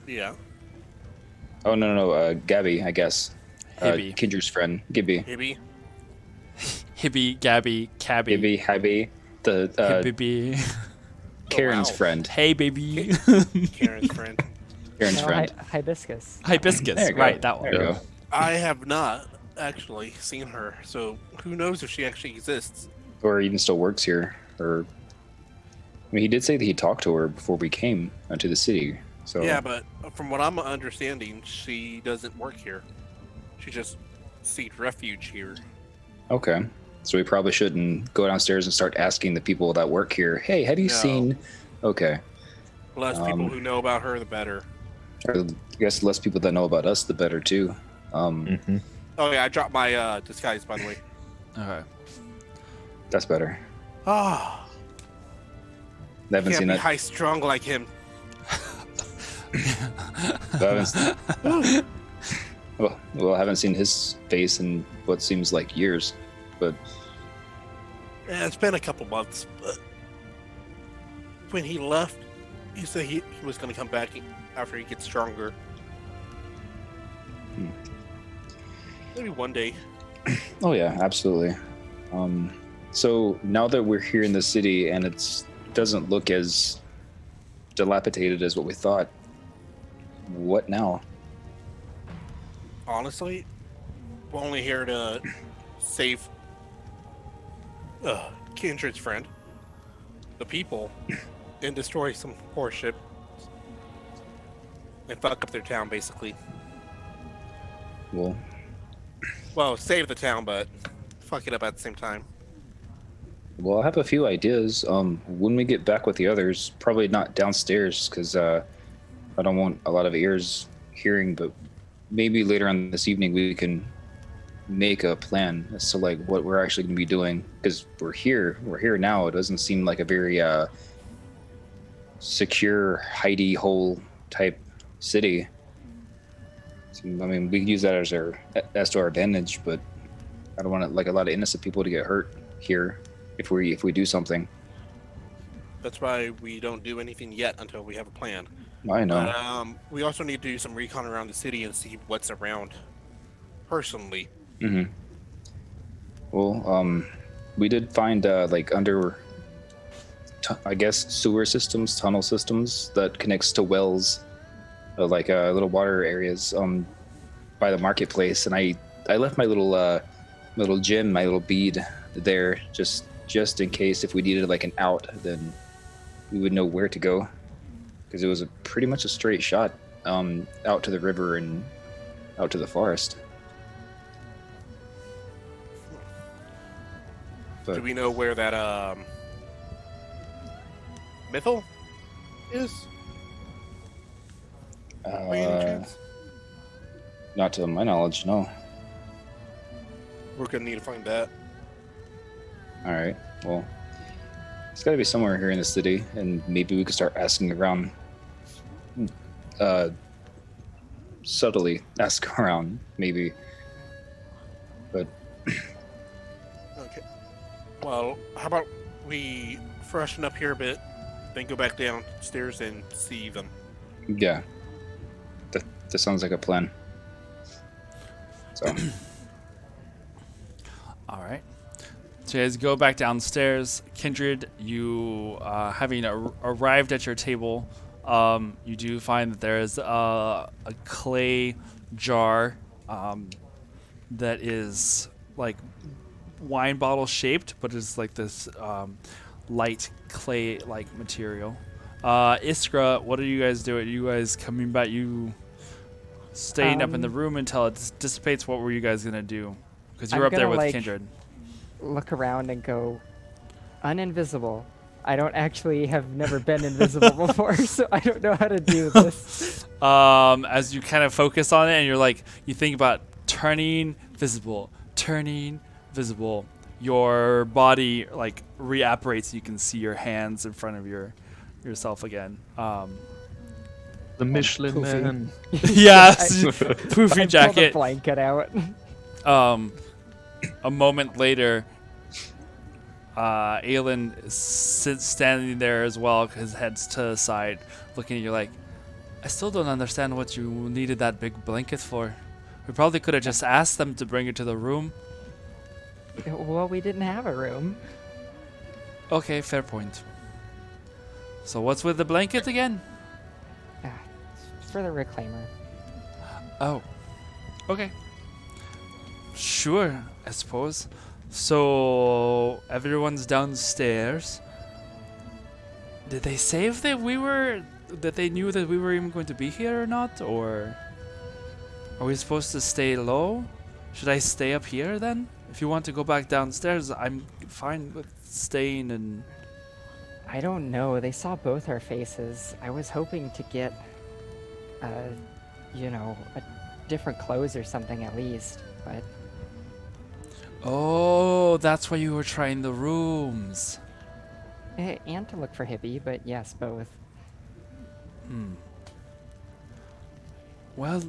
Yeah. Oh no, Gabby, I guess. Hibby. Kinder's friend, Gibby. Maybe. Hibby, Gabby, Cabby. Gibby, Hibby, the Hibby. Karen's wow. friend. Hey, baby. Karen's friend. Karen's No, friend. hibiscus. Hibiscus. There you go. Right, that one. There you Yeah. go. I have not actually seen her, so who knows if she actually exists. Or even still works here. Or, I mean, he did say that he talked to her before we came to the city. So Yeah, but from what I'm understanding, she doesn't work here. She just seeked refuge here. okay. So we probably shouldn't go downstairs and start asking the people that work here, hey, have you No. seen... Okay. Less people who know about her, the better. Or I guess less people that know about us, the better, too. Mm-hmm. Oh yeah, I dropped my disguise, by the way. Okay. That's better. Ah, I haven't can't seen be that. high strung like him. I haven't seen his face in what seems like years, but Yeah, it's been a couple months, but when he left, he said he was going to come back after he gets stronger. Maybe one day. oh yeah, absolutely. So now that we're here in the city and it doesn't look as dilapidated as what we thought, what now? Honestly, we're only here to save Kindred's friend, the people, and destroy some poor ship. And fuck up their town, basically. Well, save the town, but fuck it up at the same time. Well, I have a few ideas. When we get back with the others, probably not downstairs because I don't want a lot of ears hearing, but maybe later on this evening we can make a plan as to like what we're actually going to be doing because we're here now. It doesn't seem like a very secure hidey hole type city. So, I mean, we can use that as to our advantage, but I don't want like a lot of innocent people to get hurt here if we do something. That's why we don't do anything yet until we have a plan. I know. But, we also need to do some recon around the city and see what's around. Personally. Mm-hmm. Well, we did find like under, I guess, sewer systems, tunnel systems that connects to wells, like little water areas by the marketplace, and I left my little gem, my little bead there just in case if we needed like an out, then we would know where to go because it was pretty much a straight shot out to the river and out to the forest. But Do we know where that Mythal is? By any chance? not to my knowledge, no. We're gonna need to find that. All right. Well, it's got to be somewhere here in the city, and maybe we could start asking around. Subtly ask around, maybe. But Okay. Well, how about we freshen up here a bit, then go back downstairs and see them. yeah, that sounds like a plan. So All right. So you guys go back downstairs. Kindred, you having arrived at your table, you do find that there is a clay jar that is like wine bottle shaped, but it's like this light clay like material. Iskra, what are you guys doing? Are you guys coming back? You staying up in the room until it dissipates? What were you guys gonna do? Because you're I'm up there gonna, with like, Kindred. Look around and go, uninvisible. I don't actually have never been invisible before, so I don't know how to do this. As you kind of focus on it and you're like, you think about turning visible, your body like reapparates. You can see your hands in front of yourself again. The Michelin Poofy. Man. Yes, I poofy pull the jacket. blanket out. A moment later, Aelin sits standing there as well, his head's to the side, looking at you like, I still don't understand what you needed that big blanket for. We probably could have just asked them to bring it to the room. Well, we didn't have a room. Okay, fair point. So what's with the blanket again? It's for the reclaimer. Oh, okay. Sure, I suppose. So everyone's downstairs. Did they say if that they knew that we were even going to be here or not, or are we supposed to stay low? Should I stay up here then? If you want to go back downstairs, I'm fine with staying and... I don't know. They saw both our faces. I was hoping to get, you know, different clothes or something at least, but Oh, that's why you were trying the rooms. and to look for hippie, but yes, both. Well,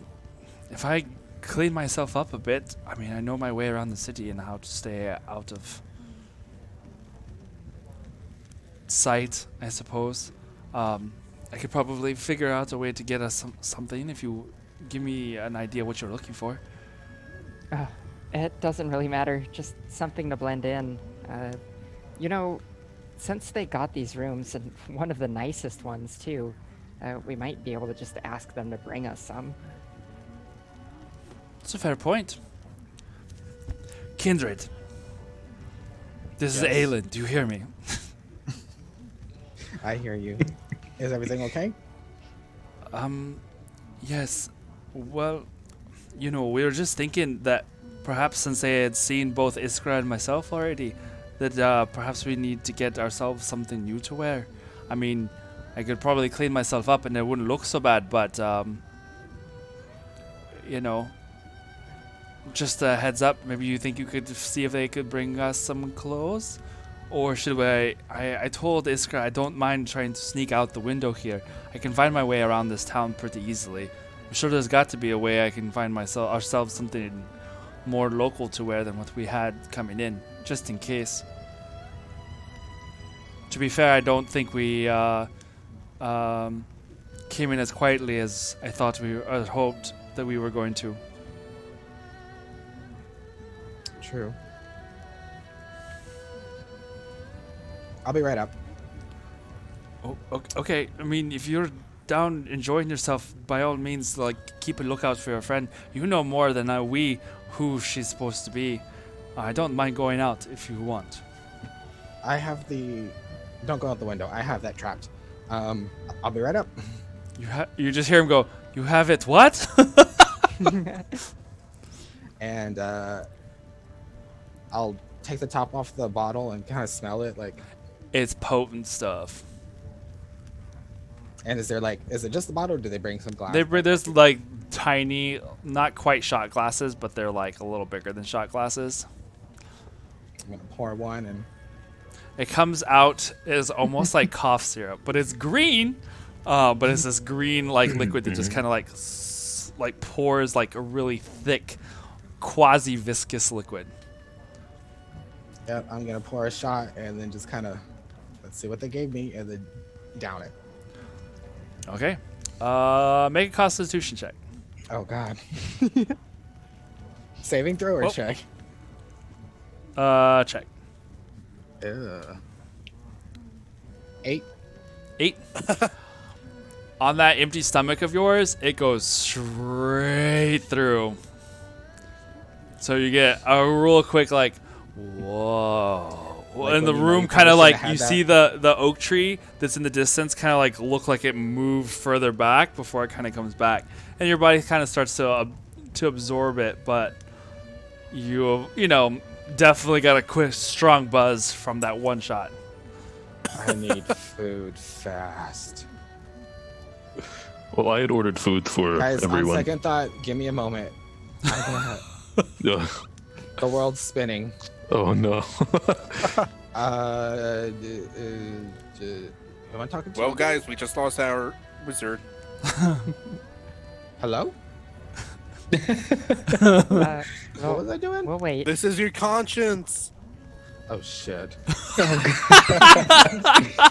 if I clean myself up a bit, I mean, I know my way around the city and how to stay out of sight, I suppose. I could probably figure out a way to get us something if you give me an idea what you're looking for. It doesn't really matter, just something to blend in. You know, since they got these rooms, and one of the nicest ones too, we might be able to just ask them to bring us some. That's a fair point. Kindred. This is Yes. Aelin. Do you hear me? I hear you. Is everything okay? Yes. Well, you know, we were just thinking that perhaps since they had seen both Iskra and myself already, that perhaps we need to get ourselves something new to wear. I mean, I could probably clean myself up and it wouldn't look so bad, but, you know, just a heads up, maybe you think you could see if they could bring us some clothes? Or should we... I told Iskra I don't mind trying to sneak out the window here. I can find my way around this town pretty easily. I'm sure there's got to be a way I can find ourselves something more local to wear than what we had coming in, just in case. To be fair, I don't think we came in as quietly as I thought I hoped that we were going to. True. I'll be right up. Oh, okay. I mean, if you're down enjoying yourself, by all means, like, keep a lookout for your friend. You know more than we who she's supposed to be. I don't mind going out if you want. I have the. Don't go out the window. I have that trapped. I'll be right up. You just hear him go, "You have it what?" And I'll take the top off the bottle and kind of smell it, like. It's potent stuff. And is it just the bottle, or do they bring some glass? There's like tiny, not quite shot glasses, but they're like a little bigger than shot glasses. I'm gonna pour one, and It comes out as almost like cough syrup, but it's green. But it's this green like liquid that just kind of like pours like a really thick, quasi viscous liquid. yep, I'm gonna pour a shot, and then just kind of let's see what they gave me, and then down it. Okay. Make a Constitution check. Oh God. Saving throw or Oh. check? Check. Ugh. 8. 8. On that empty stomach of yours, it goes straight through. So you get a real quick like, whoa. Like in the when you know room, you kind of probably like should've you had see the oak tree that's in the distance, kind of like look like it moved further back before it kind of comes back, and your body kind of starts to absorb it. But you know definitely got a quick strong buzz from that one shot. I need food fast. Well, I had ordered food for Guys, everyone. on second thought, give me a moment. Yeah. The world's spinning. Oh no. Who am I talking to? Well, guys, we just lost our wizard. Hello? What What was I doing? We'll wait. This is your conscience. Oh shit.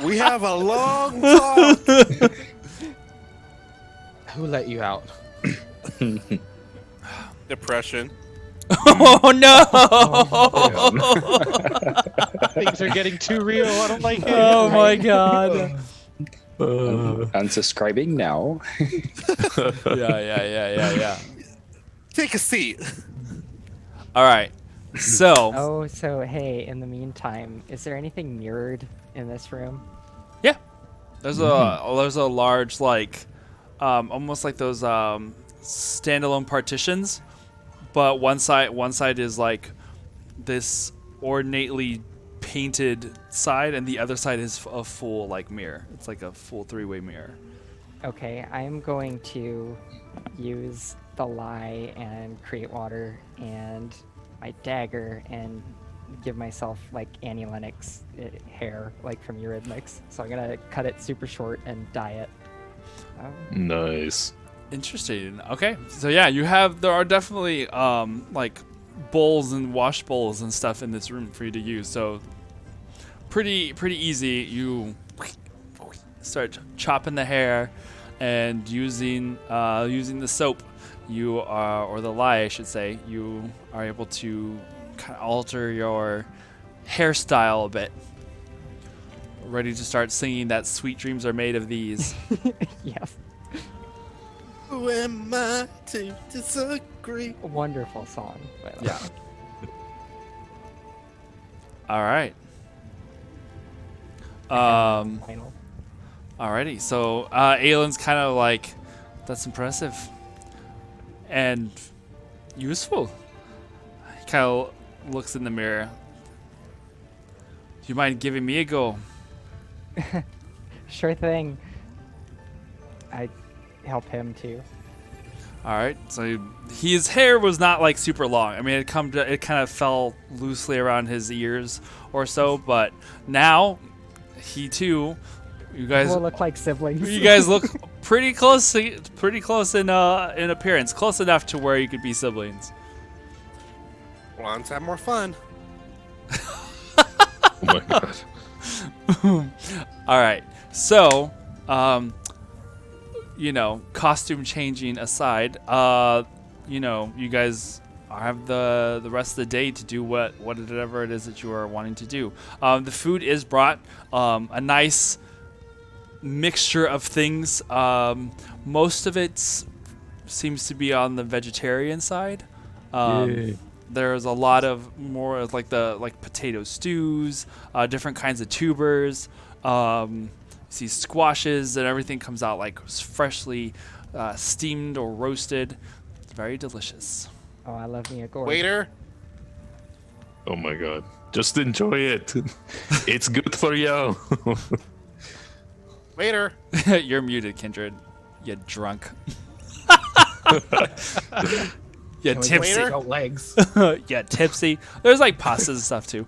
We have a long talk. Who let you out? Depression. Oh no! Things are getting too real. I don't like it. Oh my god! Unsubscribing now. Yeah. Take a seat. All right. So Oh, so hey, in the meantime, is there anything mirrored in this room? yeah, there's a large like, almost like those standalone partitions, but one side is like this ornately painted side, and the other side is a full like mirror. It's like a full 3-way mirror. Okay, I am going to use the lie and create water and my dagger and give myself like Annie Lennox hair, like from Eurythmics. So I'm gonna cut it super short and dye it. Nice. Interesting. Okay, so yeah, there are definitely like bowls and wash bowls and stuff in this room for you to use. So pretty easy. You start chopping the hair and using the soap. You are, or the lye, I should say, you are able to kind of alter your hairstyle a bit. Ready to start singing that "Sweet Dreams Are Made of These." Yes. Who am I to disagree? A wonderful song. By the way. Yeah. All right. Final. Alrighty, so Aylin's kind of like, that's impressive and useful. He kind of looks in the mirror. Do you mind giving me a go? Sure thing. I help him too. All right, so his hair was not like super long. I mean, it kind of fell loosely around his ears or so, but now he too. You guys We'll look like siblings. You guys look pretty close in appearance, close enough to where you could be siblings. Blondes have more fun. Oh my god. All right, so costume changing aside, you guys have the rest of the day to do whatever it is that you are wanting to do. The food is brought, a nice mixture of things. Most of it seems to be on the vegetarian side. There's a lot of more like potato stews, different kinds of tubers. You see squashes, and everything comes out like freshly steamed or roasted. It's very delicious. Oh, I love me a gourd. Waiter, Oh my god. Just enjoy it. It's good for you. waiter. You're muted, Kindred. You drunk. You Can we tipsy. get goat legs? Yeah, tipsy. There's like pastas and stuff too.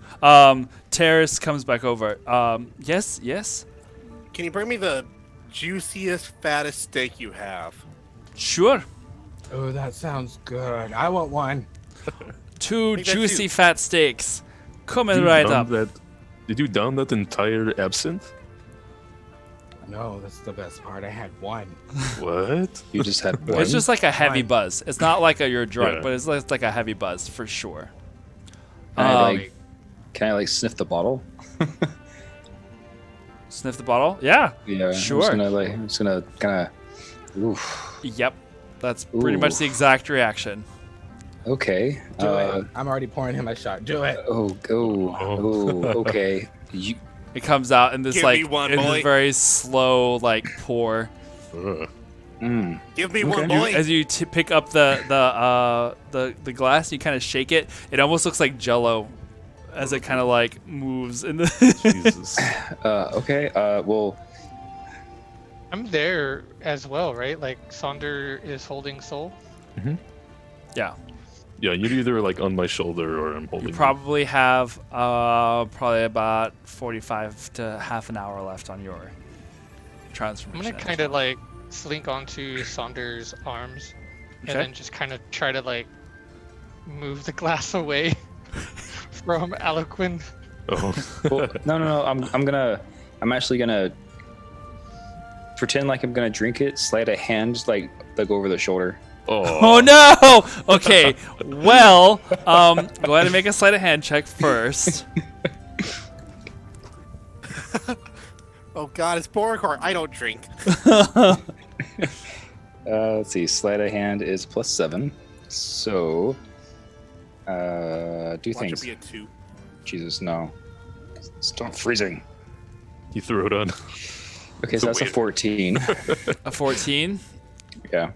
Terrace comes back over. Yes. Can you bring me the juiciest, fattest steak you have? Sure. Oh, that sounds good. I want one. 2 Make that juicy 2. fat steaks. Coming Did you right down up. Did you down that entire absinthe? No, that's the best part. I had one. What? You just had one. It's just like a heavy Fine. buzz. It's not like you're drunk, Yeah. but it's like a heavy buzz for sure. Can I sniff the bottle? Sniff the bottle? Yeah. Yeah. Sure. I'm just gonna kind of. Oof. Yep. That's pretty much Ooh. the exact reaction. Okay. Do it. I'm already pouring him a shot. Do it. Okay. You. It comes out in this Give like me one, in this boy. very slow like pour. Ugh. Give me Okay. one, boy. As you pick up the glass, you kind of shake it. It almost looks like Jello, as it kind of like moves in the. Jesus. Okay. Well. I'm there as well, right? Like Sonder is holding Soul. Yeah, Yeah, you're either like on my shoulder or I'm holding you you. probably have probably about 45 to half an hour left on your I'm transformation. gonna kind of like slink onto Saunder's arms, Okay. and then just kind of try to like move the glass away from Aloquin. Oh. Well, no. I'm actually gonna pretend like I'm gonna drink it. Slide a hand like over the shoulder. Oh no! Okay, well, go ahead and make a sleight of hand check first. Oh God, it's Borgor. I don't drink. Let's see. Sleight of hand is +7. So. Do Watch it things. be a 2. Jesus, no. Stop freezing. You threw it on. Okay, so that's a 14. A 14. Yeah.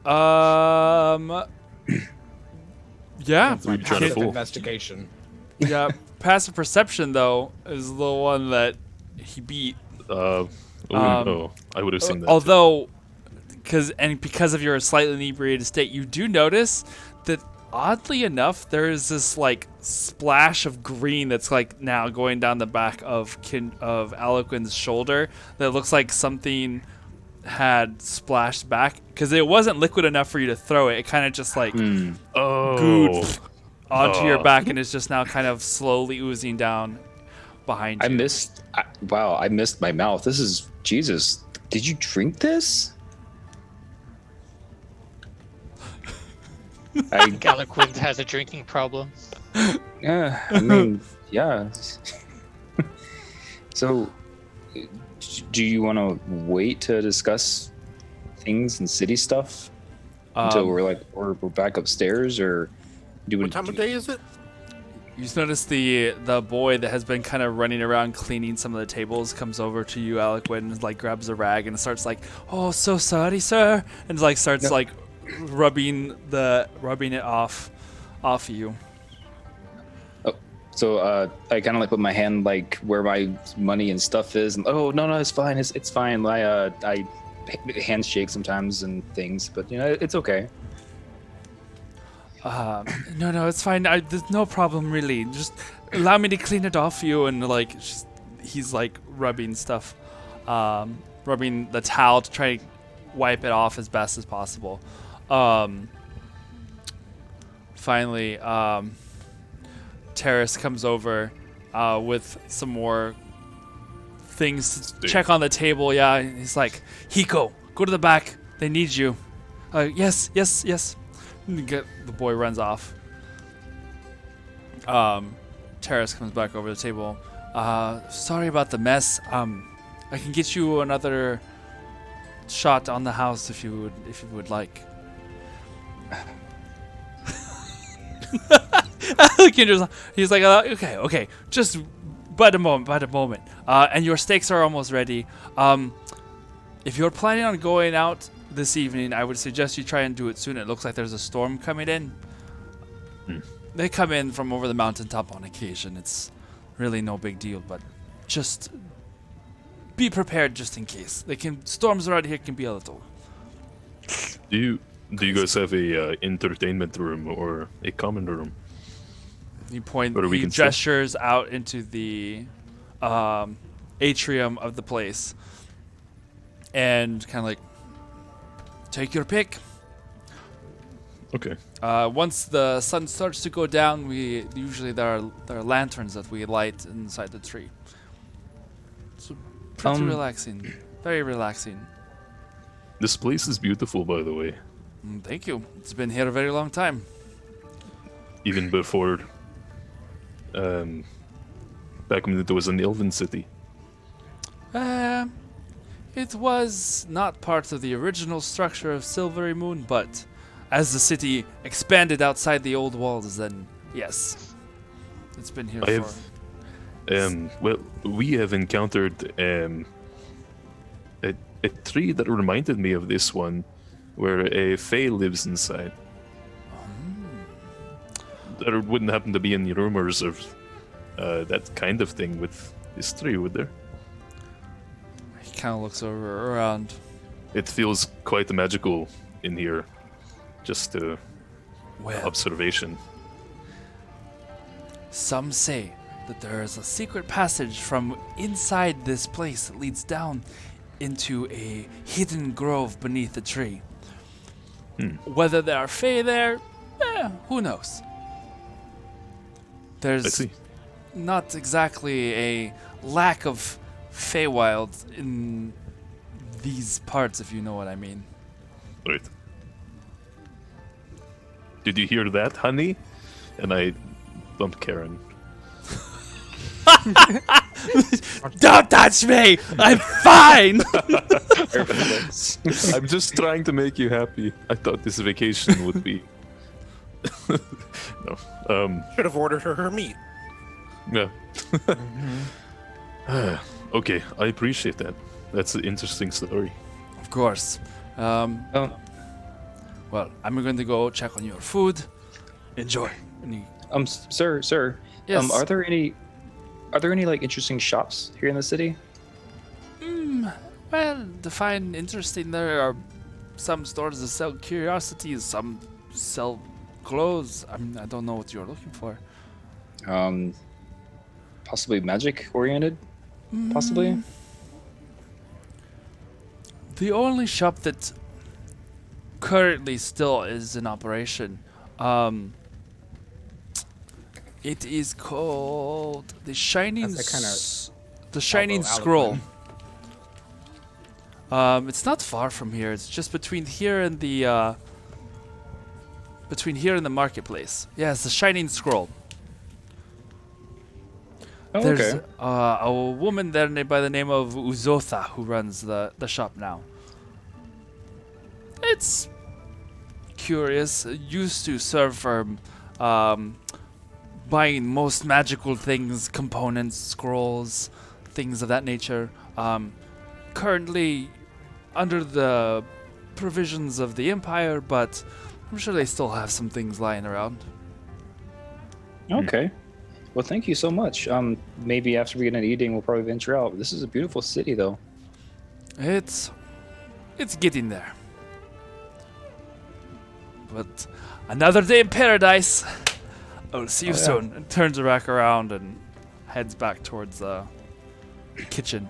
Yeah. Were you trying to Passive fool? investigation. Yeah, passive perception though is the one that he beat. I would have seen that. Too. Although, because of your slightly inebriated state, you do notice that oddly enough, there is this like splash of green that's like now going down the back of Aloquin's shoulder. That looks like something had splashed back because it wasn't liquid enough for you to throw it. It kind of just like gooed onto your back and is just now kind of slowly oozing down behind you. I missed my mouth. This is Jesus. Did you drink this? Galaquin has a drinking problem. Yeah, I mean, yeah. So, do you want to wait to discuss things and city stuff until we're back upstairs, or What time of day is it? You just notice the boy that has been kind of running around cleaning some of the tables comes over to you, Aloquin, and like grabs a rag and starts like, "Oh, so sorry, sir," and like starts like rubbing it off you. Oh, so I kind of like put my hand like where my money and stuff is, and oh no, it's fine, it's fine. I handshake sometimes and things, but it's okay. No, it's fine. There's no problem really. Just allow me to clean it off you. And like, he's like rubbing stuff, rubbing the towel to try to wipe it off as best as possible. Finally, Terrace comes over with some more things to check on the table. Yeah, he's like, Hiko, go to the back. They need you. Yes. The boy runs off. Terrace comes back over the table. Sorry about the mess. I can get you another shot on the house if you would like. He's like, okay, just but a moment. And your steaks are almost ready. If you're planning on going out this evening, I would suggest you try and do it soon. It looks like there's a storm coming in. They come in from over the mountaintop on occasion. It's really no big deal, but just be prepared just in case. Storms around here can be a little. Do you guys have a entertainment room or a common room? He gestures out into the atrium of the place, and kind of like, take your pick. Okay. Once the sun starts to go down, there are lanterns that we light inside the tree. So pretty relaxing, very relaxing. This place is beautiful, by the way. Thank you. It's been here a very long time. Even before, back when it was an elven city. It was not part of the original structure of Silverymoon, but as the city expanded outside the old walls, then yes, it's been here well, we have encountered a tree that reminded me of this one, where a fae lives inside. There wouldn't happen to be any rumors of that kind of thing with this tree, would there? He kind of looks around. It feels quite magical in here, just observation. Some say that there is a secret passage from inside this place that leads down into a hidden grove beneath the tree. Whether there are fae there, who knows? There's not exactly a lack of Feywild in these parts, if you know what I mean. Right. Did you hear that, honey? And I bumped Karen. Don't touch me! I'm fine! I'm just trying to make you happy. I thought this vacation would be... No. Should have ordered her meat. Yeah. Okay, I appreciate that. That's an interesting story. Of course. Well, I'm going to go check on your food. Enjoy. And he Sir. Yes. Are there any like interesting shops here in the city? Well, define interesting. There are some stores that sell curiosities, some sell clothes. I don't know what you're looking for. Possibly magic oriented. Possibly. The only shop that currently still is in operation, it is called the Shining As I kinda the Shining elbow Scroll. Aliquin. It's not far from here. It's just between here and the marketplace. Yeah, it's the Shining Scroll. Oh, There's okay. a woman there by the name of Uzotha who runs the shop now. It's curious. It used to serve for buying most magical things, components, scrolls, things of that nature. Currently under the provisions of the Empire, but I'm sure they still have some things lying around. Okay. Well, thank you so much. Maybe after we get an eating, we'll probably venture out. This is a beautiful city, though. It's getting there. But another day in paradise. I'll see you soon. And turns back around and heads back towards the kitchen.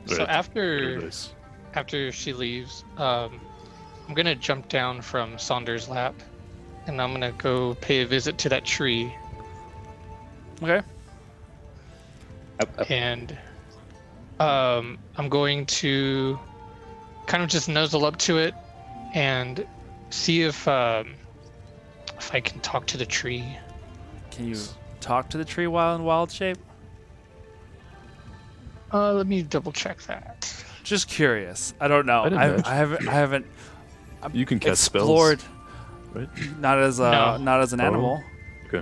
So Right. after Paradise. after she leaves, I'm gonna jump down from Saunders' lap, and I'm gonna go pay a visit to that tree, Okay. and I'm going to kind of just nuzzle up to it and see if I can talk to the tree. Can you talk to the tree while in wild shape? Let me double check that. Just curious. I don't know. I'd I imagine. haven't You can cast explored. spells, right? Not as a No. not as an Oh. animal.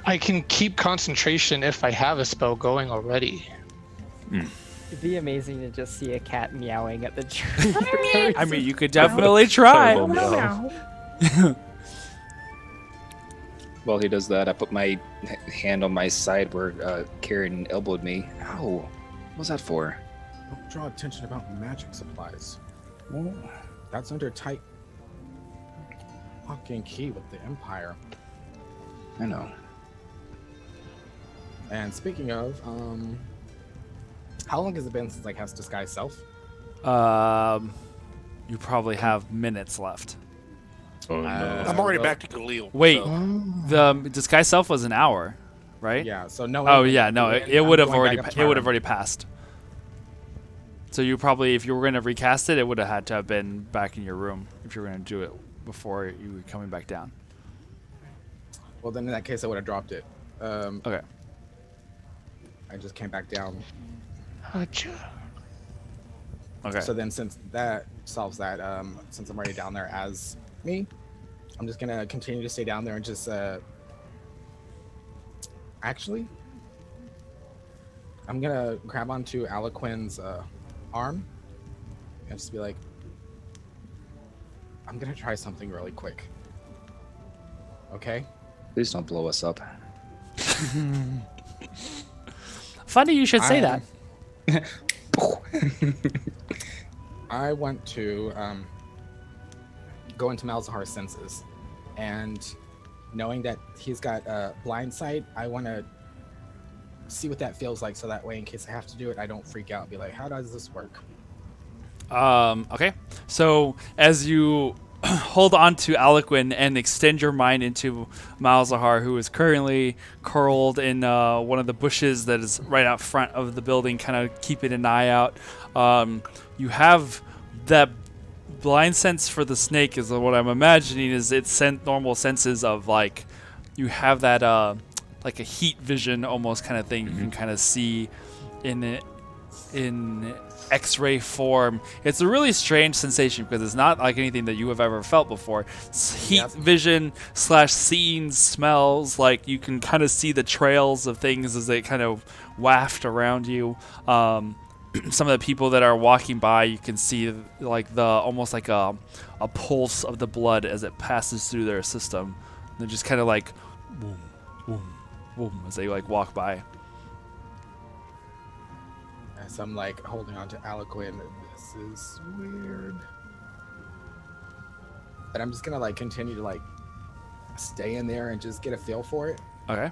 I can keep concentration if I have a spell going already. It'd be amazing to just see a cat meowing at the tree. I mean, you could definitely try. Fireball meow. While he does that, I put my hand on my side where Karen elbowed me. Ow. What was that for? Don't draw attention about magic supplies. That's under tight lock and key with the Empire. I know. And speaking of, how long has it been since I cast Disguise Self? You probably have minutes left. Oh no. I'm already back to Khalil. Wait, so- the disguise self was an hour, right? Yeah, so no. Oh yeah, no, it would have already It it would have already passed. So you probably, if you were going to recast it, it would have had to have been back in your room if you were going to do it before you were coming back down. Well, then in that case, I would have dropped it. Okay. I just came back down. Gotcha. Okay. So then, since that solves that, since I'm already down there as me, I'm just gonna continue to stay down there and just actually, I'm gonna grab onto Aliquin's arm and just be like, I'm gonna try something really quick. Okay? Please don't blow us up. Funny you should say I- that. I want to go into Malzahar's senses, and knowing that he's got blind sight, I want to see what that feels like, so that way, in case I have to do it, I don't freak out and be like, how does this work? Okay. So as you hold on to Aliquin and extend your mind into Malzahar, who is currently curled in one of the bushes that is right out front of the building, kind of keeping an eye out. You have that blind sense for the snake is what I'm imagining is its normal senses of like, you have that like a heat vision almost kind of thing. You can kind of see in X-ray form. It's a really strange sensation because it's not like anything that you have ever felt before. It's heat vision / seeing smells. Like you can kind of see the trails of things as they kind of waft around you. Some of the people that are walking by, you can see like the almost like a pulse of the blood as it passes through their system. They're just kind of like boom, Boom, boom, as they like walk by. As I'm like holding on to Aliquin, this is weird. But I'm just gonna like continue to like stay in there and just get a feel for it. Okay.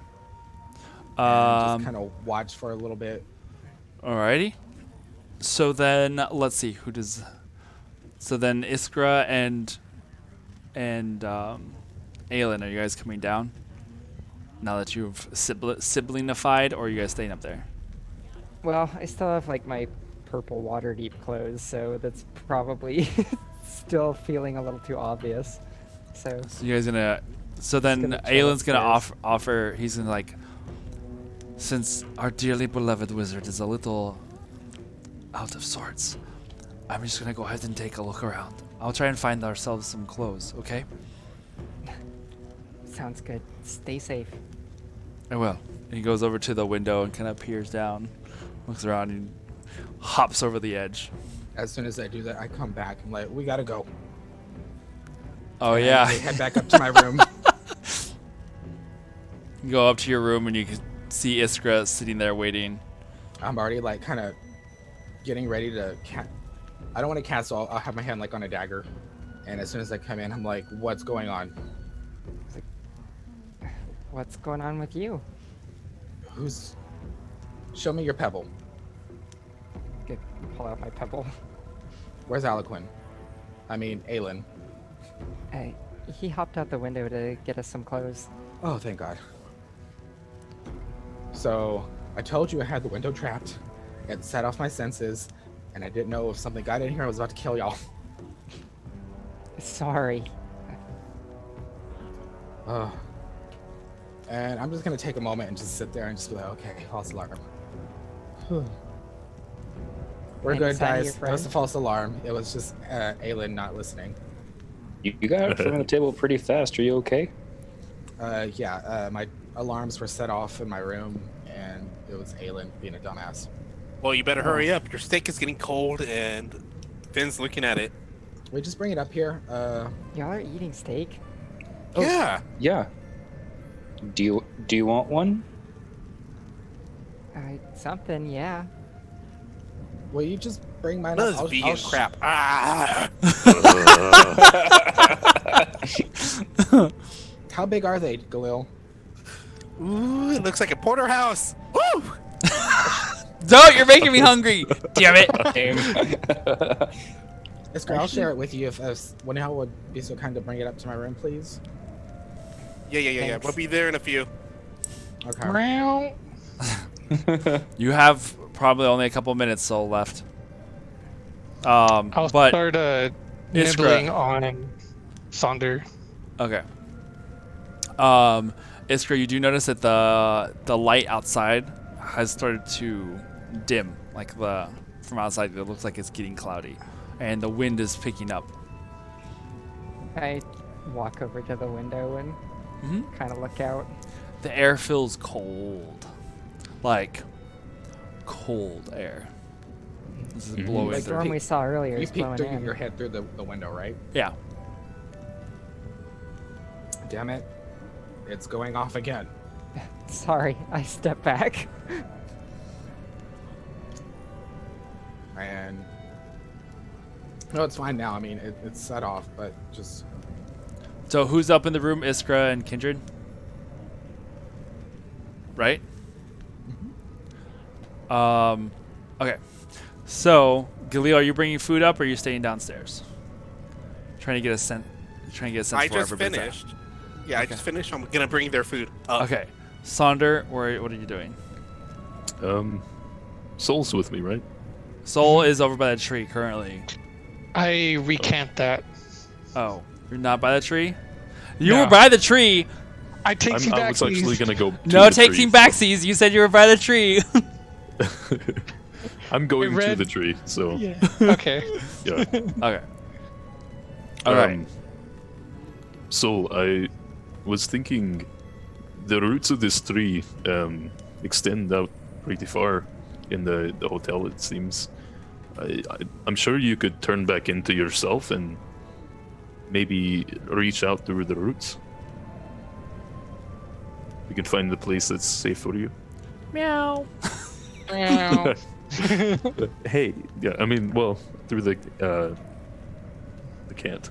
And just kind of watch for a little bit. Alrighty. So then let's see who does. So then Iskra and Aelin, are you guys coming down? Now that you've siblinified, or are you guys staying up there? Well, I still have like my purple water deep clothes, so that's probably still feeling a little too obvious. So You guys gonna. So then gonna chill Aelin's gonna upstairs. offer. He's gonna like. Since our dearly beloved wizard is a little out of sorts, I'm just gonna go ahead and take a look around. I'll try and find ourselves some clothes, okay? sounds good. Stay safe. I will. And he goes over to the window and kind of peers down, looks around, and hops over the edge. As soon as I do that, I come back. I'm like, we gotta go. Oh And yeah. I head back up to my room. You go up to your room and you can see Iskra sitting there waiting. I'm already like kind of getting ready to I don't want to cast, so I'll have my hand like on a dagger. And as soon as I come in, I'm like, what's going on? What's going on with you? Show me your pebble. Good. Pull out my pebble. Where's Aliquin? I mean, Aelin. He hopped out the window to get us some clothes. Oh, thank God. So, I told you I had the window trapped. It set off my senses, and I didn't know if something got in here, I was about to kill y'all. Sorry. And I'm just gonna take a moment and just sit there and just be like, okay, false alarm. We're Any good, sign of your guys. That was friend? a false alarm. It was just Aelin not listening. You got it from the table pretty fast. Are you okay? My alarms were set off in my room, and it was Aelin being a dumbass. Well, you better hurry up. Your steak is getting cold, and Finn's looking at it. We just bring it up here. Y'all are eating steak? Yeah. Yeah. Do you want one? Something, yeah. Will you just bring mine None up? of this vegan crap. Ah! How big are they, Galil? Ooh, it looks like a porterhouse. Woo! Don't! You're making me hungry! Damn it! Iskra, I'll share it with you if Winnow would be so kind to bring it up to my room, please. Yeah. Thanks. We'll be there in a few. Okay. Meow. You have probably only a couple minutes still left. I'll But start nibbling on Sonder. okay. Iskra, you do notice that the light outside has started to dim, like from outside. It looks like it's getting cloudy, and the wind is picking up. I walk over to the window and kind of look out. The air feels cold, like cold air. This is blowing The Like, through. storm we saw earlier You is peeked blowing through in. your head through the window, right? Yeah. Damn it. It's going off again. Sorry, I step back. And no, it's fine now. I mean, it's set off, but just So who's up in the room? Iskra and Kindred, right? Okay. So Galil, are you bringing food up, or are you staying downstairs? Trying to get a sense. Trying to get a sense I for where just everybody's at. finished. Yeah, I just finished. I'm gonna bring their food up. Okay. Sonder, what are you doing? Soul's with me, right? Soul is over by the tree currently. I recant that. Oh, you're not by the tree? You No. were by the tree! I take you I back. was actually gonna go. To No, the take tree, team so- backsies. You said you were by the tree. I'm going to read- the tree, so Yeah. Okay. yeah. Okay. All right. So I was thinking, the roots of this tree extend out pretty far in the hotel. It seems. I'm sure you could turn back into yourself and maybe reach out through the roots. we can find the place that's safe for you. Meow. Hey, yeah, I mean, well, through the cat.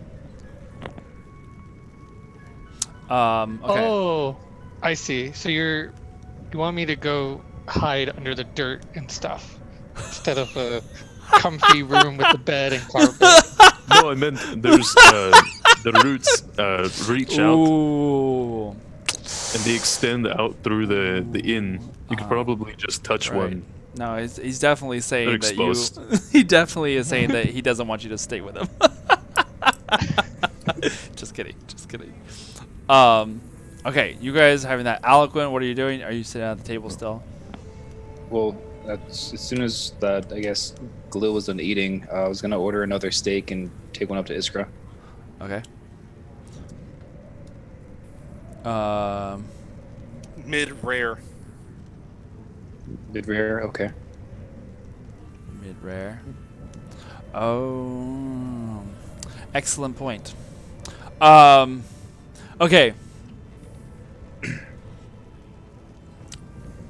Okay. Oh, I see. So you want me to go hide under the dirt and stuff instead of a comfy room with the bed and carpet. No, I meant there's the roots reach out Ooh. and they extend out through the inn. You could probably just touch Right. one. No, he's definitely saying They're that you. exposed. He definitely is saying that he doesn't want you to stay with him. Just kidding. Just kidding. Okay, you guys having that eloquent. What are you doing? Are you sitting at the table still? Well, as soon as that, I guess Galil was done eating, I was gonna order another steak and take one up to Iskra. Okay. Mid rare. Mid rare, okay. Mid rare. Oh, excellent point. Okay.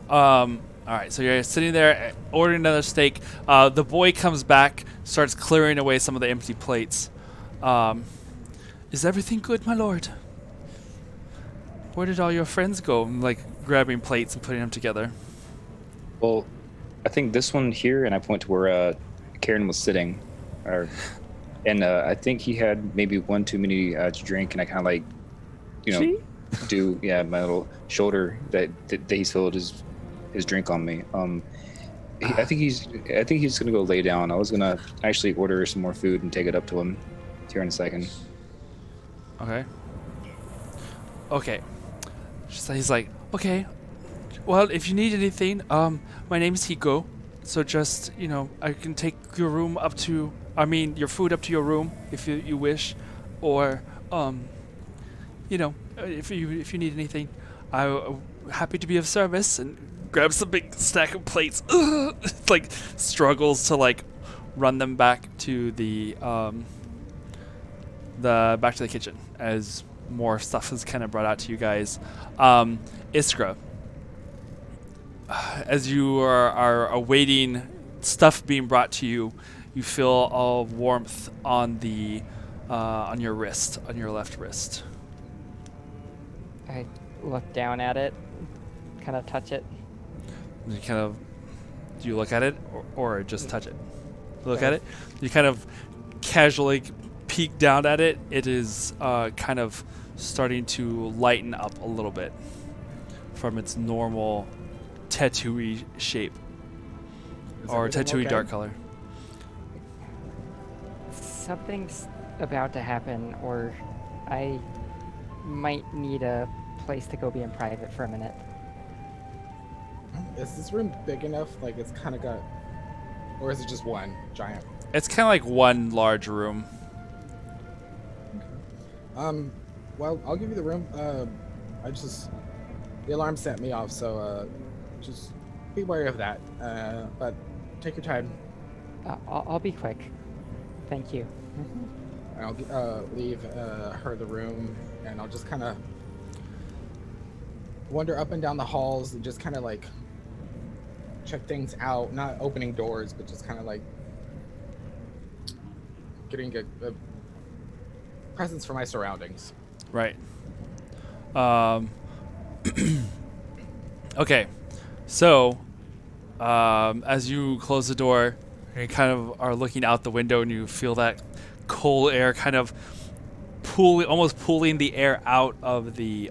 All right, so you're sitting there ordering another steak. The boy comes back, starts clearing away some of the empty plates. Is everything good, my lord? Where did all your friends go? I'm like grabbing plates and putting them together. Well, I think this one here, and I point to where Karen was sitting, and I think he had maybe one too many to drink, and I kind of like, do my little shoulder that he spilled his drink on me. I think he's gonna go lay down. I was gonna actually order some more food and take it up to him here in a second. Okay. Okay. So he's like, okay. Well, if you need anything, my name is Hiko. So just, I can take your room up to, your food up to your room if you wish, or, if you need anything, I'm happy to be of service. And grabs a big stack of plates, like struggles to like run them back to the kitchen as more stuff is kind of brought out to you guys. Iskra, as you are awaiting stuff being brought to you, you feel a warmth on the on your wrist, on your left wrist. I look down at it, kind of touch it. You kind of, do you look at it or just touch it? Look at it. You kind of casually peek down at it. It is kind of starting to lighten up a little bit from its normal tattooy shape or tattooy dark color. Something's about to happen, or I might need a place to go be in private for a minute. Is this room big enough? Like it's kind of got, or is it just one giant? It's kind of like one large room. Well, I'll give you the room. The alarm set me off, so just be wary of that. But take your time. I'll be quick. Thank you. I'll leave her the room, and I'll just kind of wander up and down the halls and just kind of like check things out. Not opening doors, but just kind of like getting a presence for my surroundings. Right. Okay. So, as you close the door, you kind of are looking out the window and you feel that cold air kind of almost pulling the air out of the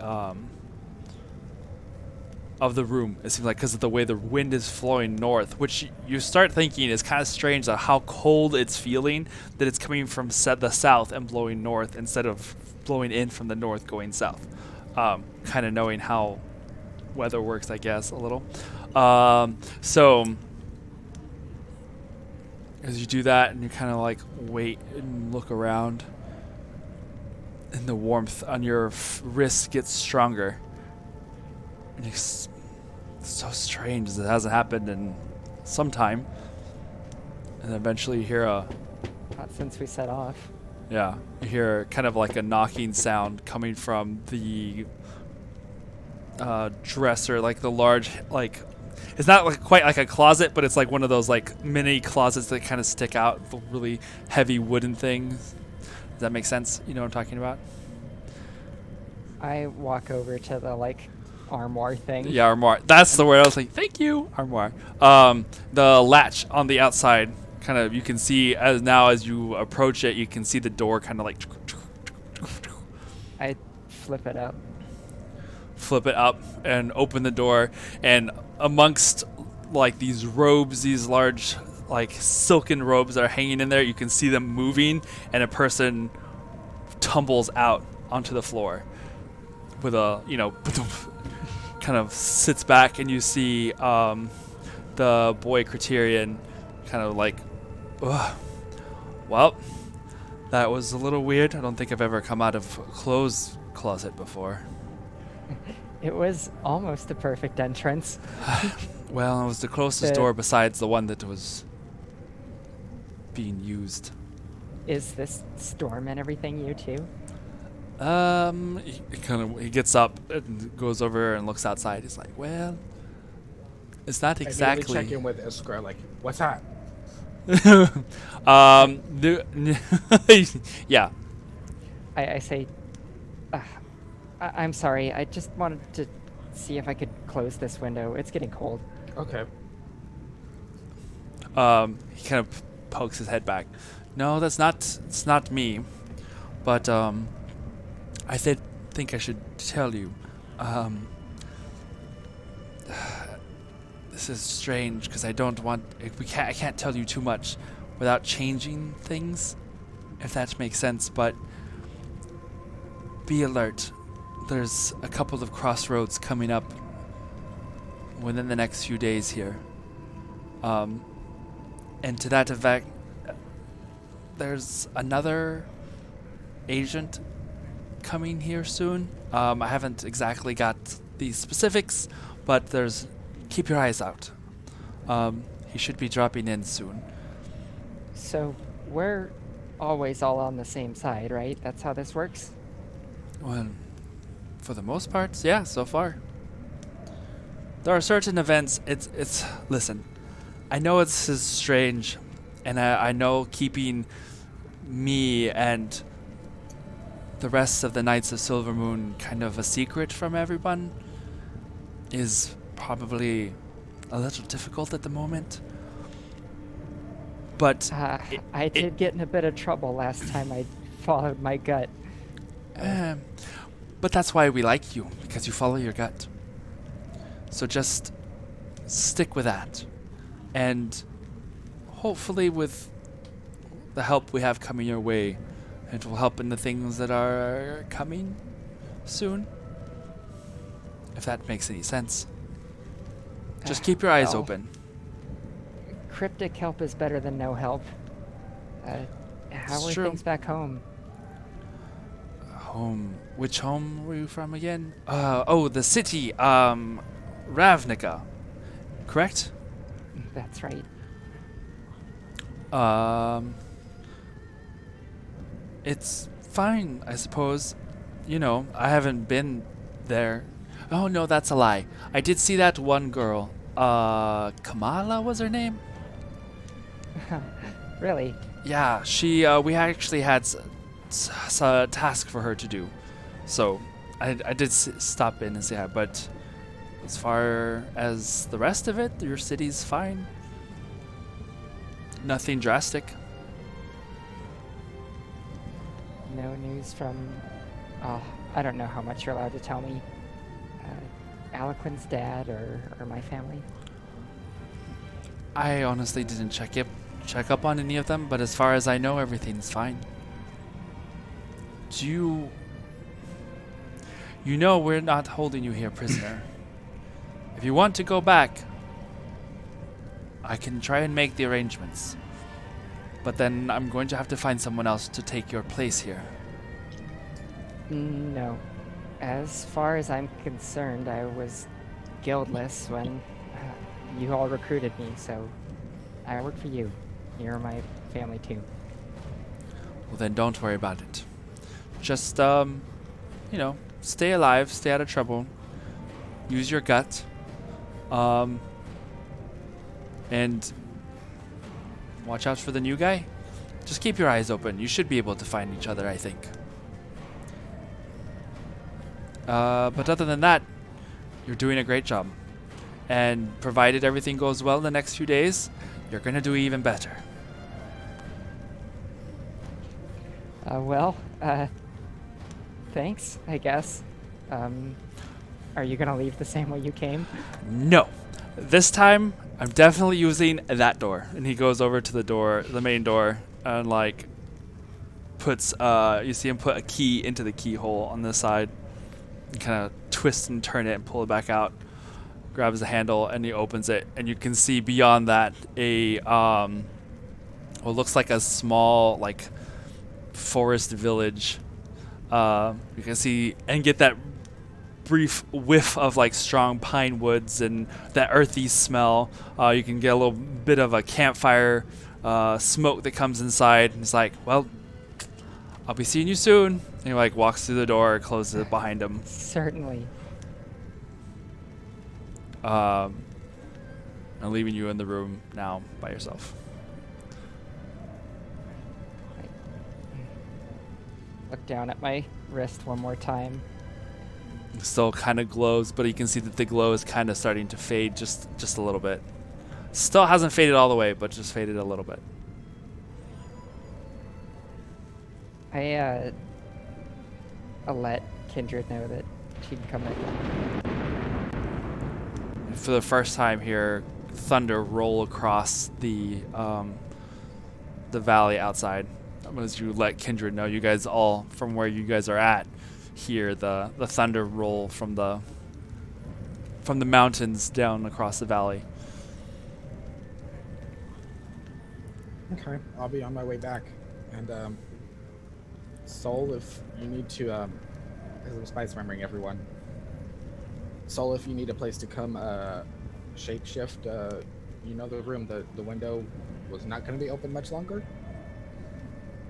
room. It seems like because of the way the wind is flowing north, which you start thinking is kind of strange that how cold it's feeling, that it's coming from the south and blowing north instead of blowing in from the north going south. Kind of knowing how weather works, I guess, a little. So as you do that and you kind of like wait and look around, and the warmth on your wrist gets stronger. And it's so strange. It hasn't happened in some time. And eventually you hear Not since we set off. you hear kind of like a knocking sound coming from dresser, like the large, like it's not like quite like a closet, but it's like one of those like mini closets that kind of stick out, the really heavy wooden things. Does that make sense? You know what I'm talking about? I walk over to the like armoire thing. Yeah, armoire. That's the word. I was like, thank you, armoire. The latch on the outside, kind of, you can see as you approach it, you can see the door kind of like I flip it up. flip it up and open the door, and amongst like these robes, these large like silken robes that are hanging in there, you can see them moving, and a person tumbles out onto the floor with a kind of sits back, and you see the boy Criterion kind of like, ugh, well, that was a little weird. I don't think I've ever come out of a clothes closet before. It was almost a perfect entrance. Well, it was the closest door besides the one that was being used. Is this storm and everything you too? He gets up and goes over and looks outside. He's like, well, it's not I exactly. check in with Iskra, like, what's that? Yeah. I say, I'm sorry. I just wanted to see if I could close this window. It's getting cold. Okay. He kind of pokes his head back. No, it's not me. But I think I should tell you. This is strange because I don't want. I can't tell you too much without changing things, if that makes sense. But be alert. There's a couple of crossroads coming up within the next few days here. And to that effect, there's another agent coming here soon. I haven't exactly got the specifics, but keep your eyes out. He should be dropping in soon. So we're always all on the same side, right? That's how this works? Well, for the most part, yeah, so far. There are certain events, listen, I know this is strange, and I know keeping me and the rest of the Knights of Silverymoon kind of a secret from everyone is probably a little difficult at the moment. But I did get in a bit of trouble last time I followed my gut. But that's why we like you, because you follow your gut. So just stick with that. And hopefully with the help we have coming your way, it will help in the things that are coming soon. If that makes any sense. Just keep your eyes Well, open. Cryptic help is better than no help. How It's are true. things back home? Home. Which home were you from again? The city. Ravnica. Correct? That's right. It's fine, I suppose. You know, I haven't been there. Oh, no, that's a lie. I did see that one girl. Kamala was her name? Really? Yeah, we actually had a task for her to do. So, I did stop in and say hi, but as far as the rest of it, your city's fine. Nothing drastic. No news from... I don't know how much you're allowed to tell me. Aliquin's dad or my family? I honestly didn't check up on any of them, but as far as I know, everything's fine. You know we're not holding you here prisoner. If you want to go back, I can try and make the arrangements. But then I'm going to have to find someone else to take your place here. No. As far as I'm concerned, I was guildless when you all recruited me, so I work for you. You're my family too. Well, then don't worry about it. Just, stay alive, stay out of trouble. use your gut, and watch out for the new guy. Just keep your eyes open. You should be able to find each other, I think. But other than that, you're doing a great job. And provided everything goes well in the next few days, you're going to do even better. Thanks, I guess. Are you gonna leave the same way you came? No. This time, I'm definitely using that door. And he goes over to the door, the main door, and like puts, you see him put a key into the keyhole on this side. And kind of twist and turn it and pull it back out. Grabs the handle and he opens it. And you can see beyond that a, what looks like a small, like, forest village. You can see and get that brief whiff of like strong pine woods and that earthy smell. You can get a little bit of a campfire smoke that comes inside. And it's like, well, I'll be seeing you soon. And he like walks through the door, closes it behind him. Certainly. I'm leaving you in the room now by yourself. Look down at my wrist one more time. Still kind of glows, but you can see that the glow is kind of starting to fade just a little bit. Still hasn't faded all the way, but just faded a little bit. I'll let Kindred know that she can come back in. For the first time here, thunder roll across the valley outside. As you let Kindred know, you guys all from where you guys are at hear the thunder roll from the mountains down across the valley. Okay, I'll be on my way back. And Soul, if you need to, because I'm spice remembering everyone. Soul, if you need a place to come shape shift, you know the room, the window was not going to be open much longer.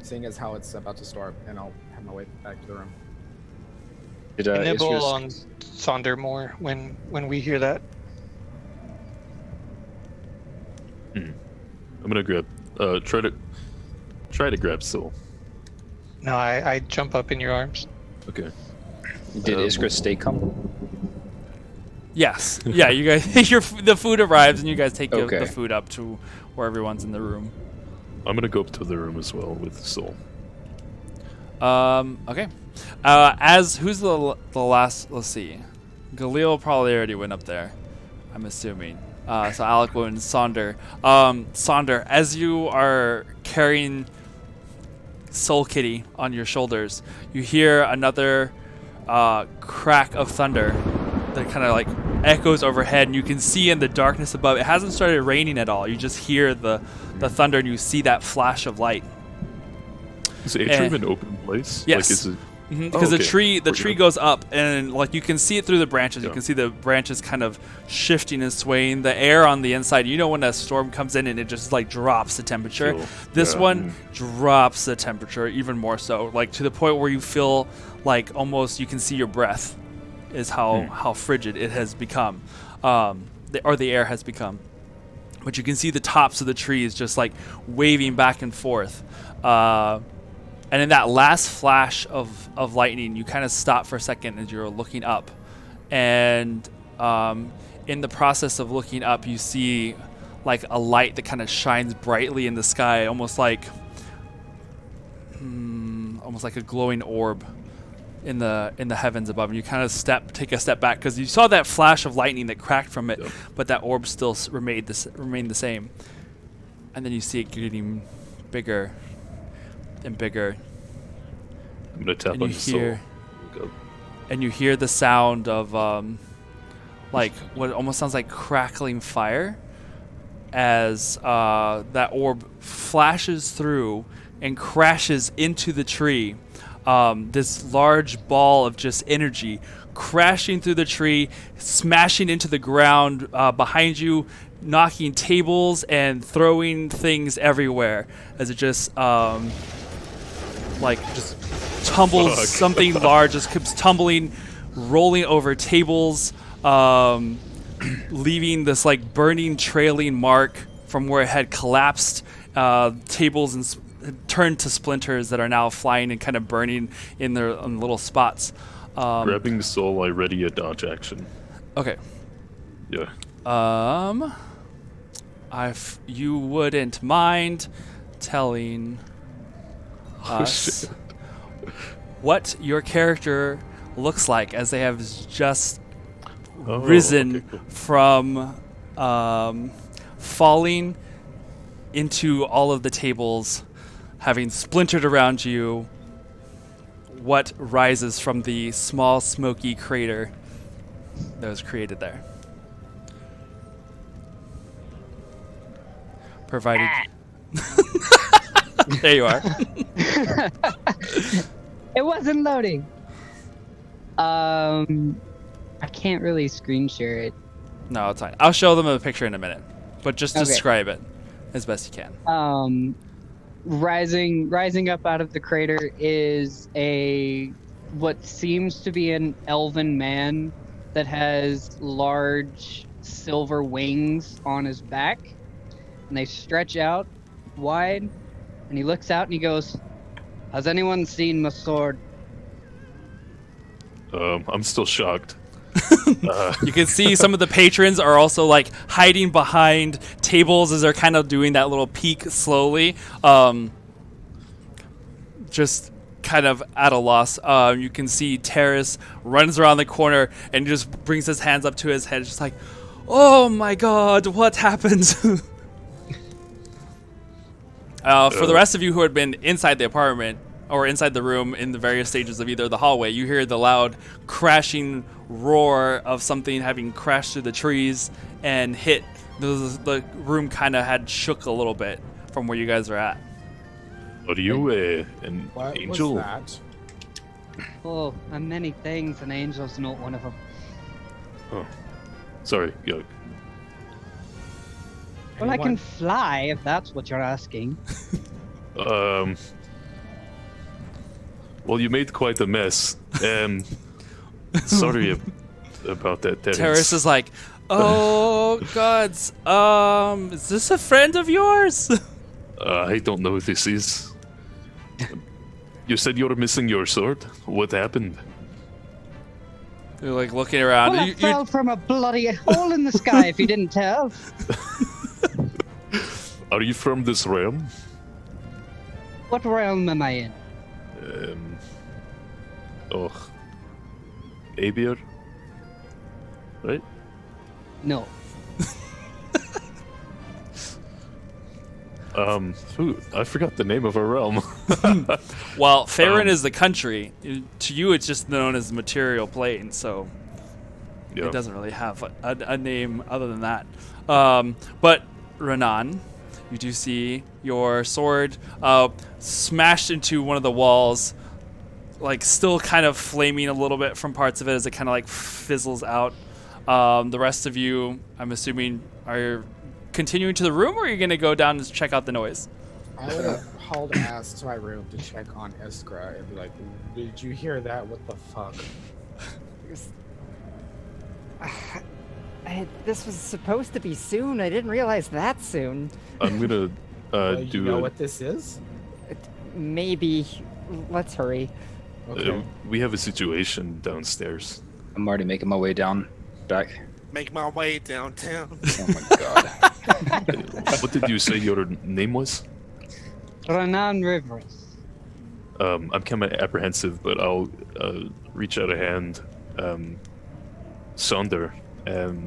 Seeing as how it's about to storm, and I'll have my way back to the room. Did, Nibble Isra's- on Sonder more when we hear that. I'm gonna grab. Try to grab Soul. No, I jump up in your arms. Okay. Did Iskra stay come? Yes. Yeah, you guys. The food arrives, and you guys take Okay. the food up to where everyone's in the room. I'm gonna go up to the room as well with Soul. Okay. As who's the last? Let's see. Galil probably already went up there. I'm assuming. So Alec and Sonder. Sonder, as you are carrying Soul Kitty on your shoulders, you hear another crack of thunder that kind of like echoes overhead, and you can see in the darkness above. It hasn't started raining at all. You just hear the thunder, and you see that flash of light. Is the atrium an open place? Yes. Like, is it... Because okay. the tree goes up, and like you can see it through the branches. You Yeah. can see the branches kind of shifting and swaying. The air on the inside, you know, when a storm comes in and it just like drops the temperature. Chill. This Yeah. one drops the temperature even more so, like to the point where you feel like almost you can see your breath. Is how frigid it has become, the air has become. But you can see the tops of the trees just like waving back and forth. And in that last flash of lightning, you kind of stop for a second as you're looking up. And in the process of looking up, you see like a light that kind of shines brightly in the sky, almost like a glowing orb in the heavens above. And you kind of take a step back because you saw that flash of lightning that cracked from it, but that orb still remained the same. And then you see it getting bigger and bigger. I'm gonna tap on Soul. Go. And you hear the sound of like what almost sounds like crackling fire as that orb flashes through and crashes into the tree. This large ball of just energy crashing through the tree, smashing into the ground behind you, knocking tables and throwing things everywhere as it just tumbles. Fuck. Something large just keeps tumbling, rolling over tables, leaving this like burning, trailing mark from where it had collapsed. Tables and turned to splinters that are now flying and kind of burning in their little spots. Grabbing the soul, I ready a dodge action. Okay. Yeah. You wouldn't mind telling Oh, us shit. what your character looks like as they have just Oh, risen okay, cool. from falling into all of the tables, having splintered around you. What rises from the small smoky crater that was created there? Provided. There you are. It wasn't loading. I can't really screen share it. No, it's fine. I'll show them a picture in a minute, but just Okay. describe it as best you can. Rising up out of the crater is what seems to be an elven man that has large silver wings on his back, and they stretch out wide, and he looks out and he goes, "Has anyone seen my sword?" I'm still shocked. You can see some of the patrons are also like hiding behind tables as they're kind of doing that little peek slowly. Just kind of at a loss. You can see Terrace runs around the corner and just brings his hands up to his head, just like, "Oh my God, what happened?" For the rest of you who had been inside the apartment or inside the room in the various stages of either the hallway, you hear the loud crashing roar of something having crashed through the trees and hit. The room kind of had shook a little bit from where you guys are at. Are you an What angel? was that? Oh, I'm many things, and angel's not one of them. Oh, sorry. Yeah. Well, I can Anyone- fly, if that's what you're asking. Well, you made quite a mess. Sorry about that, Terrence. Terrace is like, "Oh gods, is this a friend of yours?" I don't know who this is. You said you were missing your sword. What happened? You're like looking around. Well, I fell from a bloody hole in the sky, if you didn't tell. Are you from this realm? What realm am I in? Oh, Abier, right? No. I forgot the name of our realm. Well, Faerun is the country. To you, it's just known as the material plane, so Yeah. it doesn't really have a name other than that. But Renan, you do see your sword smashed into one of the walls, like still kind of flaming a little bit from parts of it as it kind of like fizzles out. The rest of you, I'm assuming, are continuing to the room, or are you going to go down and check out the noise? I would have hauled ass to my room to check on Iskra and be like, "Did you hear that? What the fuck?" This was supposed to be soon. I didn't realize that soon. I'm gonna Well, do you know a- what this is? Maybe. Let's hurry. Okay. we have a situation downstairs. I'm already making my way down back. Make my way downtown. Oh my god. What did you say your name was? Renan Rivers. I'm kind of apprehensive, but I'll reach out a hand. Sonder,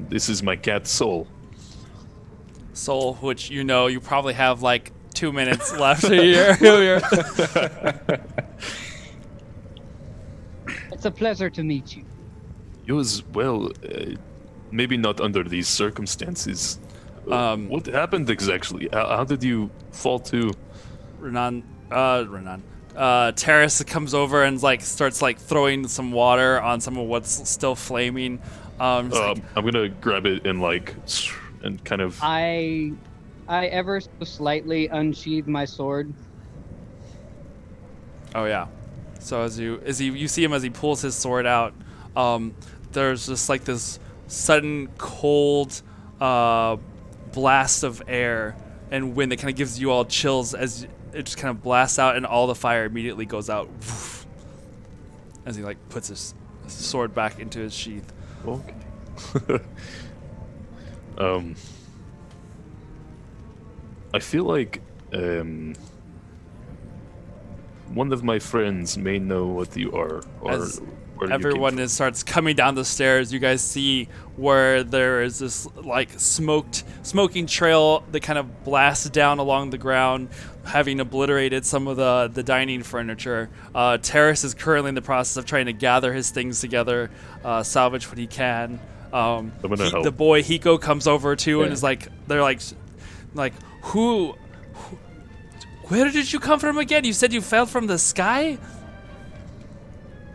this is my cat Soul. Soul, which you probably have like 2 minutes left here. It's a pleasure to meet you. You as well. Maybe not under these circumstances. What happened exactly? How did you fall to? Renan. Terrace comes over and like starts like throwing some water on some of what's still flaming. Just like, I'm gonna grab it and and kind of. I ever so slightly unsheathe my sword. oh yeah. So you see him as he pulls his sword out. There's just like this sudden cold blast of air and wind that kind of gives you all chills as it just kind of blasts out, and all the fire immediately goes out. Woof, as he like puts his sword back into his sheath. Okay. I feel like one of my friends may know what you are, or As where everyone you came starts coming down the stairs, you guys see where there is this like smoking trail that kind of blasts down along the ground, having obliterated some of the dining furniture. Terrace is currently in the process of trying to gather his things together, salvage what he can. gonna help. The boy Hiko comes over too and Yeah. is like, they're like, who, where did you come from again? You said you fell from the sky?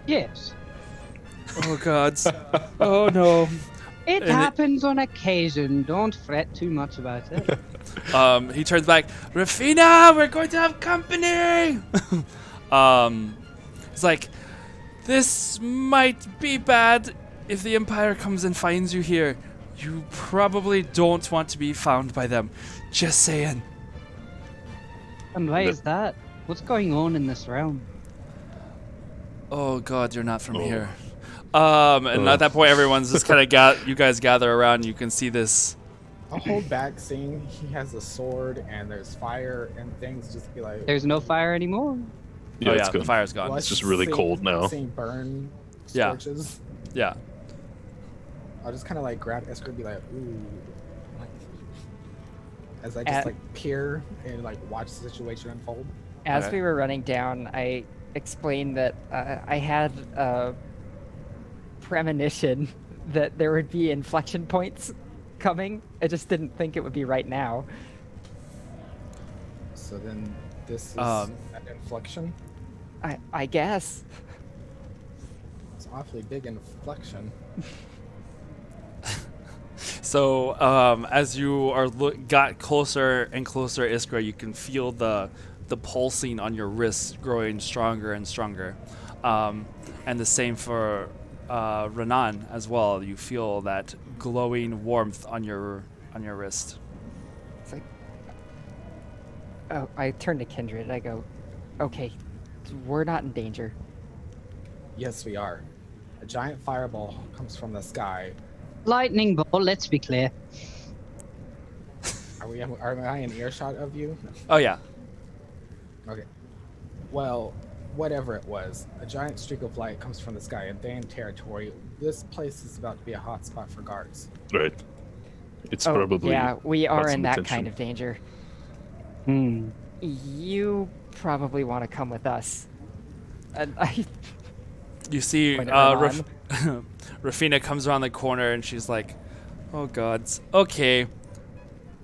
Yes. Oh gods. Oh no. It And happens on occasion. Don't fret too much about it. He turns back. Rafina, we're going to have company. He's like, this might be bad if the Empire comes and finds you here. You probably don't want to be found by them. Just saying. And why No. is that? What's going on in this realm? Oh God, you're not from Oh. here. And at that point, everyone's just kind of you guys gather around. You can see this. I'll hold back, seeing he has a sword and there's fire and things. Just be like, There's no fire anymore. Yeah, oh it's yeah, the gone. fire's gone. well, It's just really cold now. Seeing burn Yeah. scorches. Yeah. I'll just kind of like grab Esker and be like, ooh. Like, as I just At- like peer and like watch the situation unfold. As Okay. we were running down, I explained that I had a premonition that there would be inflection points coming. I just didn't think it would be right now. So then this is Um, an inflection. I guess. It's awfully big inflection. So as you are got closer and closer, Iskra, you can feel the pulsing on your wrists growing stronger and stronger, and the same for Renan as well. You feel that glowing warmth on your wrist. It's like, oh, I turn to Kindred. I go, okay, we're not in danger. Yes, we are. A giant fireball comes from the sky. Lightning bolt, let's be clear. Are I in earshot of you? Oh yeah. Okay. Well, whatever it was, a giant streak of light comes from the sky in Dane territory. This place is about to be a hot spot for guards. Right. It's Oh, probably yeah, we are got in some that attention. kind of danger. Hmm. You probably want to come with us. And I You see, Point at Renan. Rafina comes around the corner and she's like, "Oh gods, okay,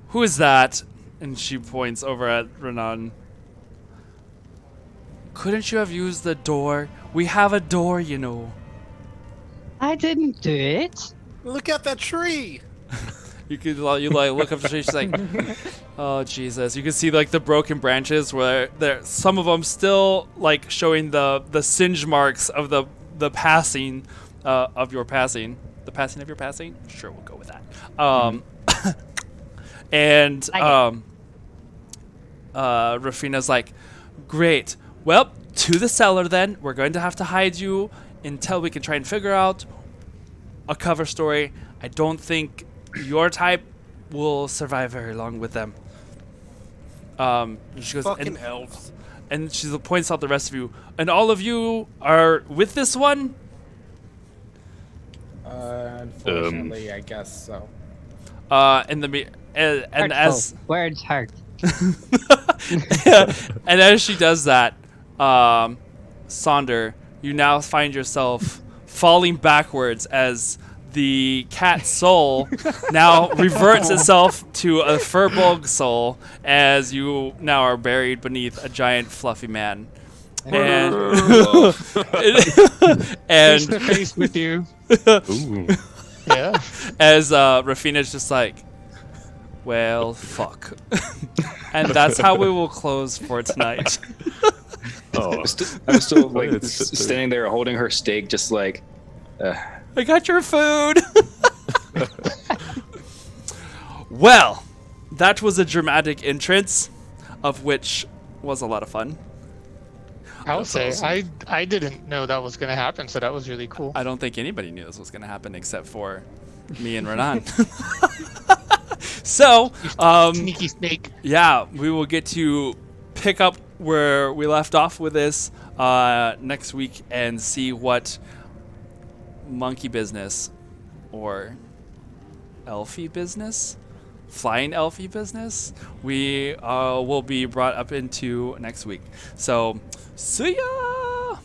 who is that?" And she points over at Renan. Couldn't you have used the door? We have a door, you know. I didn't do it. Look at that tree. You could you like look up the tree. She's like, "Oh Jesus!" You can see like the broken branches where there some of them still like showing the singe marks of the passing of your passing. The passing of your passing. Sure, we'll go with that. And Rafina's like, "Great. Well, to the cellar then. We're going to have to hide you until we can try and figure out a cover story. I don't think your type will survive very long with them." She goes, Fucking elves. and she points out the rest of you. And all of you are with this one? Unfortunately, I guess so. And as Words hurt. and as she does that, Sonder, you now find yourself falling backwards as the cat soul now reverts itself to a furbog soul as you now are buried beneath a giant fluffy man. And Face to and face with you. Ooh. Yeah. as Rafina's just like, well, fuck. And that's how we will close for tonight. Oh, I was still like It's- standing there holding her steak, just like, I got your food. Well, that was a dramatic entrance, of which was a lot of fun. I'll That's say awesome. I didn't know that was gonna happen, so that was really cool. I don't think anybody knew this was going to happen except for me and Renan. So, Sneaky snake. yeah, we will get to pick up where we left off with this next week and see what monkey business or elfie business, flying elfie business, we will be brought up into next week. So, see ya!